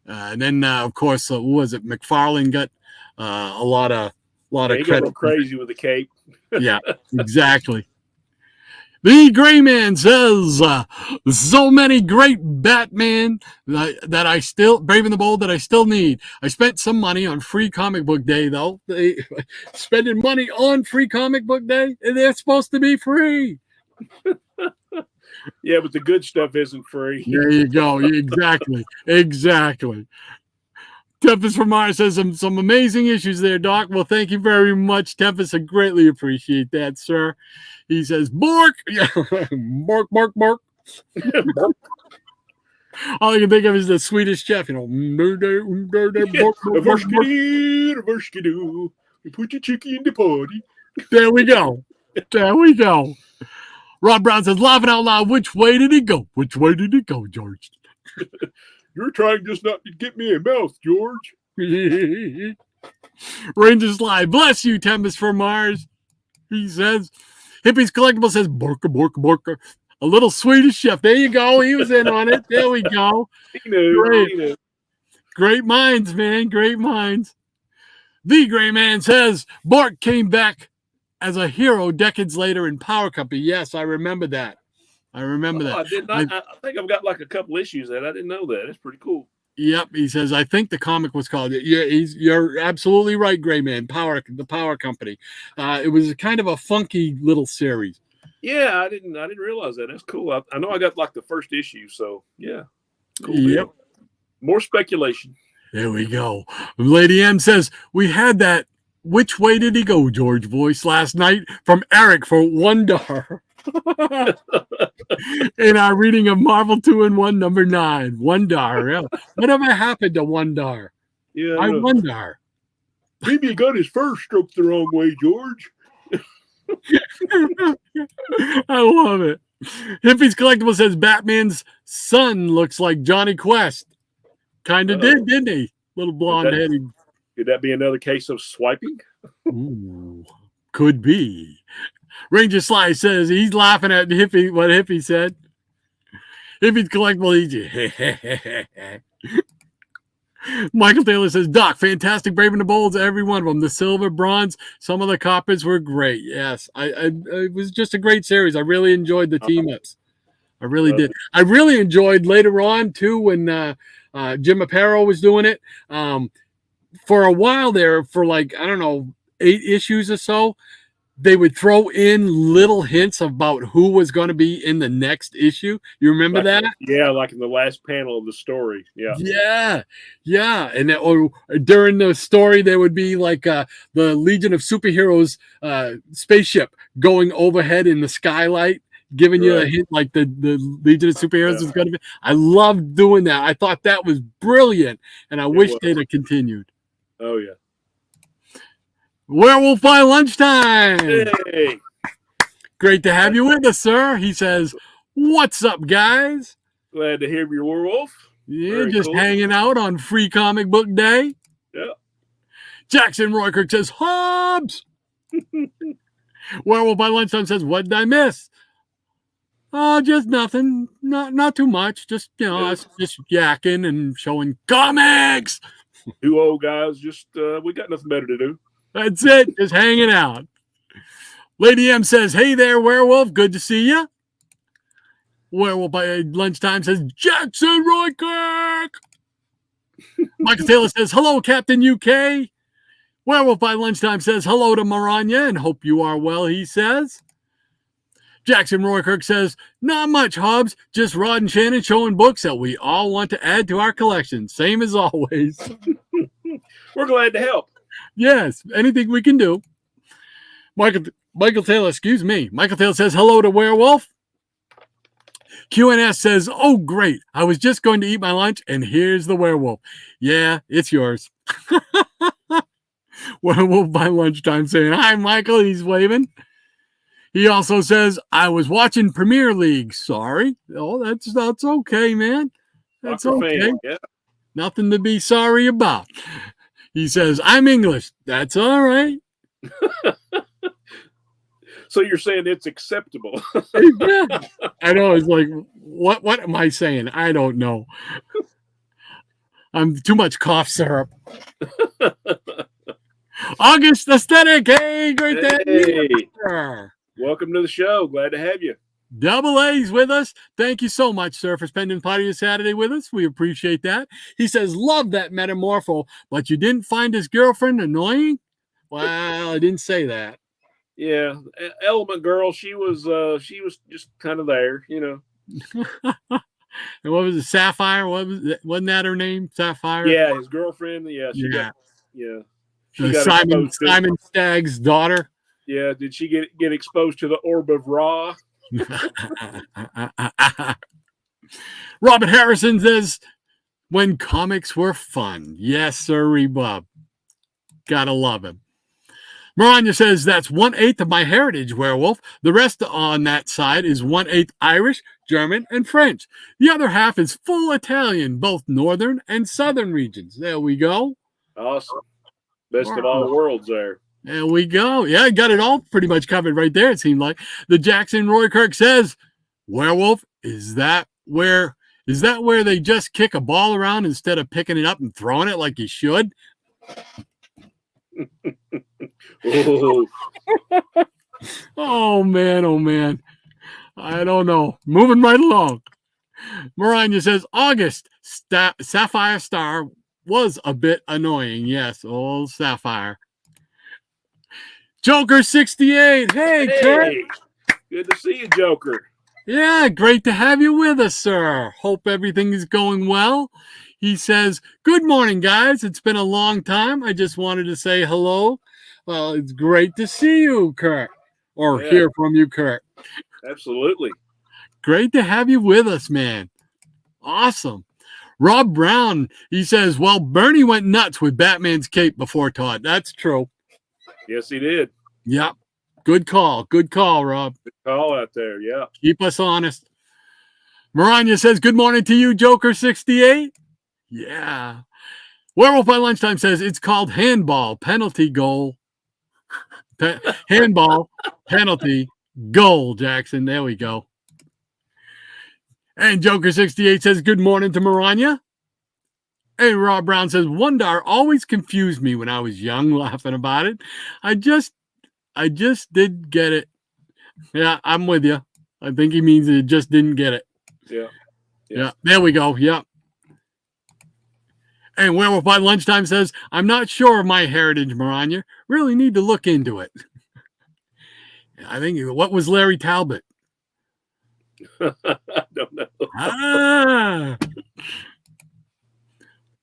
And then, of course, who was it? McFarlane got a lot of he credit. Got crazy with the cape. Yeah, exactly. The Gray Man says, so many great Batman that I still, Brave and the Bold, that I still need. I spent some money on Free Comic Book Day, though. Spending money on Free Comic Book Day, and they're supposed to be free. Yeah, but the good stuff isn't free. There you go. Exactly. Tempest from Mars says some amazing issues there, Doc. Well, thank you very much, Tempest. I greatly appreciate that, sir. He says, Bork. Yeah. Bork. All I can think of is the Swedish chef, you know. You put your chicken in the party. There we go. Rob Brown says, laughing out loud, which way did he go? Which way did he go, George? You're trying just not to get me a mouth, George. Rangers Live. Bless you, Tempest from Mars. He says. Hippies Collectible says, Borka. A little Swedish chef. There you go. He was in on it. There we go. He knew. Great minds, man. Great minds. The Gray Man says Bork came back as a hero decades later in Power Company. Yes, I remember that. I remember that. I did not. I think I've got like a couple issues that I didn't know that. It's pretty cool. Yep, he says. I think the comic was called. You're absolutely right, Gray Man. The Power Company. It was kind of a funky little series. Yeah, I didn't realize that. That's cool. I know I got like the first issue, so yeah, cool. Yep. Deal. More speculation. There we go. Lady M says we had that. Which way did he go, George? Voice last night from Eric for $1. In our reading of Marvel 2-in-1 number 9, $1. Yeah. Whatever happened to $1? Yeah, I wonder. Maybe he got his first stroke the wrong way, George. I love it. Hippie's Collectible says Batman's son looks like Johnny Quest. Kind of didn't he? Little blonde headed. Could that be another case of swiping? Ooh, could be. Ranger Sly says he's laughing at Hippie, what Hippie said. Hippie's Collectible, Michael Taylor says, Doc, fantastic, Brave and the Bolds, every one of them. The silver, bronze, some of the coppers were great. Yes, it was just a great series. I really enjoyed the team-ups. I really did. I really enjoyed later on, too, when Jim Aparo was doing it. For a while there, for like, I don't know, 8 issues or so, they would throw in little hints about who was going to be in the next issue. You remember that? Yeah, like in the last panel of the story. Yeah. Yeah. And or during the story, there would be like the Legion of Superheroes spaceship going overhead in the skylight, giving you a hint like the Legion of Superheroes is going to be. I loved doing that. I thought that was brilliant, and I wish they'd have continued. Oh, yeah. Werewolf by lunchtime. Hey. Great to have you with us, sir. He says, what's up, guys? Glad to hear your werewolf. Yeah, Very just cool. hanging out on Free Comic Book Day. Yeah. Jackson Roykirk says, Hobbs. Werewolf by lunchtime says, what did I miss? Just nothing. Not too much. Just, us just yakking and showing comics. 2 old guys, just we got nothing better to do. That's it. Just hanging out. Lady M says, hey there, Werewolf. Good to see you. Werewolf by lunchtime says, Jackson Roykirk. Michael Taylor says, hello, Captain UK. Werewolf by lunchtime says, hello to Maranya and hope you are well, he says. Jackson Roykirk says, not much, Hobbs. Just Rod and Shannon showing books that we all want to add to our collection. Same as always. We're glad to help. Yes, anything we can do. Michael Taylor, excuse me. Michael Taylor says, hello to Werewolf. QNS says, oh, great. I was just going to eat my lunch, and here's the werewolf. Yeah, it's yours. Werewolf by lunchtime saying, hi, Michael. He's waving. He also says, I was watching Premier League. Sorry. Oh, that's okay, man. That's okay. Yeah. Nothing to be sorry about. He says, I'm English. That's all right. So you're saying it's acceptable? Yeah. I know. It's like, what am I saying? I don't know. I'm too much cough syrup. August Aesthetic. Hey, great to have you. Welcome to the show. Glad to have you. Double A's with us. Thank you so much, sir, for spending part of your Saturday with us. We appreciate that. He says, love that Metamorpho, but you didn't find his girlfriend annoying? Well, I didn't say that. Yeah. Element Girl, she was just kind of there, And what was it? Sapphire? Wasn't that her name? Sapphire? Yeah, his girlfriend. Yeah. She got Simon Stagg's daughter. Yeah. Did she get exposed to the orb of Ra? Robert Harrison says, when comics were fun. Yes, sir, Bob. Gotta love him. Maranya says, that's 1/8 of my heritage, Werewolf. The rest on that side is 1/8 Irish, German, and French. The other half is full Italian, both northern and southern regions. There we go. Awesome. Best of all worlds there. There we go. Yeah, I got it all pretty much covered right there, it seemed like. The Jackson Roykirk says, Werewolf, is that where Is that where they just kick a ball around instead of picking it up and throwing it like you should? Oh, Oh, man. Oh, man. I don't know. Moving right along. Maranya says, August, Sapphire Star was a bit annoying. Yes, old Sapphire. Joker 68. Hey, Kurt. good to see you, Joker. Yeah, great to have you with us, sir. Hope everything is going well. He says, good morning, guys. It's been a long time. I just wanted to say hello. Well, it's great to see you, Kurt, or hear from you, Kurt. Absolutely. Great to have you with us, man. Awesome. Rob Brown, he says, well, Bernie went nuts with Batman's cape before Todd. That's true. Yes, he did. Yep. Good call. Good call, Rob. Good call out there. Yeah. Keep us honest. Maranya says, good morning to you, Joker 68. Yeah. Werewolf by Lunchtime says, it's called handball, penalty, goal. Handball, penalty, goal, Jackson. There we go. And Joker 68 says, good morning to Maranya. And Rob Brown says, Wondar always confused me when I was young, laughing about it. I just did get it. Yeah, I'm with you. I think he means it just didn't get it. Yeah. There we go. Yep. And Werewolf by Lunchtime says, I'm not sure of my heritage, Maranya. Really need to look into it. I think, what was Larry Talbot? I don't know.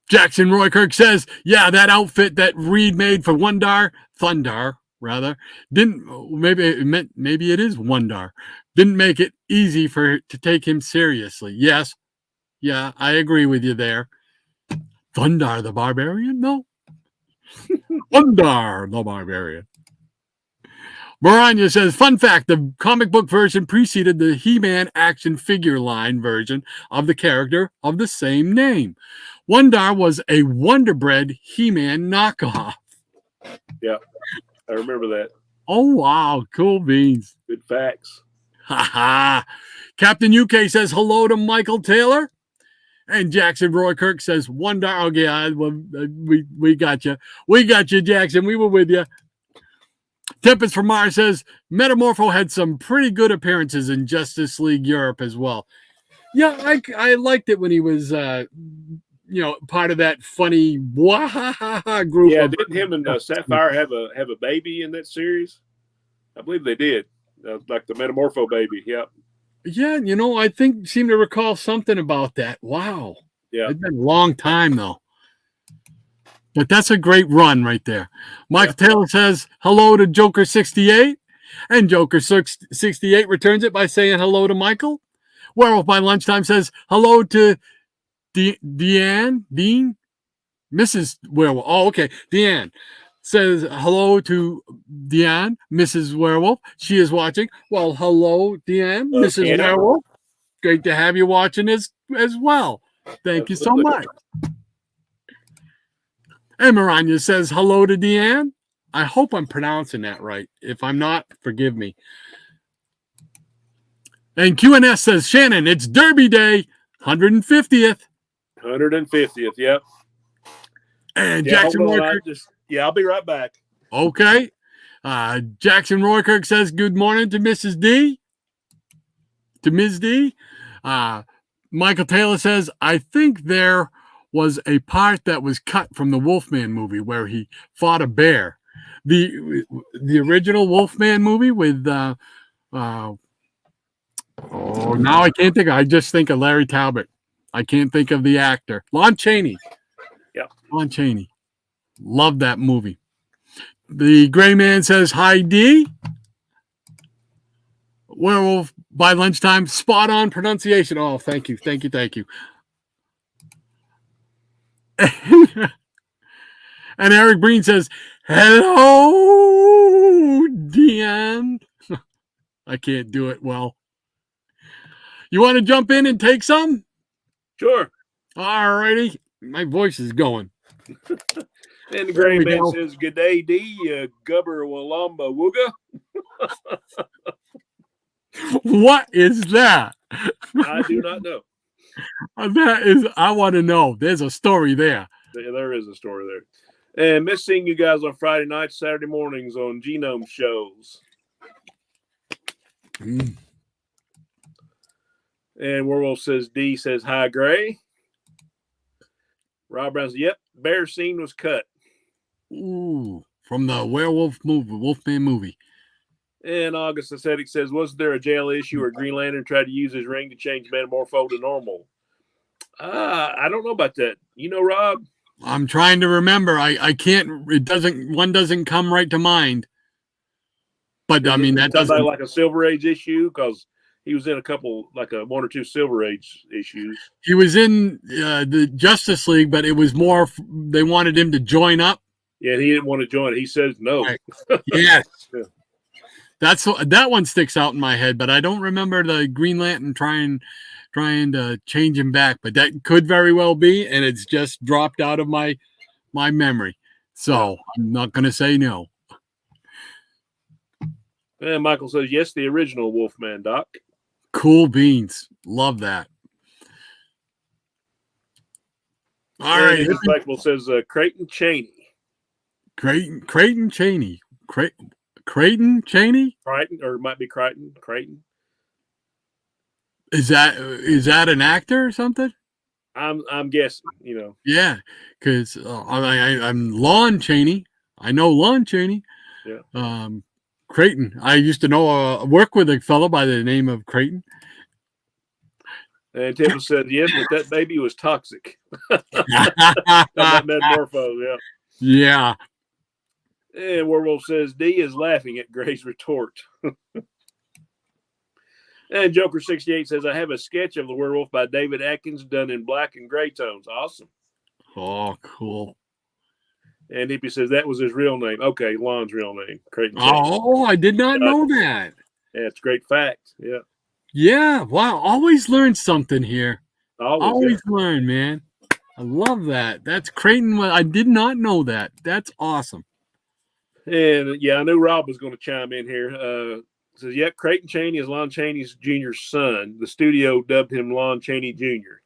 Jackson Roykirk says, yeah, that outfit that Reed made for Thundar, rather, didn't, maybe it is Wondar, didn't make it easy to take him seriously. Yes. Yeah, I agree with you there. Thundar the Barbarian? No. Wondar the Barbarian. Maranya says, fun fact, the comic book version preceded the He-Man action figure line version of the character of the same name. Wondar was a Wonder Bread He-Man knockoff. Yeah, I remember that. Oh, wow. Cool beans. Good facts. Ha ha. Captain UK says hello to Michael Taylor. And Jackson Roykirk says, Wondar. Oh, yeah, we got you. We got you, Jackson. We were with you. Tempest from Mars says, Metamorpho had some pretty good appearances in Justice League Europe as well. Yeah, I liked it when he was, part of that funny group. Yeah, didn't him and Sapphire have a baby in that series? I believe they did. Like the Metamorpho baby. Yep. Yeah, I seem to recall something about that. Wow. Yeah. It's been a long time, though. But that's a great run right there. Michael Taylor says hello to Joker 68. And Joker 68 returns it by saying hello to Michael. Werewolf by Lunchtime says hello to Deanne, Mrs. Werewolf. Oh, okay. Deanne says hello to Deanne, Mrs. Werewolf. She is watching. Well, hello, Deanne, Mrs. Werewolf. Great to have you watching as well. Thank you so much. And Maranya says hello to Deanne. I hope I'm pronouncing that right. If I'm not, forgive me. And QNS says, Shannon, it's Derby Day, 150th. 150th, yep. And Jackson Roykirk. I'll be right back. Okay. Jackson Roykirk says, good morning to Mrs. D. To Ms. D. Michael Taylor says, I think there was a part that was cut from the Wolfman movie where he fought a bear. The original Wolfman movie with now I can't think. I just think of Larry Talbot. I can't think of the actor. Lon Chaney. Yeah. Lon Chaney. Love that movie. The Gray Man says, hi, D. Werewolf by Lunchtime. Spot on pronunciation. Oh, thank you. Thank you. Thank you. And Eric Breen says, hello, Deanne. I can't do it well. You want to jump in and take some? Sure. All righty. My voice is going. And the Gray Man says, good day, D. Gubber Walamba Wooga. What is that? I do not know. That is, I want to know. There's a story there. There is a story there. And miss seeing you guys on Friday nights, Saturday mornings on Genome shows. Mm. And Werewolf says, D says, hi, Gray. Rob Brown says, yep, bear scene was cut. Ooh, from the werewolf movie, Wolfman movie. And August Aesthetic says, was there a jail issue where Green Lantern tried to use his ring to change Metamorpho to normal? I don't know about that. You know, Rob? I'm trying to remember. I can't. One doesn't come right to mind. But I mean, that doesn't like a Silver Age issue, because he was in a couple, like one or two Silver Age issues. He was in the Justice League, but it was more. They wanted him to join up. Yeah, he didn't want to join it. He says no. Right. Yes. Yeah. That one sticks out in my head, but I don't remember the Green Lantern trying to change him back. But that could very well be, and it's just dropped out of my memory. So I'm not going to say no. And Michael says, yes, the original Wolfman, Doc. Cool beans. Love that. All right. Michael says, Creighton Cheney. Creighton Cheney. Creighton Cheney? Crichton, or it might be Creighton. Is that an actor or something? I'm guessing, you know. Yeah, because I'm Lon Chaney. I know Lon Chaney. Yeah. Creighton. I used to work with a fellow by the name of Creighton. And Tim said, yes, but that baby was toxic. That Metamorpho, yeah. Yeah. And Werewolf says, D is laughing at Gray's retort. And Joker68 says, I have a sketch of the werewolf by David Atkins done in black and gray tones. Awesome. Oh, cool. And Hippie says that was his real name. Okay, Lon's real name. Creighton. Oh, I did not know that. Yeah, it's a great fact. Yeah. Yeah. Wow. Always learn something here. Always yeah. learn, man. I love that. That's Creighton. I did not know that. That's awesome. And yeah, I knew Rob was going to chime in here. Says, yeah, Creighton Cheney is Lon Chaney's Jr.'s son. The studio dubbed him Lon Chaney Jr.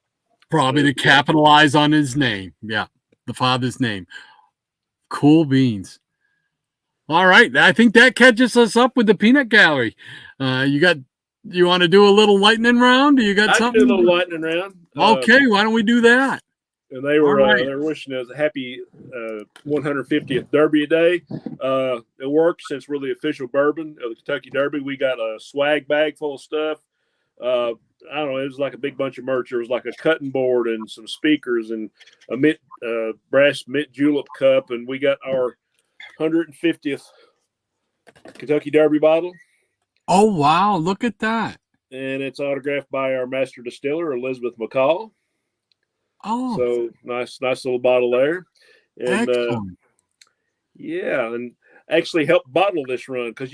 Probably to capitalize on his name. Yeah, the father's name. Cool beans. All right, I think that catches us up with the peanut gallery. You want to do a little lightning round? You got something? I do a little lightning round. Okay, why don't we do that? And they were wishing us a happy 150th Derby day. It worked since we're the official bourbon of the Kentucky Derby. We got a swag bag full of stuff. I don't know. It was like a big bunch of merch. There was like a cutting board and some speakers and a brass mint julep cup. And we got our 150th Kentucky Derby bottle. Oh, wow. Look at that. And it's autographed by our master distiller, Elizabeth McCall. Oh, so nice little bottle there. And and actually helped bottle this run, because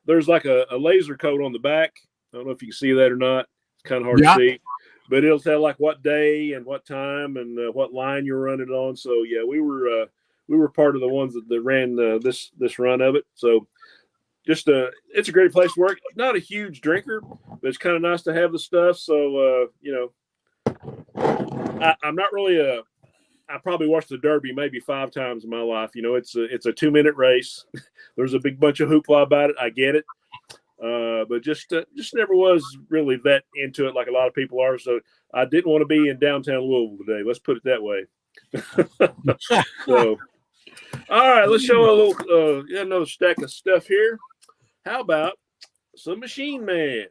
there's like a laser coat on the back. I don't know if you can see that or not. It's kind of hard to see, but it'll tell like what day and what time and what line you're running on. So yeah, we were part of the ones that ran this run of it. So just it's a great place to work. Not a huge drinker, but it's kind of nice to have the stuff. So I'm not really I probably watched the Derby maybe 5 times in my life. You know, it's a 2-minute race. There's a big bunch of hoopla about it. I get it. But just never was really that into it like a lot of people are. So I didn't want to be in downtown Louisville today. Let's put it that way. So, all right, let's show a little, another stack of stuff here. How about some Machine Man?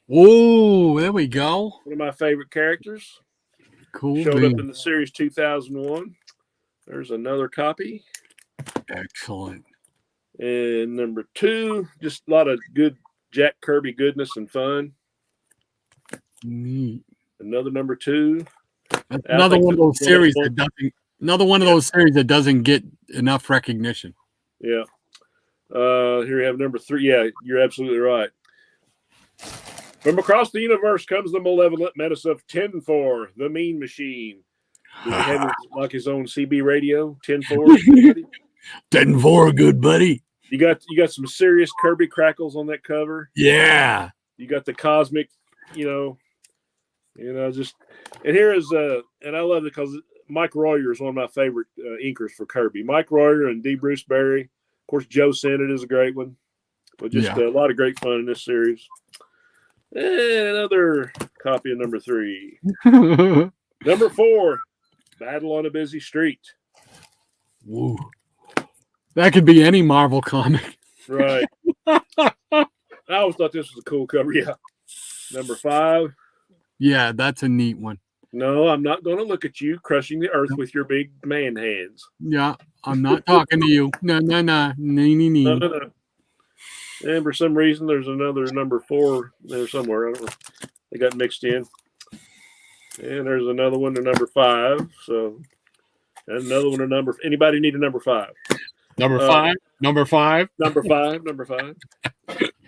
Oh, there we go. One of my favorite characters. Cool. Showed up in the series 2001. There's another copy. Excellent. And number 2, just a lot of good Jack Kirby goodness and fun. Neat. Another number 2. Another one of those series that doesn't get enough recognition. Yeah. Here we have number 3. Yeah, you're absolutely right. From across the universe comes the malevolent menace of 10-4, the Mean Machine. Does he have his own CB radio? 10-4. 10-4, good buddy. You got some serious Kirby crackles on that cover. Yeah. You got the cosmic, Just and here is and I love it because Mike Royer is one of my favorite inkers for Kirby. Mike Royer and D. Bruce Berry. Of course, Joe Sennett is a great one. But just a lot of great fun in this series. And another copy of number 3. Number 4, Battle on a Busy Street. Woo. That could be any Marvel comic. Right. I always thought this was a cool cover. Yeah. Number 5. Yeah, that's a neat one. No, I'm not going to look at you crushing the earth with your big man hands. Yeah, I'm not talking to you. No. No. And for some reason, there's another number 4 there somewhere. I don't know. They got mixed in. And there's another one to number 5. So, and another one to number. Anybody need a number 5? Number 5. Number 5. Number 5. Number 5.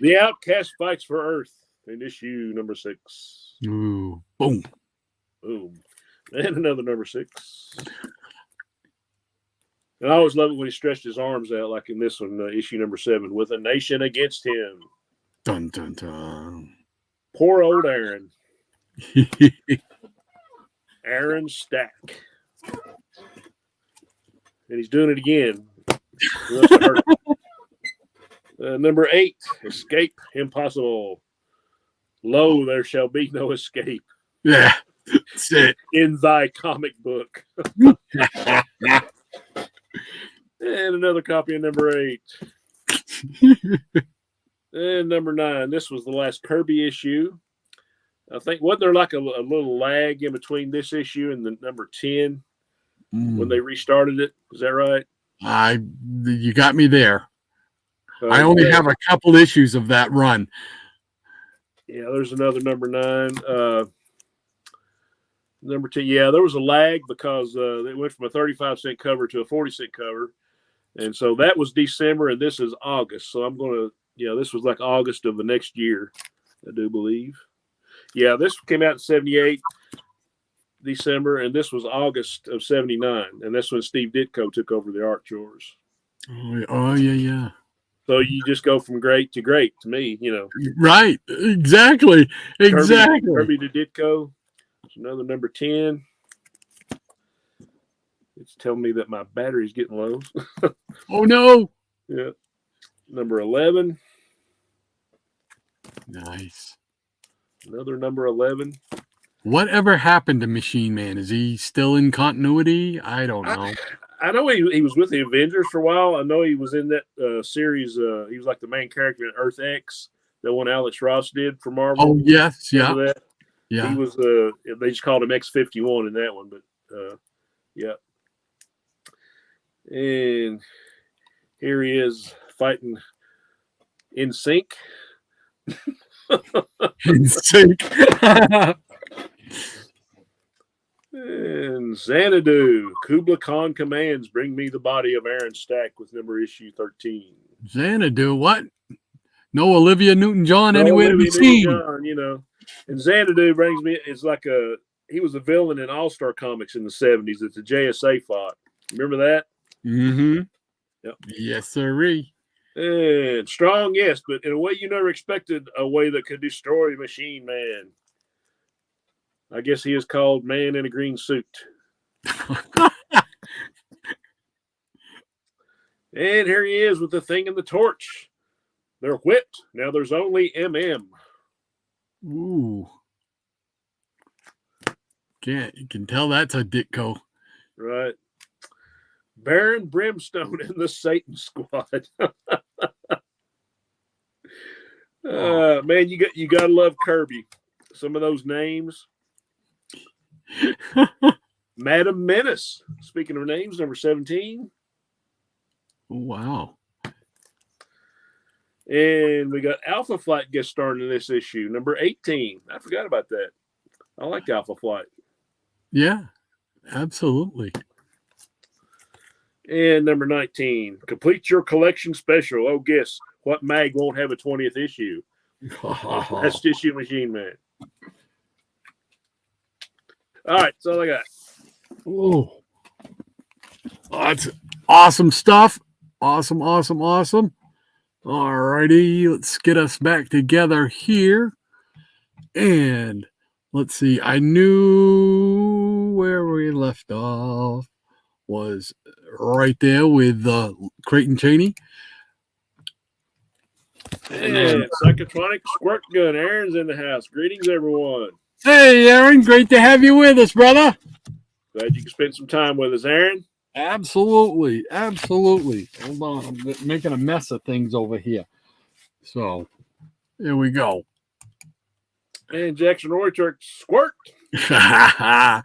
The Outcast Fights for Earth in issue number 6. Ooh, boom. Boom. And another number 6. And I always love it when he stretched his arms out, like in this one, issue number 7, with a nation against him. Dun, dun, dun. Poor old Aaron. Aaron Stack. And he's doing it again. Number 8, Escape Impossible. Lo, there shall be no escape. Yeah, that's it. In thy comic book. And another copy of number 8. And number 9. This was the last Kirby issue. I think, wasn't there like a little lag in between this issue and the number 10 when they restarted it? Is that right? You got me there. I only have a couple issues of that run. Yeah, there's another number 9. Number 10. Yeah, there was a lag because it went from a 35-cent cover to a 40-cent cover. And so that was December, and this is August. So I'm going to, this was like August of the next year, I do believe. Yeah, this came out in 78, December, and this was August of 79. And that's when Steve Ditko took over the art chores. Oh, yeah. So you just go from great to great to me, Right. Exactly. Kirby to Ditko. It's another number 10. It's telling me that my battery's getting low. Oh, no. Yeah. Number 11. Nice. Another number 11. Whatever happened to Machine Man? Is he still in continuity? I don't know. I know he was with the Avengers for a while. I know he was in that series. He was like the main character in Earth X, the one Alex Ross did for Marvel. Oh, yes. Yeah. That? Yeah. He was, they just called him X-51 in that one, but yeah. And here he is fighting In Sync. In Sync. And Xanadu, Kubla Khan commands, bring me the body of Aaron Stack with number issue 13. Xanadu, what? No Olivia Newton-John anywhere to be seen. And Xanadu brings me, it's like he was a villain in All-Star Comics in the 70s. It's a JSA fought. Remember that? Mm-hmm. Yep. Yes, sirree. And strong, yes, but in a way you never expected, a way that could destroy Machine Man. I guess he is called Man in a Green Suit. And here he is with the thing and the torch. They're whipped. Now there's only MM. Ooh. You can tell that's a Ditko. Right. Baron Brimstone and the Satan Squad. Man, you gotta love Kirby. Some of those names. Madam Menace. Speaking of names, number 17. Wow. And we got Alpha Flight guest starring in this issue, number 18. I forgot about that. I like Alpha Flight. Yeah, absolutely. And number 19, complete your collection special. Oh, guess what mag won't have a 20th issue? That's Tissue Machine Man. All right, that's all I got. Oh, that's awesome stuff. Awesome. All righty, let's get us back together here. And let's see. I knew where we left off was right there with Creighton Cheney. And Psychotronic Squirt Gun. Aaron's in the house. Greetings, everyone. Hey, Aaron. Great to have you with us, brother. Glad you can spend some time with us, Aaron. Absolutely. Absolutely. Hold on. I'm making a mess of things over here. So, here we go. And Jackson Roy Turk Squirt. And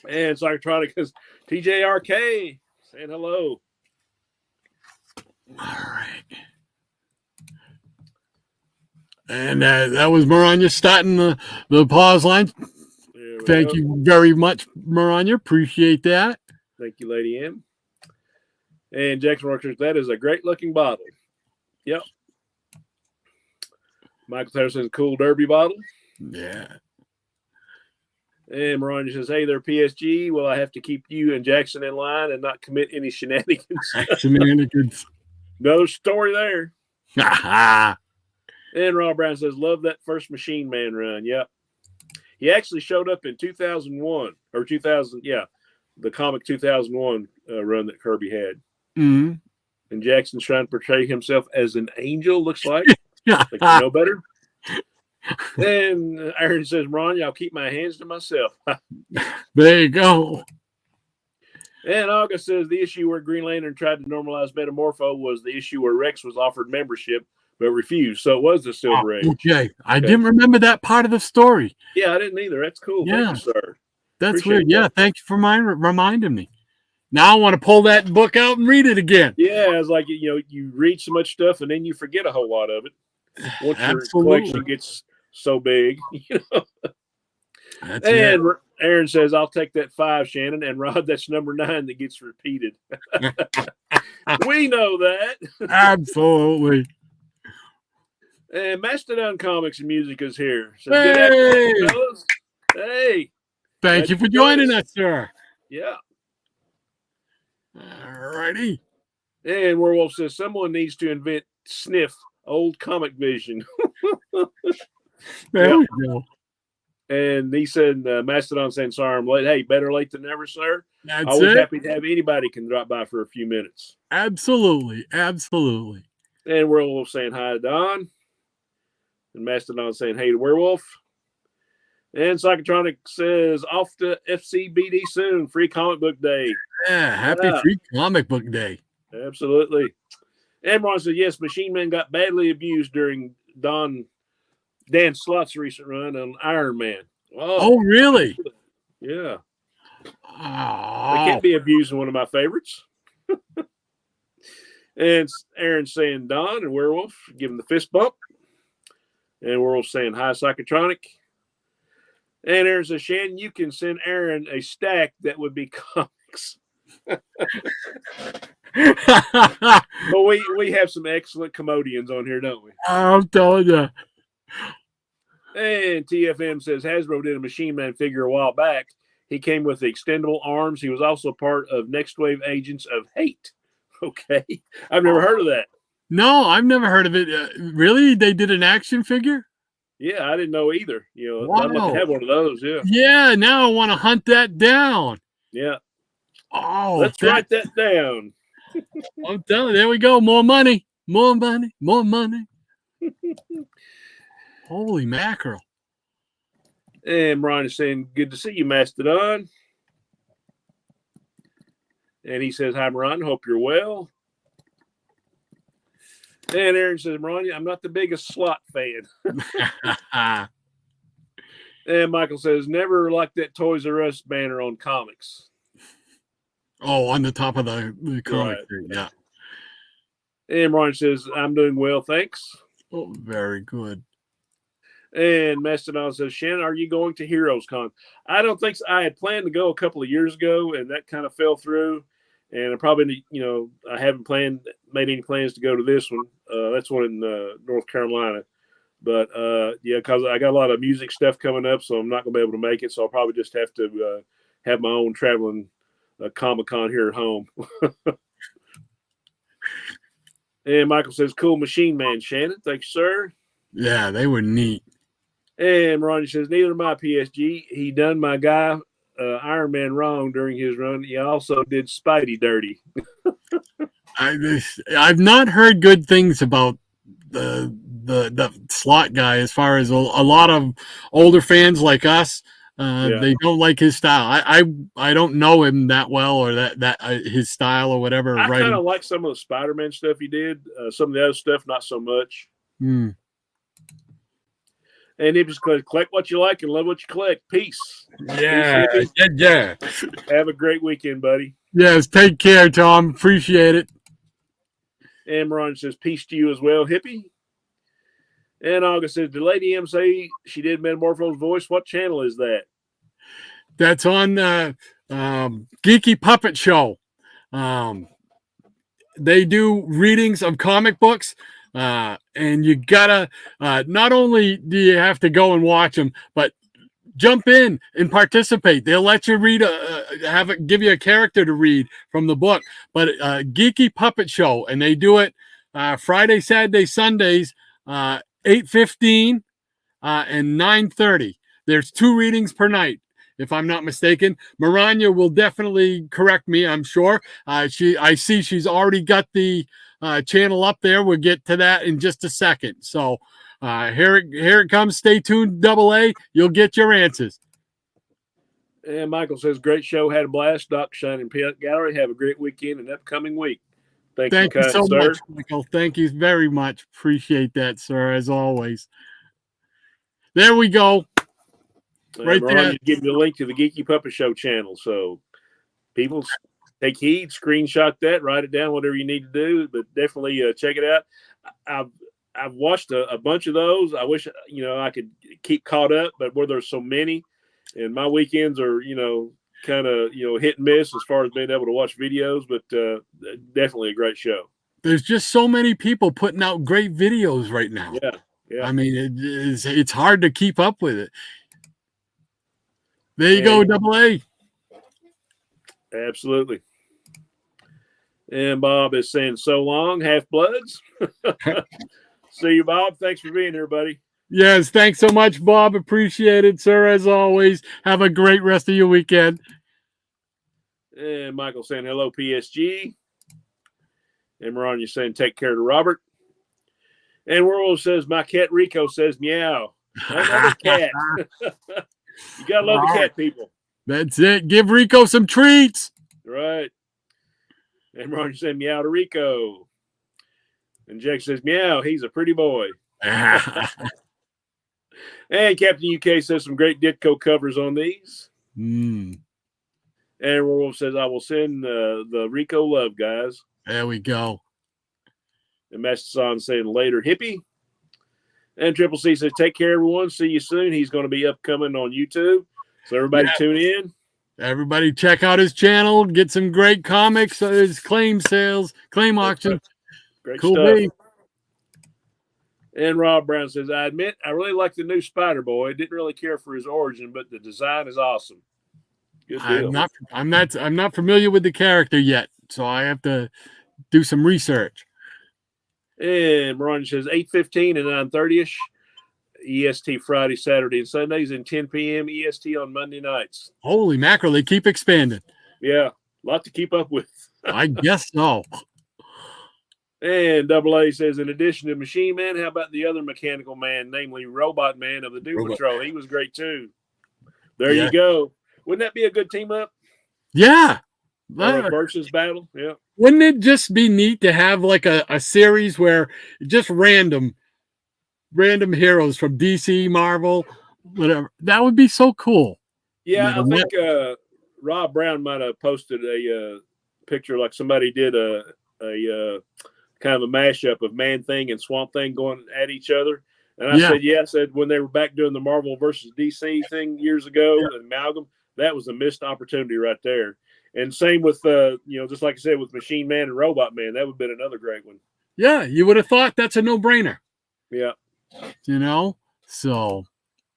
Psychotronic is TJRK saying hello. All right. And that was Maranya starting the pause line. Thank you very much, Maranya. Appreciate that. Thank you, Lady M. And Jackson Workers, that is a great looking bottle. Yep. Michael Taylor says cool derby bottle. Yeah. And Maranya says, hey there, PSG. Well, I have to keep you and Jackson in line and not commit any shenanigans. Shenanigans. Another story there. And Rob Brown says, love that first Machine Man run. Yep. He actually showed up in 2001 or 2000. Yeah. The comic 2001 run that Kirby had. Mm-hmm. And Jackson's trying to portray himself as an angel, looks like. Like you know better. And Aaron says, Ron, I'll keep my hands to myself. There you go. And August says the issue where Green Lantern tried to normalize Metamorpho was the issue where Rex was offered membership but refused. So it was the Silver Age. Okay. I didn't remember that part of the story. Yeah, I didn't either. That's cool. Yeah. Thank you, sir. That's Appreciate weird. Yeah, thank you for reminding me. Now I want to pull that book out and read it again. Yeah, it's like, you read so much stuff and then you forget a whole lot of it. Once your collection gets so big, That's and it. Aaron says, I'll take that 5, Shannon. And Rod, that's number 9 that gets repeated. We know that. Absolutely. And Mastodon Comics and Music is here. So hey! Good afternoon, fellas. Hey. Thank you for joining us, sir. Yeah. All righty. And Werewolf says, someone needs to invent Sniff, old comic vision. There we go. And he said, Mastodon saying, sorry, I'm late. Hey, better late than never, sir. That's Always happy to have anybody can drop by for a few minutes. Absolutely. Absolutely. And Werewolf saying hi to Don. And Mastodon saying hey to Werewolf. And Psychotronic says off to FCBD soon. Free comic book day. Yeah, happy free comic book day. Absolutely. And Ron said, yes, Machine Man got badly abused during Dan Slott's recent run on Iron Man. Oh really? Yeah. Oh. I can't be abusing one of my favorites. And Aaron saying Don and Werewolf, give him the fist bump. And Werewolf saying hi, Psychotronic. And Aaron says, Shannon, you can send Aaron a stack that would be comics. Well, we have some excellent commodians on here, don't we? I'm telling you. And TFM says Hasbro did a Machine Man figure a while back. He came with the extendable arms. He was also part of Next Wave Agents of Hate. Okay. I've never heard of that. No, I've never heard of it. Really? They did an action figure? Yeah, I didn't know either. Wow. I'd like to have one of those. Yeah. Yeah, now I want to hunt that down. Yeah. Oh, let's write that down. I'm telling you, there we go. More money. More money. More money. Holy mackerel. And Brian is saying, good to see you, Mastodon. And he says, hi, Ron. Hope you're well. And Aaron says, Ron, I'm not the biggest slot fan. And Michael says, never liked that Toys R Us banner on comics. Oh, on the top of the comic. Right. Yeah. And Ron says, I'm doing well, thanks. Oh, very good. And Mastodon says, Shannon, are you going to Heroes Con? I don't think so. I had planned to go a couple of years ago, and that kind of fell through. And I probably, I haven't made any plans to go to this one. That's one in North Carolina. But, yeah, because I got a lot of music stuff coming up, so I'm not going to be able to make it. So I'll probably just have to have my own traveling Comic-Con here at home. And Michael says, cool Machine Man, Shannon. Thanks, sir. Yeah, they were neat. And Ronnie says, neither my PSG. He done my guy Iron Man wrong during his run. He also did Spidey dirty. I've not heard good things about the slot guy. As far as a lot of older fans like us, they don't like his style. I don't know him that well, or that his style or whatever. I kind of like some of the Spider-Man stuff he did. Some of the other stuff, not so much. And it was collect what you like and love what you collect. Peace. Yeah, Peace, yeah. Have a great weekend, buddy. Yes, take care, Tom. Appreciate it. And Ron says, peace to you as well, hippie. And August says, did Lady M say she did Metamorpho's voice? What channel is that? That's on Geeky Puppet Show. They do readings of comic books. And you gotta, not only do you have to go and watch them, but jump in and participate. They'll let you read, give you a character to read from the book. But Geeky Puppet Show, and they do it Friday, Saturday, Sundays, 8:15 and 9:30. There's 2 readings per night, if I'm not mistaken. Maranya will definitely correct me, I'm sure. I see she's already got the channel up there. We'll get to that in just a second. So here it comes. Stay tuned, Double A. You'll get your answers. And Michael says, great show. Had a blast. Doc Shine and Pet Gallery. Have a great weekend and upcoming week. Thank you so much, Michael. Thank you very much. Appreciate that, sir, as always. There we go. Right there. Give you the link to the Geeky Puppet Show channel. So people take heed, screenshot that, write it down, whatever you need to do. But definitely check it out. I've watched a bunch of those. I wish I could keep caught up, but where there's so many, and my weekends are kind of hit and miss as far as being able to watch videos. But definitely a great show. There's just so many people putting out great videos right now. Yeah. I mean, it's hard to keep up with it. There you go, Double A. Absolutely. And Bob is saying, so long, Half-Bloods. See you, Bob. Thanks for being here, buddy. Yes, thanks so much, Bob. Appreciate it, sir, as always. Have a great rest of your weekend. And Michael saying, hello, PSG. And Maranya saying, take care to Robert. And Werewolf says, my cat Rico says, meow. Another cat. You got to love the cat, people. That's it. Give Rico some treats. Right. And Maranya saying, meow to Rico. And Jake says, meow, he's a pretty boy. And Captain UK says some great Ditko covers on these. And Werewolf says, I will send the Rico love, guys. There we go. And Masterson saying, later, hippie. And Triple C says, take care, everyone. See you soon. He's going to be upcoming on YouTube. So everybody tune in. Everybody check out his channel. Get some great comics. His claim sales, claim auction. Great cool stuff. Beat. And Rob Brown says, I admit I really like the new Spider Boy. Didn't really care for his origin, but the design is awesome. Good deal. I'm not familiar with the character yet, so I have to do some research. And Maranya says 8:15 and 9:30ish. EST Friday, Saturday, and Sundays, and 10 p.m. EST on Monday nights. Holy mackerel, they keep expanding. Yeah, a lot to keep up with. I guess so. And Double A says, in addition to Machine Man, how about the other mechanical man, namely Robot Man of the Doom Patrol? He was great too. There you go. Wouldn't that be a good team up? Yeah. Versus battle. Yeah. Wouldn't it just be neat to have like a series where just random heroes from DC, Marvel, whatever? That would be so cool. Yeah, I think Rob Brown might have posted a picture like somebody did a kind of a mashup of Man Thing and Swamp Thing going at each other. And I said when they were back doing the Marvel versus DC thing years ago, amalgam, that was a missed opportunity right there. And same with just like I said with Machine Man and Robot Man, that would have been another great one. Yeah, you would have thought that's a no-brainer. Yeah. So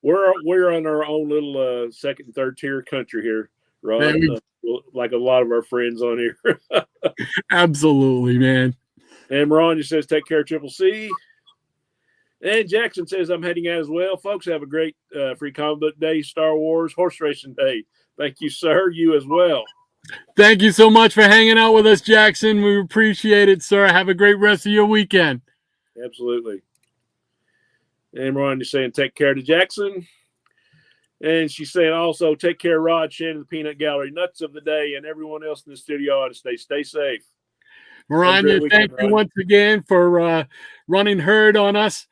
we're on our own little second and third tier country here, Rob. Like a lot of our friends on here. Absolutely, man. And Maranya says, take care, Triple C. And Jackson says, I'm heading out as well. Folks, have a great free comic book day, Star Wars, horse racing day. Thank you, sir. You as well. Thank you so much for hanging out with us, Jackson. We appreciate it, sir. Have a great rest of your weekend. Absolutely. And Ronnie's saying, take care to Jackson. And she's saying also, take care, Rod, Shannon, the Peanut Gallery, nuts of the day, and everyone else in the studio ought to stay safe. Maranya, thank you once again for running herd on us,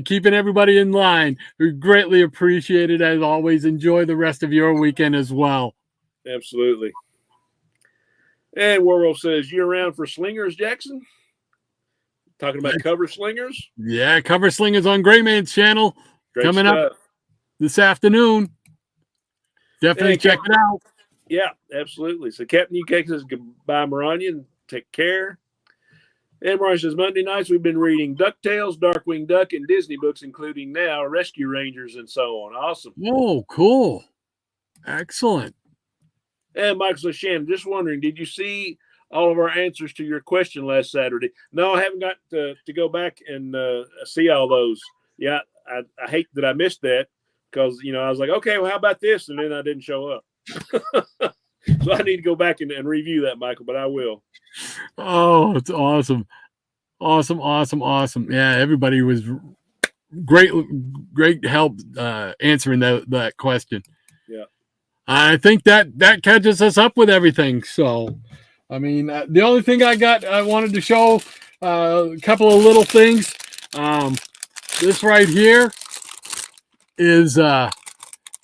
keeping everybody in line. We greatly appreciate it, as always. Enjoy the rest of your weekend as well. Absolutely. And World says, you around for slingers, Jackson? Talking about cover slingers? Yeah, cover slingers on Gray Man's channel. Great coming stuff. up this afternoon. Definitely check it out. Yeah, absolutely. So Captain UK says goodbye, Maranya, and take care. And Maranya says, Monday nights we've been reading DuckTales, Darkwing Duck, and Disney books, including now Rescue Rangers and so on. Awesome. Oh, cool. Excellent. And Michael says, Shannon, just wondering, did you see all of our answers to your question last Saturday? No, I haven't got to go back and see all those. Yeah, I hate that I missed that because, I was like, okay, well, how about this? And then I didn't show up. So I need to go back and review that, Michael, but I will. Oh, it's awesome. Awesome. Yeah, everybody was great help answering that question. Yeah. I think that catches us up with everything. So, I mean, the only thing I wanted to show a couple of little things. This right here is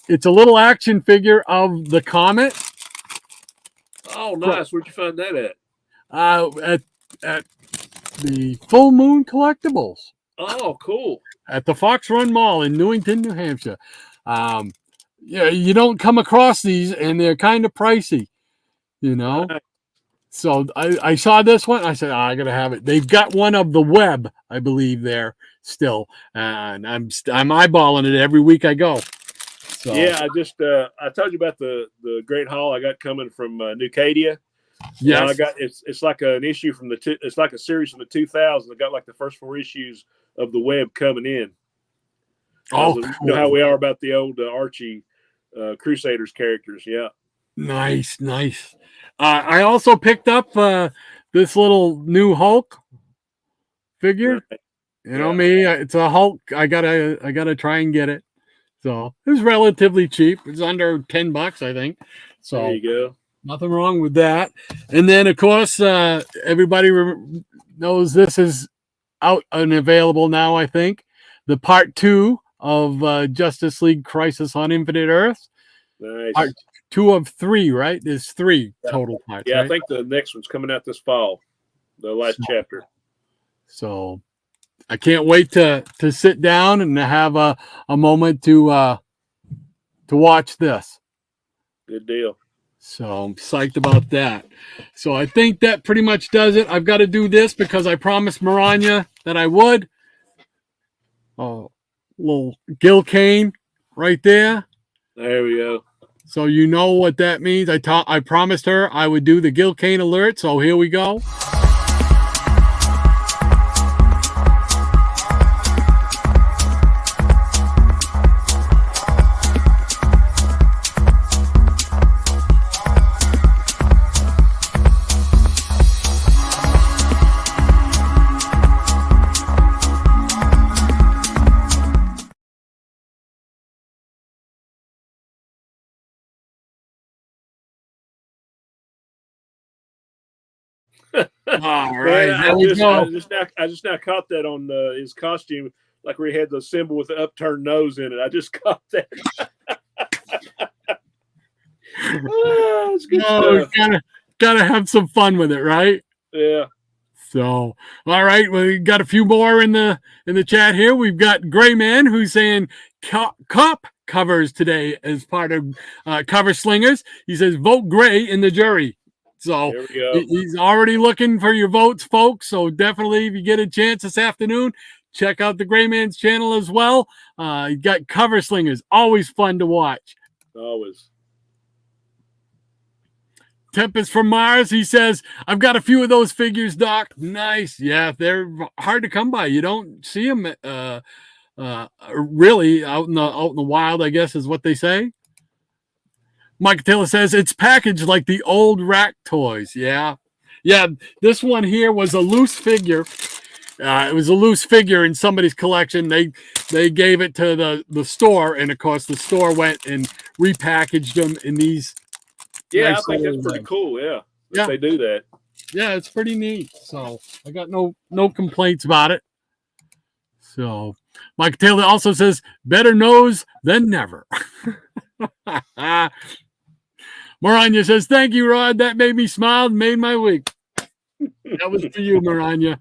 it's a little action figure of the comet. Oh, nice. Where'd you find that at? At the Full Moon Collectibles. Oh, cool. At the Fox Run Mall in Newington, New Hampshire. Yeah, you don't come across these, and they're kind of pricey, Nice. So I saw this one. I said, I gotta have it. They've got one of the Web, I believe, there still, and I'm eyeballing it every week I go. So yeah, I told you about the great haul I got coming from Nucadia. Yeah, I got it's like an issue from it's like a series from the 2000s. I got like the first 4 issues of the Web coming in. Oh, cool. You know how we are about the old Archie Crusaders characters. Yeah. Nice. I also picked up this little new Hulk figure. Right. Me, it's a Hulk. I gotta try and get it. So it was relatively cheap. It's under $10, I think. So there you go. Nothing wrong with that. And then, of course, everybody knows this is out and available now, I think. The part 2 of Justice League Crisis on Infinite Earths. Nice. Part 2 of 3, right? There's 3 total parts. Yeah, right? I think the next one's coming out this fall, the last chapter. So I can't wait to sit down and have a moment to watch this. Good deal. So I'm psyched about that. So I think that pretty much does it. I've got to do this because I promised Maranya that I would. Oh, little Gil Kane right there. There we go. So you know what that means. I promised her I would do the Gil Kane alert. So here we go. All right, man, I just now caught that on his costume, like where he had the symbol with the upturned nose in it. I just caught that. It's good stuff. Gotta have some fun with it, right? Yeah. So, all right, we got a few more in the chat here. We've got Gray Man who's saying cop covers today as part of Cover Slingers. He says vote Gray in the jury. So he's already looking for your votes, folks. So definitely, if you get a chance this afternoon, check out the Gray Man's channel as well. You got Cover Slingers, always fun to watch. Always. Tempest from Mars, he says, I've got a few of those figures, Doc. Nice. Yeah, they're hard to come by. You don't see them really out in the wild, I guess is what they say. Mike Taylor says it's packaged like the old rack toys. Yeah. This one here was a loose figure. It was a loose figure in somebody's collection. They gave it to the store, and of course the store went and repackaged them in these. Yeah, nice, I think that's pretty cool. Yeah, they do that. Yeah, it's pretty neat. So I got no complaints about it. So Mike Taylor also says better nose than never. Maranya says, thank you, Rod. That made me smile and made my week. That was for you, Maranya.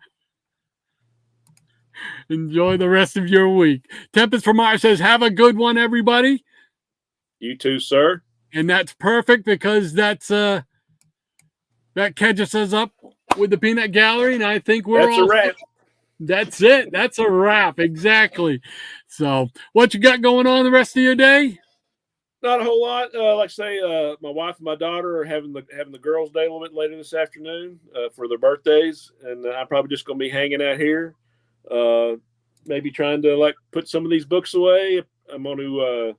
Enjoy the rest of your week. Tempest from Mars says, have a good one, everybody. You too, sir. And that's perfect because that catches us up with the Peanut Gallery, and I think that's a wrap. That's it. That's a wrap. Exactly. So what you got going on the rest of your day? Not a whole lot. Like I say, my wife and my daughter are having the girls' day a little bit later this afternoon for their birthdays, and I'm probably just going to be hanging out here, maybe trying to put some of these books away. I'm going to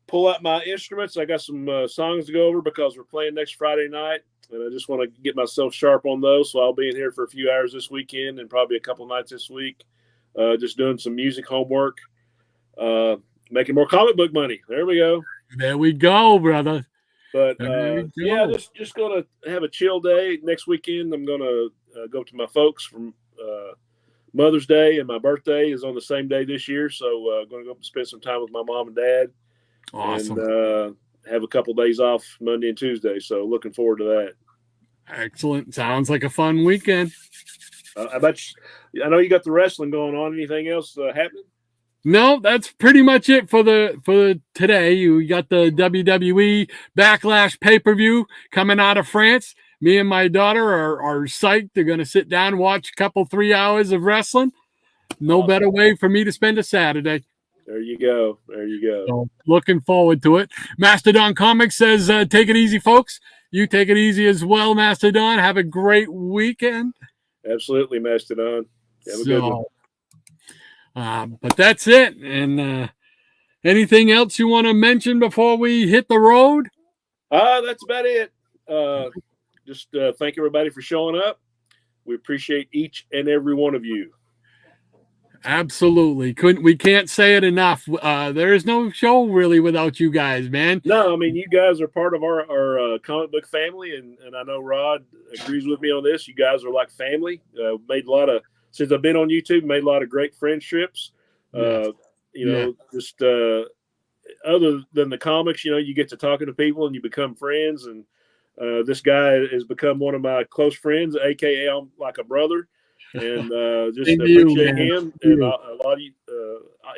pull out my instruments. I got some songs to go over because we're playing next Friday night, and I just want to get myself sharp on those. So I'll be in here for a few hours this weekend and probably a couple nights this week, just doing some music homework. Making more comic book money. There we go. There we go, brother. But yeah, just gonna have a chill day. Next weekend, I'm gonna go to my folks from Mother's Day, and my birthday is on the same day this year. So I'm gonna go spend some time with my mom and dad. Awesome. And have a couple days off Monday and Tuesday. So looking forward to that. Excellent. Sounds like a fun weekend. I know you got the wrestling going on. Anything else happening? No, that's pretty much it for today. You got the WWE Backlash pay-per-view coming out of France. Me and my daughter are psyched. They're going to sit down and watch a couple 3 hours of wrestling. No awesome. Better way for me to spend a Saturday. There you go. So, looking forward to it. Mastodon Comics says, take it easy, folks. You take it easy as well, Mastodon. Have a great weekend. Absolutely, Mastodon. Have a good one. But that's it. And anything else you want to mention before we hit the road? That's about it. Just thank everybody for showing up. We appreciate each and every one of you. Absolutely. We can't say it enough. There is no show really without you guys, man. No, I mean, you guys are part of our comic book family, and I know Rod agrees with me on this. You guys are like family. Made a lot of Since I've been on YouTube, made a lot of great friendships. Just other than the comics, you get to talking to people and you become friends. And this guy has become one of my close friends, AKA I'm like a brother. And just appreciate him and a lot of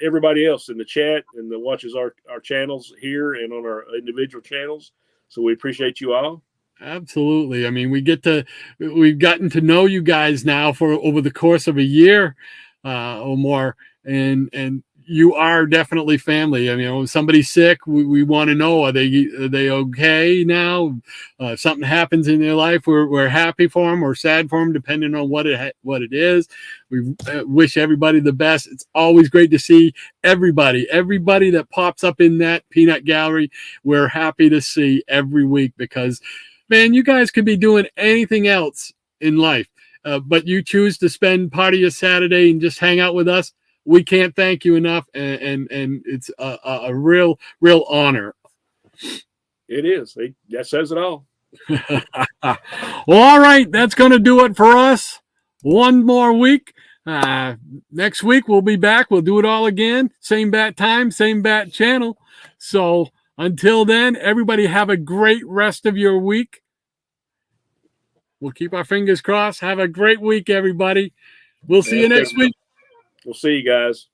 everybody else in the chat and that watches our channels here and on our individual channels. So we appreciate you all. Absolutely. I mean, we've gotten to know you guys now for over the course of a year or more, and you are definitely family. I mean, when somebody's sick, we want to know, are they okay now? If something happens in their life, we're happy for them or sad for them, depending on what it is. We wish everybody the best. It's always great to see everybody that pops up in that peanut gallery. We're happy to see every week because, man, you guys could be doing anything else in life, but you choose to spend part of your Saturday and just hang out with us. We can't thank you enough, and it's a real honor. It is. That says it all. Well, all right. That's going to do it for us. One more week. Next week, we'll be back. We'll do it all again. Same bat time, same bat channel. So until then, everybody have a great rest of your week. We'll keep our fingers crossed. Have a great week, everybody. We'll see you next week. We'll see you guys.